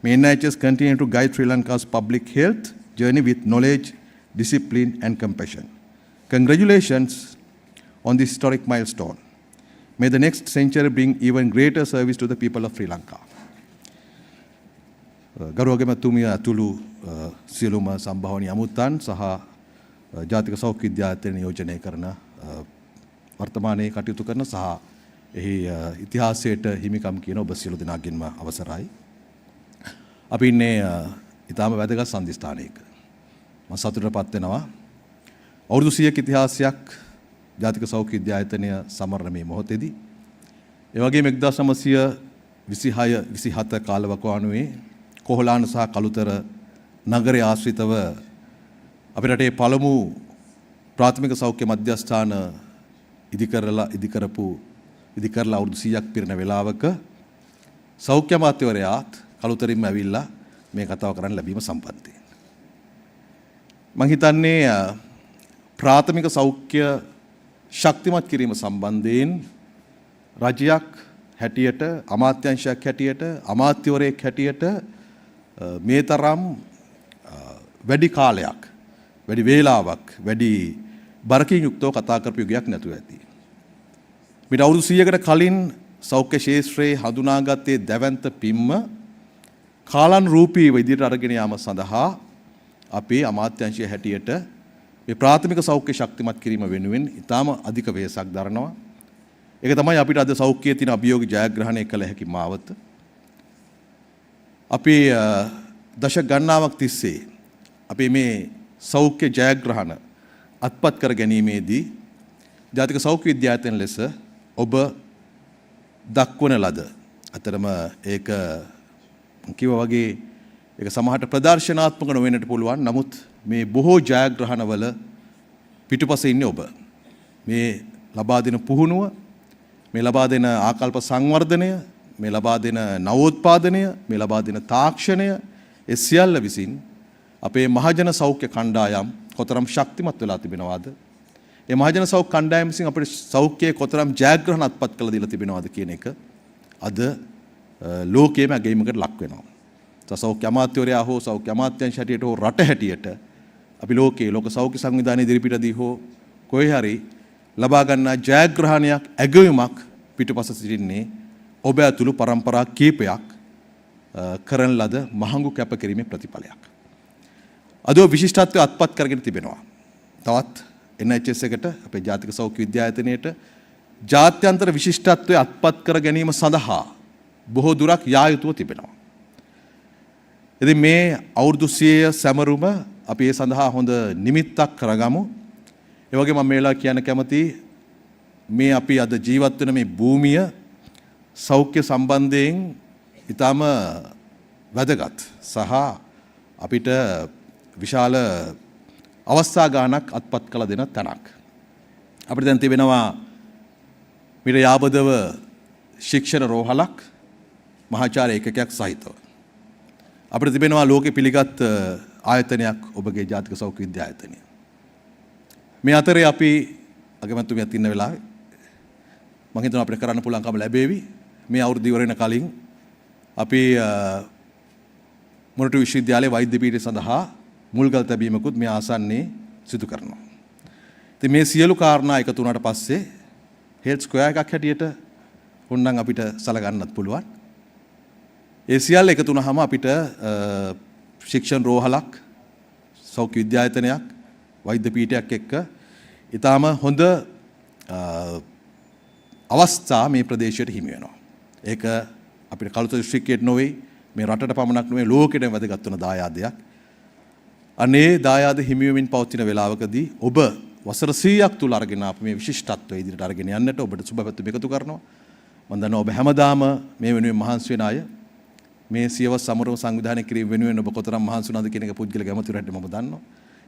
May NIHS continue to guide Sri Lanka's public health journey with knowledge, discipline and compassion. Congratulations on this historic milestone. May the next century bring even greater service to the people of Sri Lanka. ගරුවගමැතුමිය ඇතුළු සියලුම සම්භාවනීය අමුත්තන් සහ ජාතික සෞඛ්‍ය විද්‍යාලයට නියෝජනය කරන වර්තමානයේ කටයුතු කරන සහ එහි ඉතිහාසයට හිමිකම් කියන ඔබ සියලු දෙනාගෙන්ම අවසරයි. අපි ඉන්නේ ඊටාම වැදගත් සම්දිස්ථානයක. මම සතුටටපත් වෙනවා. අවුරුදු 100ක ඉතිහාසයක් ජාතික සෞඛ්‍ය විද්‍යාලය සමරන මේ මොහොතේදී ඒ වගේම 1926 27 කාලවකවානුවේ කොහොලාන සහ කළුතර නගරය ආශ්‍රිතව අපේ රටේ පළමු ප්‍රාථමික සෞඛ්‍ය මධ්‍යස්ථාන ඉදි කරලා අවුරුදු 100ක් පිරෙන වෙලාවක සෞඛ්‍ය අමාත්‍යවරයාත් කළුතරින්ම ඇවිල්ලා මේ කතාව කරන්න ලැබීම සම්බන්ධයෙන් මම හිතන්නේ ප්‍රාථමික සෞඛ්‍ය ශක්තිමත් කිරීම සම්බන්ධයෙන් රජයක් හැටියට අමාත්‍යාංශයක් හැටියට අමාත්‍යවරයෙක් හැටියට මේ තරම් වැඩි කාලයක් වැඩි වේලාවක් වැඩි බරකින් යුක්තව කතා කරපු යුගයක් නැතුව ඇති. මිට අවුරුදු 100කට කලින් සෞඛ්‍ය ශාස්ත්‍රයේ හඳුනාගත්තේ දැවැන්ත පිම්ම කාලානුරූපීව ඉදිරියට අරගෙන යාම සඳහා අපේ අමාත්‍යාංශය හැටියට මේ ප්‍රාථමික සෞඛ්‍ය ශක්තිමත් කිරීම වෙනුවෙන් ඉතාම අධික වෙහෙසක් දරනවා. ඒක තමයි අපිට අද සෞඛ්‍යයේ තියෙන අභියෝග ජයග්‍රහණය කළ හැකි මාවත. අපි දශක ගණනාවක් තිස්සේ අපි මේ සෞඛ්‍ය ජයග්‍රහණ අත්පත් කර ගැනීමේදී ජාතික සෞඛ්‍ය විද්‍යාලයෙන් ලෙස ඔබ දක්වන ලද අතරම ඒක කිව්වා වගේ ඒක සමහරට ප්‍රදර්ශනාත්මක නොවෙන්නට පුළුවන්. නමුත් මේ බොහෝ ජයග්‍රහණවල පිටුපසේ ඉන්නේ ඔබ. මේ ලබා දෙන පුහුණුව, මේ ලබා දෙන ආකල්ප සංවර්ධනය, මේ ලබා දෙන නවෝත්පාදනය, මේ ලබා දෙන තාක්ෂණය ඒ සියල්ල විසින් අපේ මහජන සෞඛ්‍ය කණ්ඩායම් කොතරම් ශක්තිමත් වෙලා තිබෙනවද? ඒ මහජන සෞඛ්‍ය කණ්ඩායම් විසින් අපේ සෞඛ්‍යයේ කොතරම් ජයග්‍රහණ අත්පත් කළ දීලා තිබෙනවද කියන එක අද ලෝකයේම අගයීමකට ලක් වෙනවා. සෞඛ්‍ය අමාත්‍යවරයා හෝ සෞඛ්‍ය අමාත්‍යාංශ හැටියට හෝ රට හැටියට අපි ලෝකයේ ලෝක සෞඛ්‍ය සංවිධානයේ ඉදිරිපිටදී හෝ කොහේ හරි ලබා ගන්නා ජයග්‍රහණයක් අගයීමක් පිටුපස සිටින්නේ ඔබ ඇතුළු පරම්පරා කීපයක් කරන ලද මහඟු කැපකිරීමේ ප්‍රතිඵලයක්. අද විශිෂ්ටත්වය අත්පත් කරගෙන තිබෙනවා. තවත් NHS එකට අපේ ජාතික සෞඛ්‍ය විද්‍යාලයට ජාත්‍යන්තර විශිෂ්ටත්වය අත්පත් කර ගැනීම සඳහා බොහෝ දුරක් යා යුතුව තිබෙනවා. ඉතින් මේ අවුරුදු 100 සැමරුම අපි ඒ සඳහා හොඳ නිමිත්තක් කරගමු. ඒ වගේම මම මේලා කියන්න කැමතියි මේ අපි අද ජීවත් වෙන මේ භූමිය සෞඛ්‍ය සම්බන්ධයෙන් ඊටම වැදගත් සහ අපිට විශාල අවස්ථා ගානක් අත්පත් කළ දෙන තැනක්. අපිට දැන් තිබෙනවා මිට යාබදව ශික්ෂණ රෝහලක් මහාචාර්ය ඒකකයක් සහිතව. අපිට තිබෙනවා ලෝකෙ පිළිගත් ආයතනයක් ඔබගේ ජාතික සෞඛ්‍ය විද්‍යායතනය. මේ අතරේ අපි අගමැතිතුමියත් ඉන්න වෙලාවේ මම හිතනවා අපිට කරන්න පුළුවන්කම ලැබෙවි. මේ අවුරුදු ඉවර වෙන කලින් අපි මොරටු විශ්වවිද්‍යාලයේ වෛද්‍ය පීඨය සඳහා මුල්ගල් තැබීමකුත් මේ ආසන්නයේ සිදු කරනවා. ඉතින් මේ සියලු කාරණා එකතු වුණාට පස්සේ හෙල්ත් ස්ක්වයර් එකක් හැටියට ඕනනම් අපිට සලකන්නත් පුළුවන්. ඒ සියල්ල එකතු වුණාම අපිට ශික්ෂණ රෝහලක්, සෞඛ්‍ය විද්‍යායතනයක්, වෛද්‍ය පීඨයක් එක්ක ඊටාම හොඳ අවස්ථා මේ ප්‍රදේශයට හිමි වෙනවා. ඒක අපිට කළුතර දිස්ත්‍රික්කයට නොවේ, මේ රටට පමණක් නෙවෙයි ලෝකෙටම වැදගත් වෙන දායාදයක්. අනේ දායාද හිමි වෙමින් පවතින වේලාවකදී ඔබ වසර 100ක් තුල අරගෙන ආපු මේ විශිෂ්ටත්වය ඉදිරියට අරගෙන යන්නට ඔබට සුබ පැතුම් එකතු කරනවා. මම දන්නවා ඔබ හැමදාම මේ වෙනුවෙන් මහන්සි වෙන අය. මේ සියවස් සමරව සංවිධානය කිරීම වෙනුවෙන් ඔබ කොතරම් මහන්සි වුණාද කියන එක පුද්ගලික ඇමතුරට මම දන්නවා.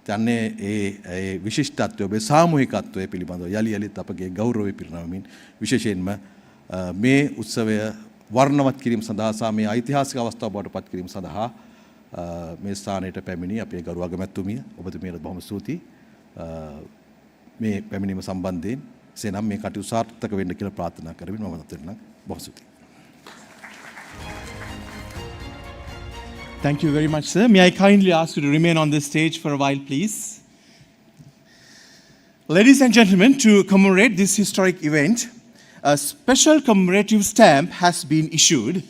ඉතින් ඒ විශිෂ්ටත්වය ඔබේ සාමූහිකත්වය පිළිබඳව යලි යලිත් අපගේ ගෞරවය පිරිනමමින් විශේෂයෙන්ම මේ උත්සවය වර්ණවත් කිරීම සඳහා සහ මේ ඓතිහාසික අවස්ථාව බවට පත් කිරීම සඳහා මේ ස්ථානයට පැමිණි අපේ ගරු අගමැතිතුමිය ඔබතුමියට බොහොම ස්තුතියි. මේ පැමිණීම සම්බන්ධයෙන් එසේනම් මේ කටයුතු සාර්ථක වෙන්න කියලා ප්‍රාර්ථනා කරමින් මම නතර වෙනවා. බොහොම ස්තුතියි. Thank you very much, sir. May I kindly ask you to remain on this stage for a while, please? Ladies and gentlemen, to commemorate this historic event, a special commemorative stamp has been issued. On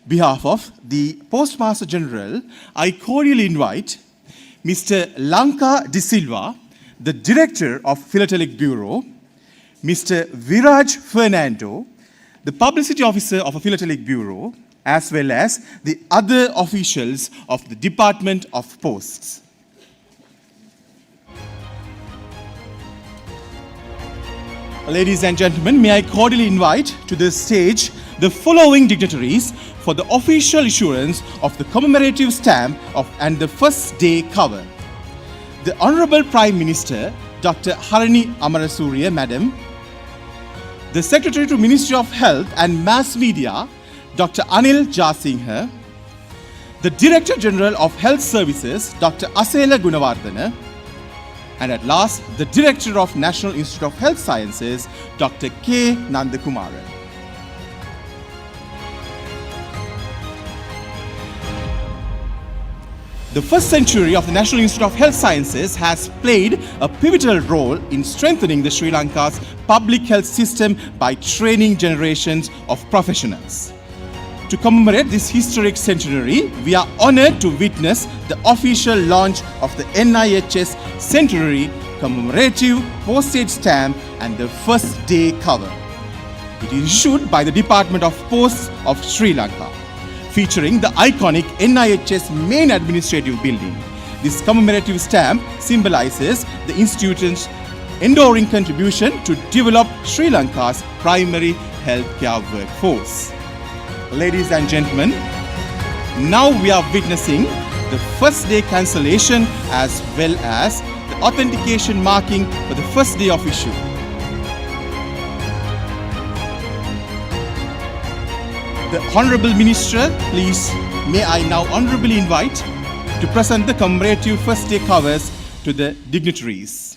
behalf of the Postmaster General, I cordially invite Mr. Lanka De Silva, the Director of Philatelic Bureau, Mr. Viraj Fernando, the Publicity Officer of a Philatelic Bureau, as well as the other officials of the Department of Posts. Ladies and gentlemen, may I cordially invite to the stage the following dignitaries for the official issuance of the commemorative stamp and the first day cover. The Honorable Prime Minister, Dr. Harini Amarasuriya, Madam, the Secretary to Ministry of Health and Mass Media, Dr. Anil Jasinghe, the Director General of Health Services, Dr. Asela Gunawardana, and at last, the Director of National Institute of Health Sciences, Dr. K. Nandakumaran. The first century of the National Institute of Health Sciences has played a pivotal role in strengthening the Sri Lanka's public health system by training generations of professionals. To commemorate this historic centenary, we are honored to witness the official launch of the NIHS Centenary Commemorative Postage Stamp and the first day cover. It is issued by the Department of Posts of Sri Lanka, featuring the iconic NIHS main administrative building. This commemorative stamp symbolizes the institution's enduring contribution to develop Sri Lanka's primary healthcare workforce. Ladies and gentlemen, now we are witnessing the first day cancellation as well as the authentication marking for the first day of issue. The Honorable Minister, please, may I now honorably invite to present the commemorative first day covers to the dignitaries.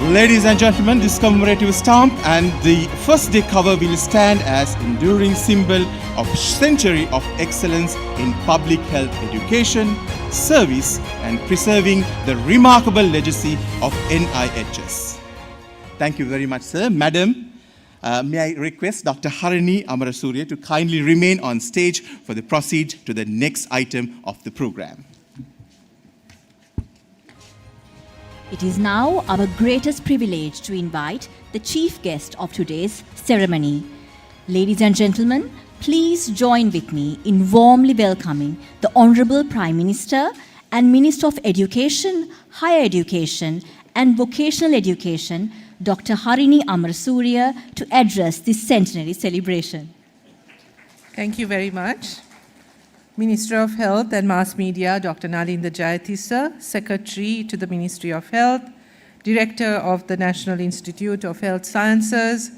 Ladies and gentlemen, this commemorative stamp and the first day cover will stand as enduring symbol of century of excellence in public health education, service and preserving the remarkable legacy of NIHS. Thank you very much, sir. Madam, may I request Dr. Harini Amarasuriya to kindly remain on stage for the proceed to the next item of the program. It is now our greatest privilege to invite the chief guest of today's ceremony. Ladies and gentlemen, please join with me in warmly welcoming the Honorable Prime Minister and Minister of Education, Higher Education and Vocational Education, Dr. Harini Amarasuriya, to address this centenary celebration. Thank you very much. Minister of Health and Mass Media, Dr. Nalinda Jayatissa, Secretary to the Ministry of Health, Director of the National Institute of Health Sciences,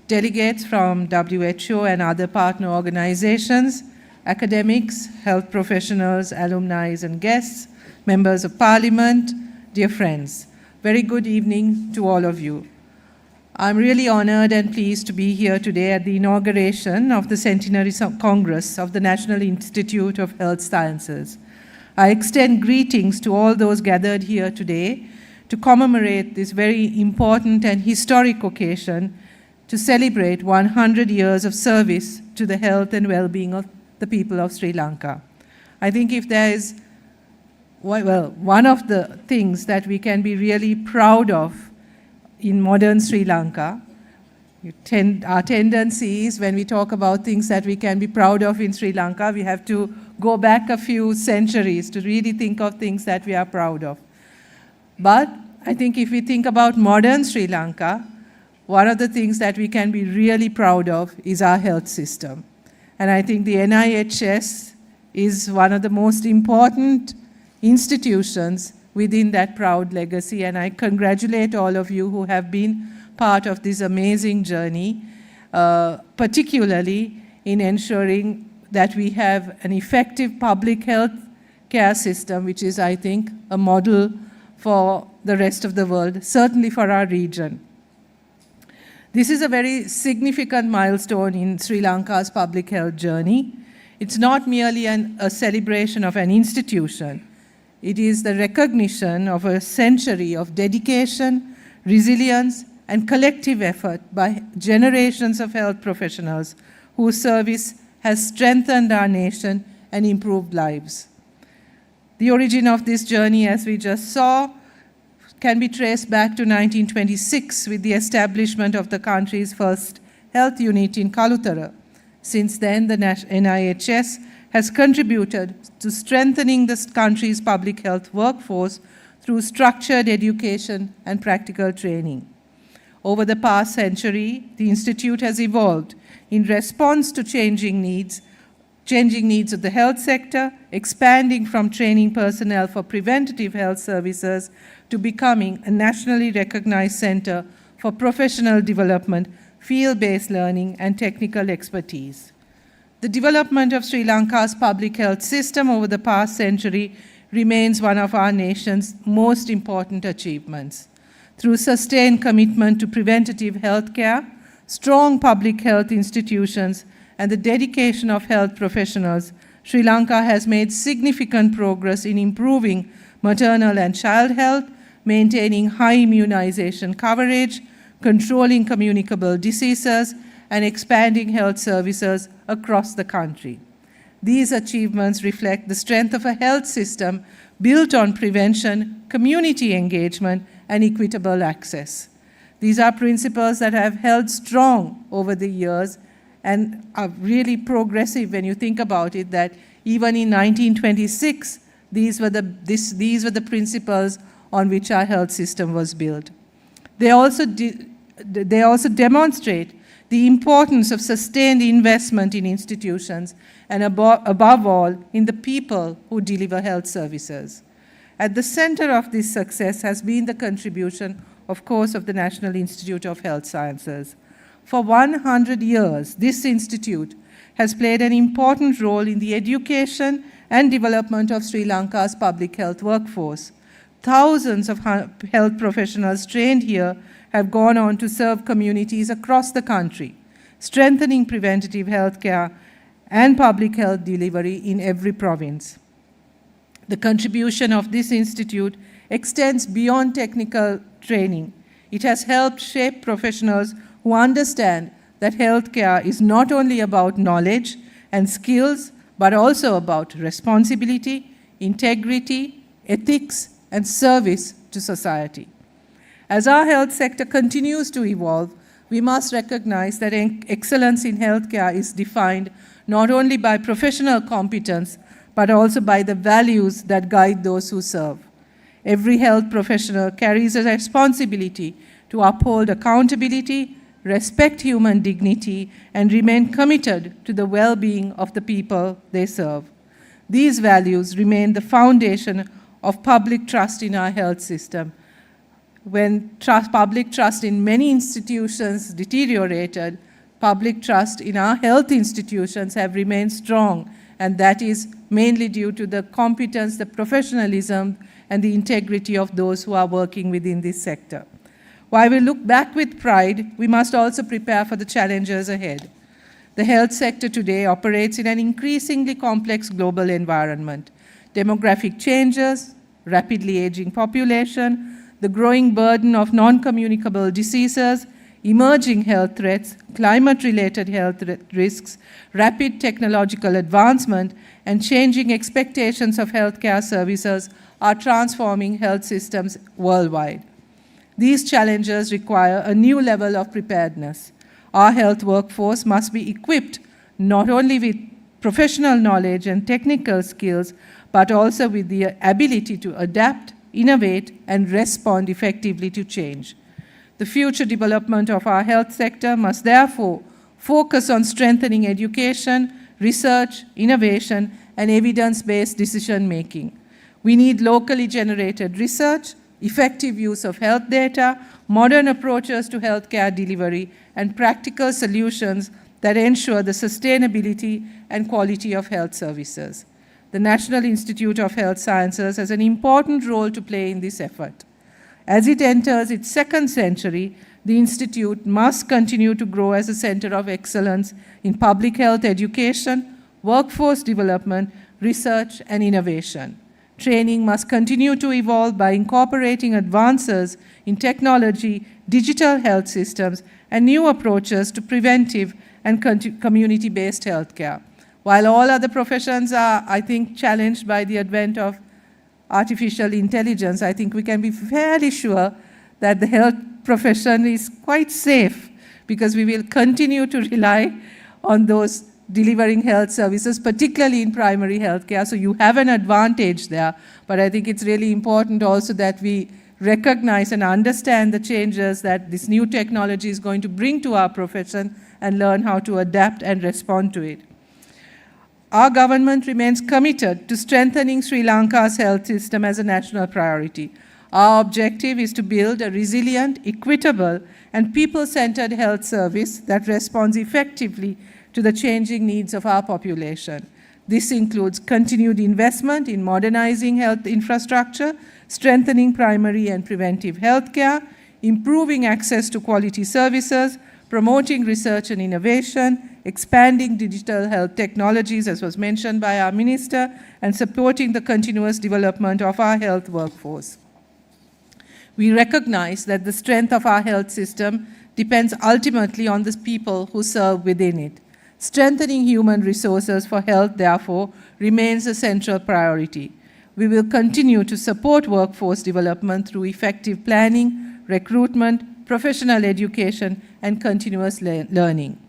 delegates from WHO and other partner organizations, academics, health professionals, alumni and guests, members of Parliament, dear friends. Very good evening to all of you. I'm really honored and pleased to be here today at the inauguration of the Centenary Congress of the National Institute of Health Sciences. I extend greetings to all those gathered here today to commemorate this very important and historic occasion to celebrate 100 years of service to the health and well-being of the people of Sri Lanka. I think if there is, one of the things that we can be really proud of in modern Sri Lanka, our tendency is when we talk about things that we can be proud of in Sri Lanka, we have to go back a few centuries to really think of things that we are proud of. But I think if we think about modern Sri Lanka, one of the things that we can be really proud of is our health system. And I think the NIHS is one of the most important institutions within that proud legacy, and I congratulate all of you who have been part of this amazing journey. particularly in ensuring that we have an effective public health care system, which is, I think, a model for the rest of the world, certainly for our region. This is a very significant milestone in Sri Lanka's public health journey. It's not merely a celebration of an institution. It is the recognition of a century of dedication, resilience, and collective effort by generations of health professionals whose service has strengthened our nation and improved lives. The origin of this journey, as we just saw, can be traced back to 1926 with the establishment of the country's first health unit in Kalutara. Since then, the NIHS has contributed to strengthening the country's public health workforce through structured education and practical training. Over the past century, the Institute has evolved in response to changing needs of the health sector, expanding from training personnel for preventative health services to becoming a nationally recognized center for professional development, field-based learning, and technical expertise. The development of Sri Lanka's public health system over the past century remains one of our nation's most important achievements. Through sustained commitment to preventative health care, strong public health institutions, and the dedication of health professionals, Sri Lanka has made significant progress in improving maternal and child health, maintaining high immunization coverage, controlling communicable diseases, and expanding health services across the country. These achievements reflect the strength of a health system built on prevention, community engagement, and equitable access. These are principles that have held strong over the years and are really progressive when you think about it, that even in 1926, these were the principles on which our health system was built. They also demonstrate the importance of sustained investment in institutions and above all, in the people who deliver health services. At the center of this success has been the contribution, of course, of the National Institute of Health Sciences. For 100 years, this institute has played an important role in the education and development of Sri Lanka's public health workforce. Thousands of health professionals trained here have gone on to serve communities across the country, strengthening preventative health care and public health delivery in every province. The contribution of this institute extends beyond technical training. It has helped shape professionals who understand that healthcare is not only about knowledge and skills, but also about responsibility, integrity, ethics, and service to society. As our health sector continues to evolve, we must recognize that excellence in healthcare is defined not only by professional competence, but also by the values that guide those who serve. Every health professional carries a responsibility to uphold accountability, respect human dignity, and remain committed to the well-being of the people they serve. These values remain the foundation of public trust in our health system. When public trust in many institutions deteriorated, public trust in our health institutions have remained strong, and that is mainly due to the competence, the professionalism, and the integrity of those who are working within this sector. While we look back with pride, we must also prepare for the challenges ahead. The health sector today operates in an increasingly complex global environment. Demographic changes, rapidly aging population, the growing burden of non-communicable diseases, emerging health threats, climate-related health risks, rapid technological advancement, and changing expectations of healthcare services are transforming health systems worldwide. These challenges require a new level of preparedness. Our health workforce must be equipped not only with professional knowledge and technical skills, but also with the ability to adapt, innovate, and respond effectively to change. The future development of our health sector must therefore focus on strengthening education, research, innovation, and evidence-based decision-making. We need locally generated research, effective use of health data, modern approaches to healthcare delivery, and practical solutions that ensure the sustainability and quality of health services. The National Institute of Health Sciences has an important role to play in this effort. As it enters its second century, the Institute must continue to grow as a center of excellence in public health education, workforce development, research, and innovation. Training must continue to evolve by incorporating advances in technology, digital health systems, and new approaches to preventive and community-based healthcare. While all other professions are, I think, challenged by the advent of artificial intelligence, I think we can be fairly sure that the health profession is quite safe because we will continue to rely on those delivering health services, particularly in primary healthcare. So you have an advantage there, but I think it's really important also that we recognize and understand the changes that this new technology is going to bring to our profession and learn how to adapt and respond to it. Our government remains committed to strengthening Sri Lanka's health system as a national priority. Our objective is to build a resilient, equitable, and people-centered health service that responds effectively to the changing needs of our population. This includes continued investment in modernizing health infrastructure, strengthening primary and preventive health care, improving access to quality services, promoting research and innovation, expanding digital health technologies, as was mentioned by our minister, and supporting the continuous development of our health workforce. We recognize that the strength of our health system depends ultimately on the people who serve within it. Strengthening human resources for health, therefore, remains a central priority. We will continue to support workforce development through effective planning, recruitment, professional education, and continuous learning.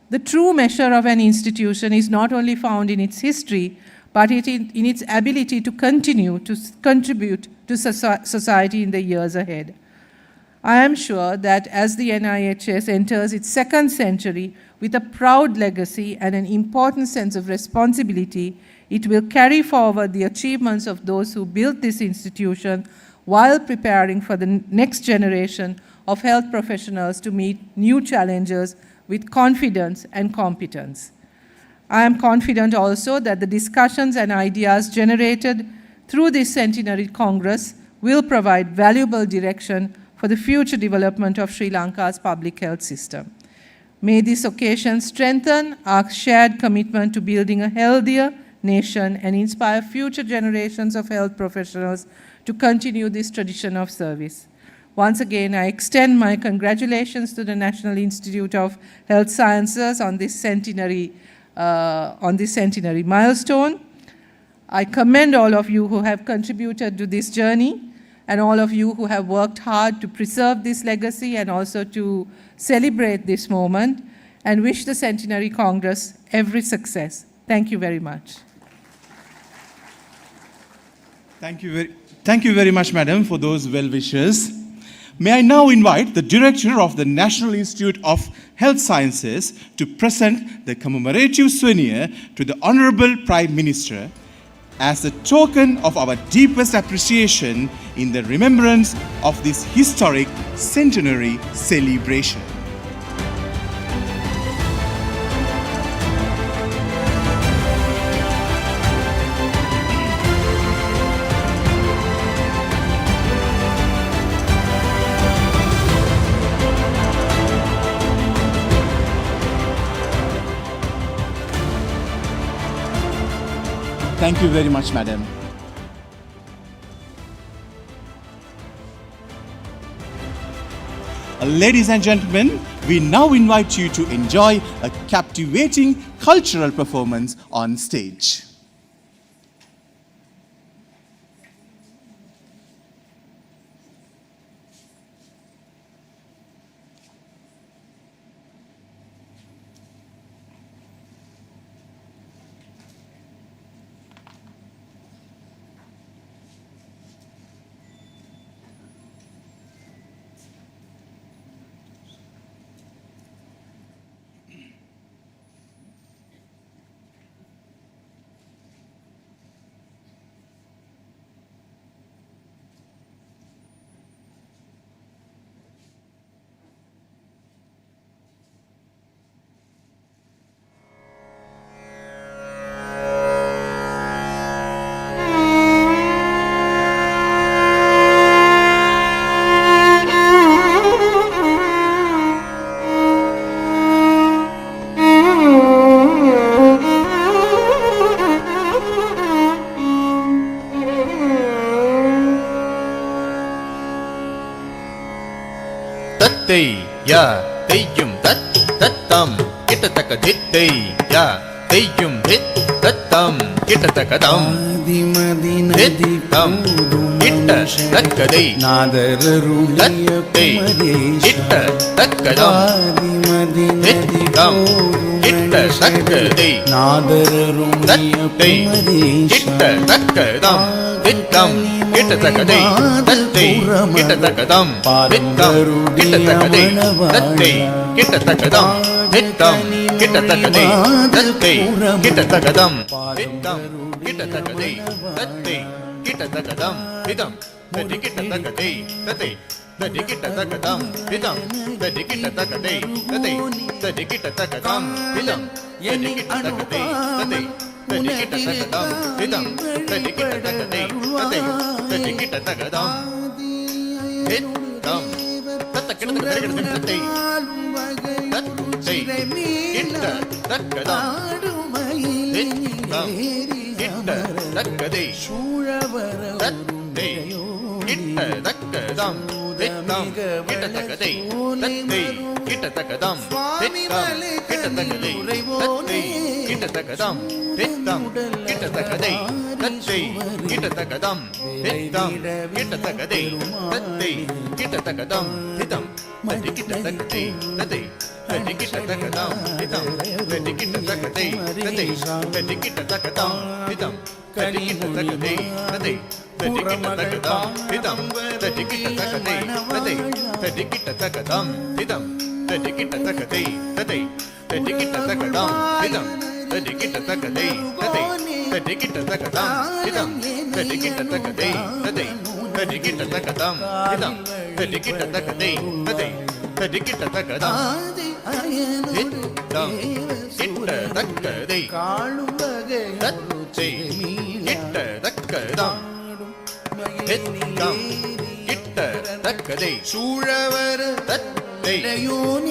The true measure of an institution is not only found in its history, but in its ability to continue to contribute to society in the years ahead. I am sure that as the NIHS enters its second century with a proud legacy and an important sense of responsibility, it will carry forward the achievements of those who built this institution while preparing for the next generation of health professionals to meet new challenges with confidence and competence. I am confident also that the discussions and ideas generated through this Centenary Congress will provide valuable direction for the future development of Sri Lanka's public health system. May this occasion strengthen our shared commitment to building a healthier nation and inspire future generations of health professionals to continue this tradition of service. Once again, I extend my congratulations to the National Institute of Health Sciences on this centenary milestone. I commend all of you who have contributed to this journey and all of you who have worked hard to preserve this legacy and also to celebrate this moment, and wish the Centenary Congress every success. Thank you very much. Thank you very much, Madam, for those well wishes. May I now invite the Director of the National Institute of Health Sciences to present the commemorative souvenir to the Honorable Prime Minister as a token of our deepest appreciation in the remembrance of this historic centenary celebration. Thank you very much, Madam. Ladies and gentlemen, we now invite you to enjoy a captivating cultural performance on stage. தித்தை யா தெய்யும் தத்தம் கிட்டத்தக்க தித்தை யா தெய்யும் தத்தம் கிட்டத்தக்கதம் தித்தம் கிட்ட தக்கதை தத்தை கிட்ட தக்கதம் தித்தம் கிட்ட தக்கதை தத்தை கிட்ட தக்கதம் தித்தம் கிட்டத்தக்கதை தத்தை கிட்டத்தக்கதம் தித்தம் கிட்டத்தக்கதை தத்தை கிட்டத்தக்கதம் தித்தம் கிட்டத்தக்கதை தத்தை கிட்டத்தக்கதம் தித்தம் கிட்டத்தக்கதை தத்தை கிட்டத்தக்கதம் திதம் தத்தி கிட்டத்தக்கதை தத்தை தத்தி கிட்டத்தக்கதம் திதம் தத்தி கிட்டத்தக்கதை தத்தை தத்தி கிட்டத்தக்கதம் திதம் தத்தி கிட்டத்தக்கதை தத்தை தத்தி கிட்டத்தக்கதம் திதம் தத்தி கிட்டத்தக்கதை தத்தை தத்தி கிட்டத்தக்கதம் திதம் தத்த கிட்டத்தக்கதை தத்தை தத்தை கிட்டத்தக்கதம் திதம் கிட்டத்தக்கதை தத்தை கிட்டத்தக்கதம் தித்தம் கிட்டத்தக்கதை தத்தை கிட்டத்தக்கதம் தித்தம் கிட்டத்தக்கதை தத்தை கிட்டத்தக்கதம் தித்தம் கிட்டத்தக்கதை தத்தை கிட்டத்தக்கதம் தித்தம் கிட்டத்தக்கதை தத்தை கிட்டத்தக்கதம் திதம் தத்தி கிட்டத்தக்கதை தத்தை தத்தி கிட்டத்தக்கதம் திதம் தத்தி கிட்டத்தக்கதை தத்தை தத்தி கிட்டத்தக்கதம் திதம் தத்தி கிட்டத்தக்கதை தத்தை தத்தி கிட்டத்தக்கதம் திதம் தத்தி கிட்டத்தக்கதை தத்தை தத்தி கிட்டத்தக்கதம் திதம் தத்தி கிட்டத்தக்கதை தத்தை தத்தி கிட்டத்தக்கதம் திதம் தத்தி கிட்டத்தக்கதை தத்தை தத்தி கிட்டத்தக்கதம் திதம் தத்தி கிட்டத்தக்கதை தத்தை தத்தி கிட்டத்தக்கதம் திதம் தத்தி கிட்டத்தக்கதை தத்தை தத்தி கிட்டத்தக்கதம் திதம் கிட்டத்தக்கதை தத்தை கிட்டத்தக்கதம் தித்தம் கிட்டத்தக்கதை சூழவர் தத்தை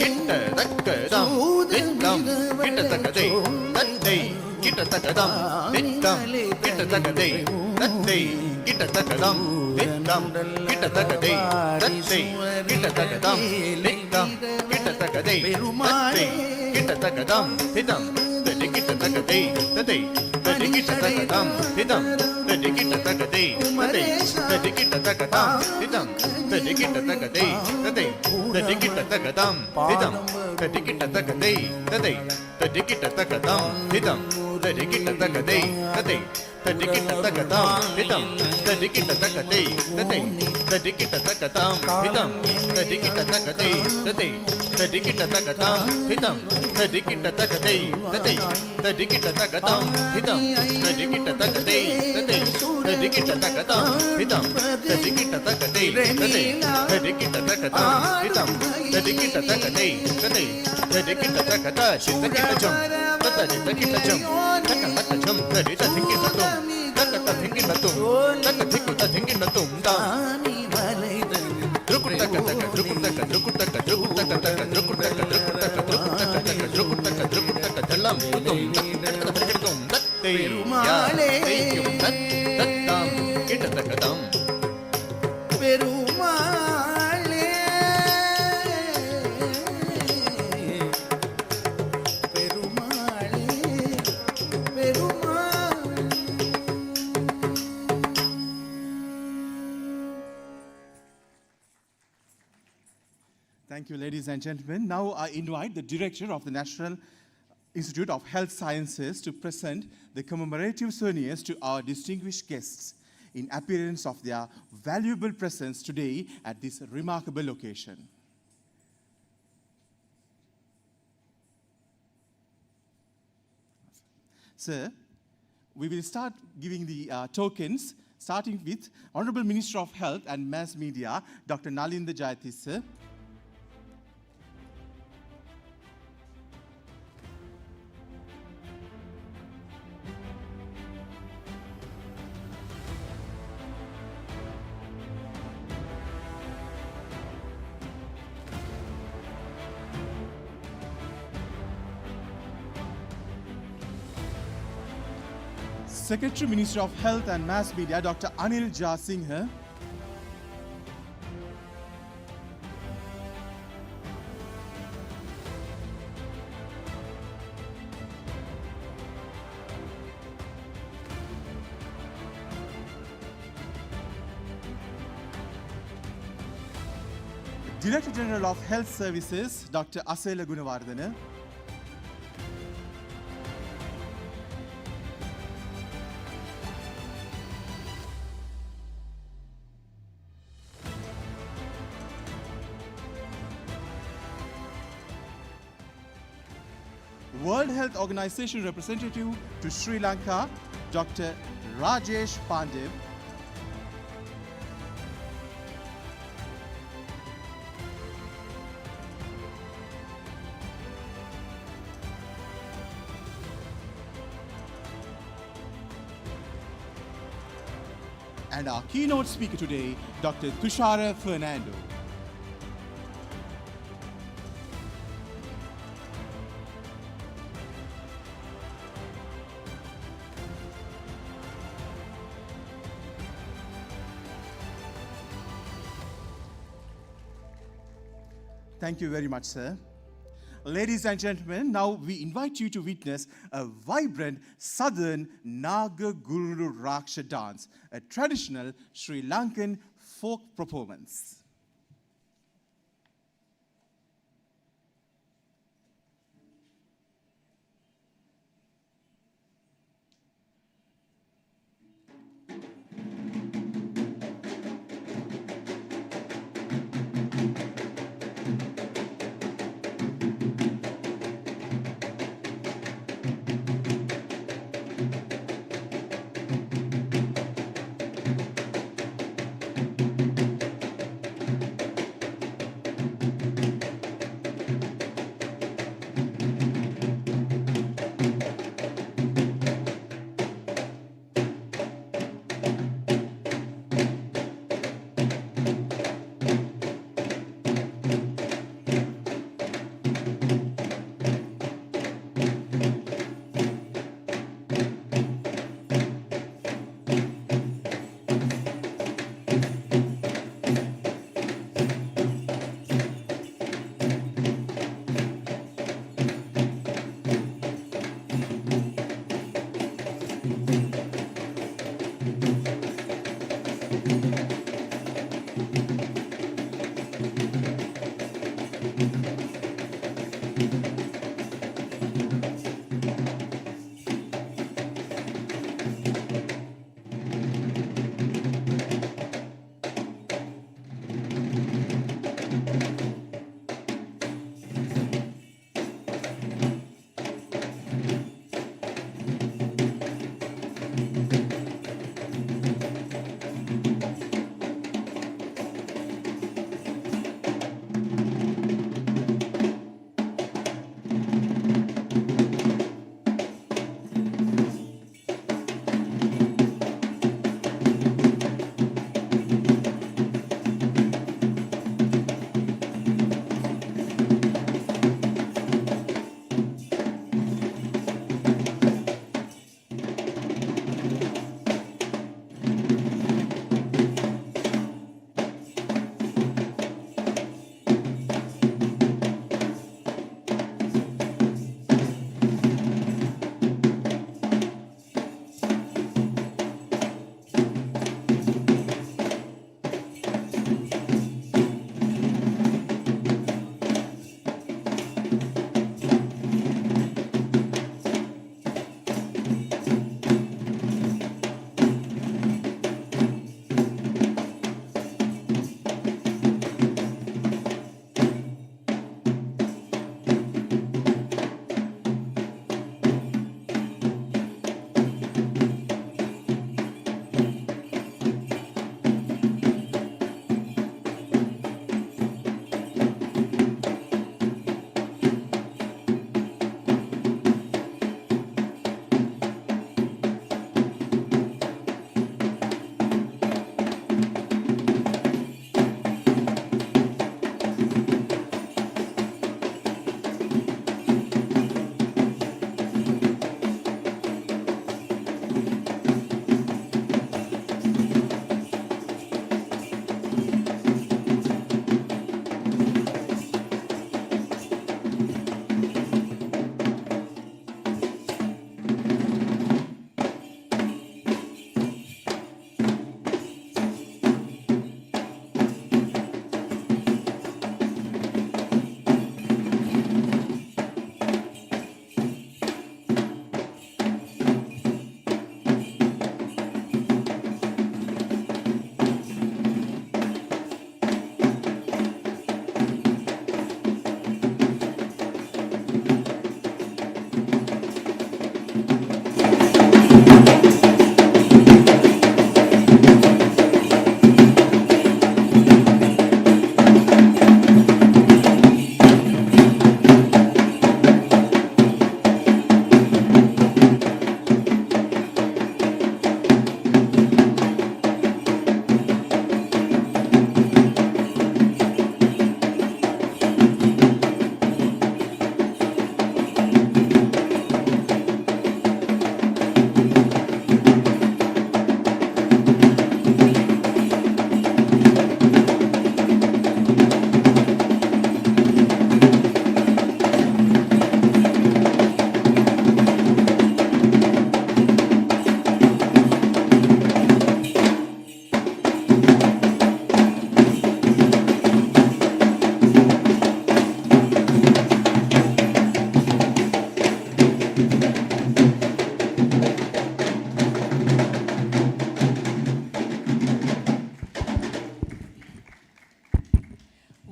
கிட்டத்தக்கதம் தித்தம் கிட்டத்தக்கதை தத்தை கிட்டத்தக்கதம் தித்தம் கிட்டத்தக்கதை தத்தை கிட்டத்தக்கதம் தித்தம் கிட்டத்தக்கதை தத்தை கிட்டத்தக்கதம் தித்தம் கிட்டத்தக்கதை தத்தை கிட்டத்தக்கதம் திதம் தத்தி கிட்டத்தக்கதை தத்தை தத்தி கிட்டத்தக்கதம் திதம் தத்தி கிட்டத்தக்கதை தத்தை தத்தி கிட்டத்தக்கதம் திதம் தத்தி கிட்டத்தக்கதை தத்தை தத்தி கிட்டத்தக்கதம் திதம் தத்தி கிட்டத்தக்கதை தத்தை தத்தி கிட்டத்தக்கதம் திதம் தத்தி கிட்டத்தக்கதை தத்தை தத்தி கிட்டத்தக்கதம் திதம் தத்தி கிட்டத்தக்கதை தத்தை தத்தி கிட்டத்தக்கதம் திதம் தத்தி கிட்டத்தக்கதை தத்தை தத்தி கிட்டத்தக்கதம் திதம் தத்தி கிட்டத்தக்கதை தத்தை தத்தி கிட்டத்தக்கதம் திதம் தத்தி கிட்டத்தக்கதை தத்தை தத்தி கிட்டத்தக்கதம் திதம் தத்தி கிட்டத்தக்கதை தத்தை தத்தி கிட்டத்தக்கதம் திதம் தத்தி கிட்டத்தக்கதை தத்தை தத்தி கிட்டத்தக்கத சித்தக்கிட்டஜம் தத்த சித்தக்கிட்டஜம் தக்கத்தஜம் தத்தி தத்திக்கிட்டதும் தக்கத்த திங்கிட்டதும் தக்க திக்குத்த திங்கிட்டதும் தானி மலை த்ருக்குட்டக்க தக்க த்ருக்குட்டக்க த்ருக்குட்டக்க த்ருக்குட்டக்க தக்க த்ருக்குட்டக்க த்ருக்குட்டக்க த்ருக்குட்டக்க தக்க த்ருக்குட்டக்க த்ருக்குட்டக்க தல்லம் தும் தக்கத்தக்கதும் தத்தை பெருமாளே தெய்யும் தத்தம் கிட்டத்தக்கதம் பெருமாளே பெருமாளே பெருமாளே. Thank you, ladies and gentlemen. Now I invite the director of the National Institute of Health Sciences to present the commemorative souvenirs to our distinguished guests in appearance of their valuable presence today at this remarkable occasion. Sir, we will start giving the tokens, starting with Honorable Minister of Health and Mass Media, Dr. Nalinda Jayati, sir. Secretary Minister of Health and Mass Media, Dr. Anil Jasinghe. Director General of Health Services, Dr. Asela Gunawardana. World Health Organization representative to Sri Lanka, Dr. Rajesh Pandev. And our keynote speaker today, Dr. Tushara Fernando. Thank you very much, sir. Ladies and gentlemen, now we invite you to witness a vibrant southern Naga Guru Raksha dance, a traditional Sri Lankan folk performance.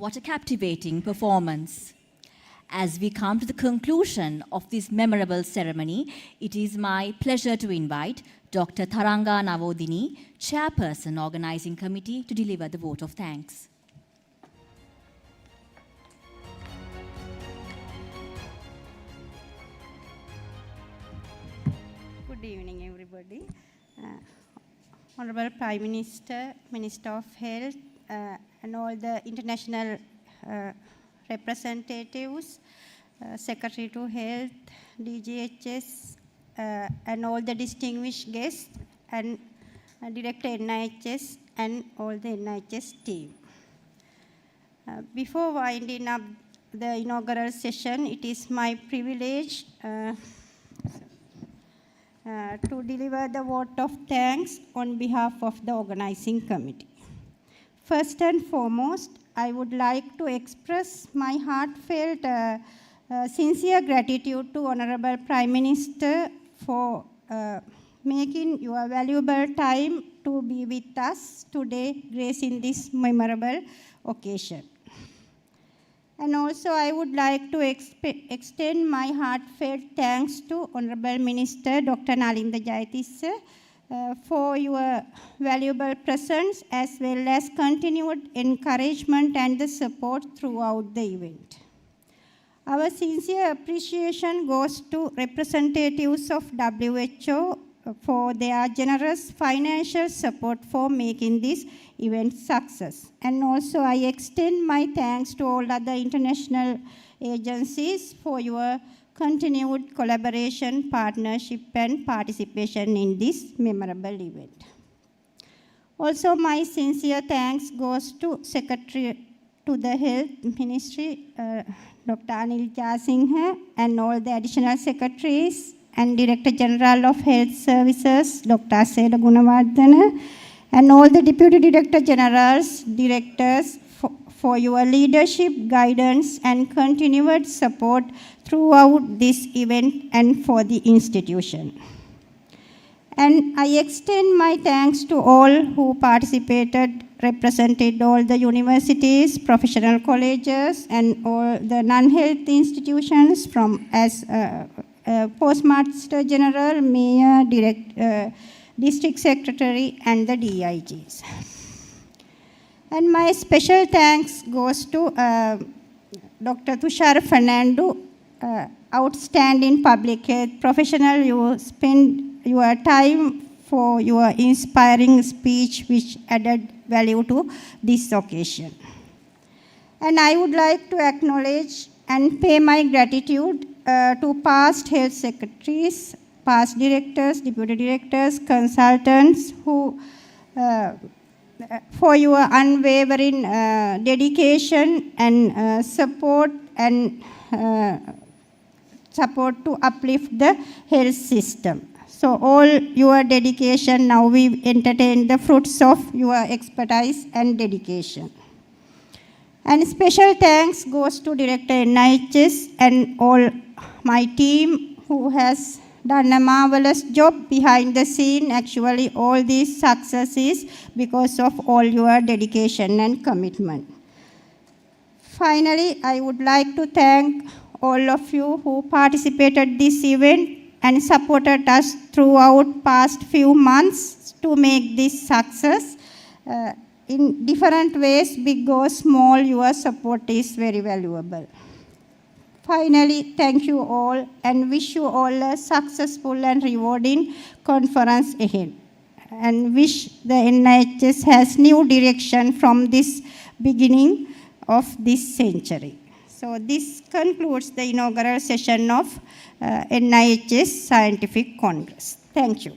What a captivating performance. As we come to the conclusion of this memorable ceremony, it is my pleasure to invite Dr. Tharanga Navodini, Chairperson, Organizing Committee, to deliver the vote of thanks. Good evening, everybody. Honorable Prime Minister, Minister of Health, and all the international representatives, Secretary to Health, DGHS, and all the distinguished guests, and Director NIHS, and all the NIHS team. Before winding up the inaugural session, it is my privilege to deliver the vote of thanks on behalf of the organizing committee. First and foremost, I would like to express my heartfelt, sincere gratitude to Honorable Prime Minister for making your valuable time to be with us today, gracing this memorable occasion. And also, I would like to extend my heartfelt thanks to Honorable Minister Dr. Nalinda Jayatissa for your valuable presence as well as continued encouragement and the support throughout the event. Our sincere appreciation goes to representatives of WHO for their generous financial support for making this event success. And also I extend my thanks to all other international agencies for your continued collaboration, partnership, and participation in this memorable event. Also, my sincere thanks goes to Secretary to the Health Ministry, Dr. Anil Jasinghe, and all the additional secretaries, and Director General of Health Services, Dr. Asela Gunawardena, and all the Deputy Director Generals, Directors, for your leadership, guidance, and continued support throughout this event and for the institution. And I extend my thanks to all who participated, represented all the universities, professional colleges, and all the non-health institutions from as Postmaster General, Mayor, District Secretary, and the DIGs. And my special thanks goes to Dr. Tushara Fernando, outstanding public health professional. You spend your time for your inspiring speech, which added value to this occasion. And I would like to acknowledge and pay my gratitude to past health secretaries, past directors, deputy directors, consultants who for your unwavering dedication and support to uplift the health system. So all your dedication, now we entertain the fruits of your expertise and dedication. And special thanks goes to Director NIHS and all my team who has done a marvelous job behind the scene. Actually, all these successes because of all your dedication and commitment. Finally, I would like to thank all of you who participated this event and supported us throughout past few months to make this success. In different ways, big or small, your support is very valuable. Finally, thank you all and wish you all a successful and rewarding conference ahead. And wish the NIHS has new direction from this beginning of this century. So this concludes the inaugural session of NIHS Scientific Congress. Thank you.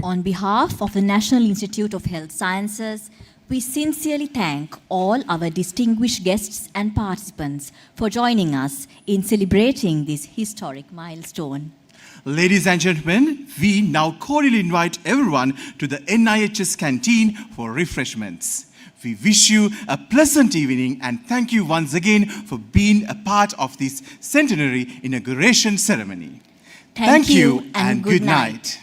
On behalf of the National Institute of Health Sciences, we sincerely thank all our distinguished guests and participants for joining us in celebrating this historic milestone. Ladies and gentlemen, we now cordially invite everyone to the NIHS canteen for refreshments. We wish you a pleasant evening and thank you once again for being a part of this centenary inauguration ceremony. Thank you and good night.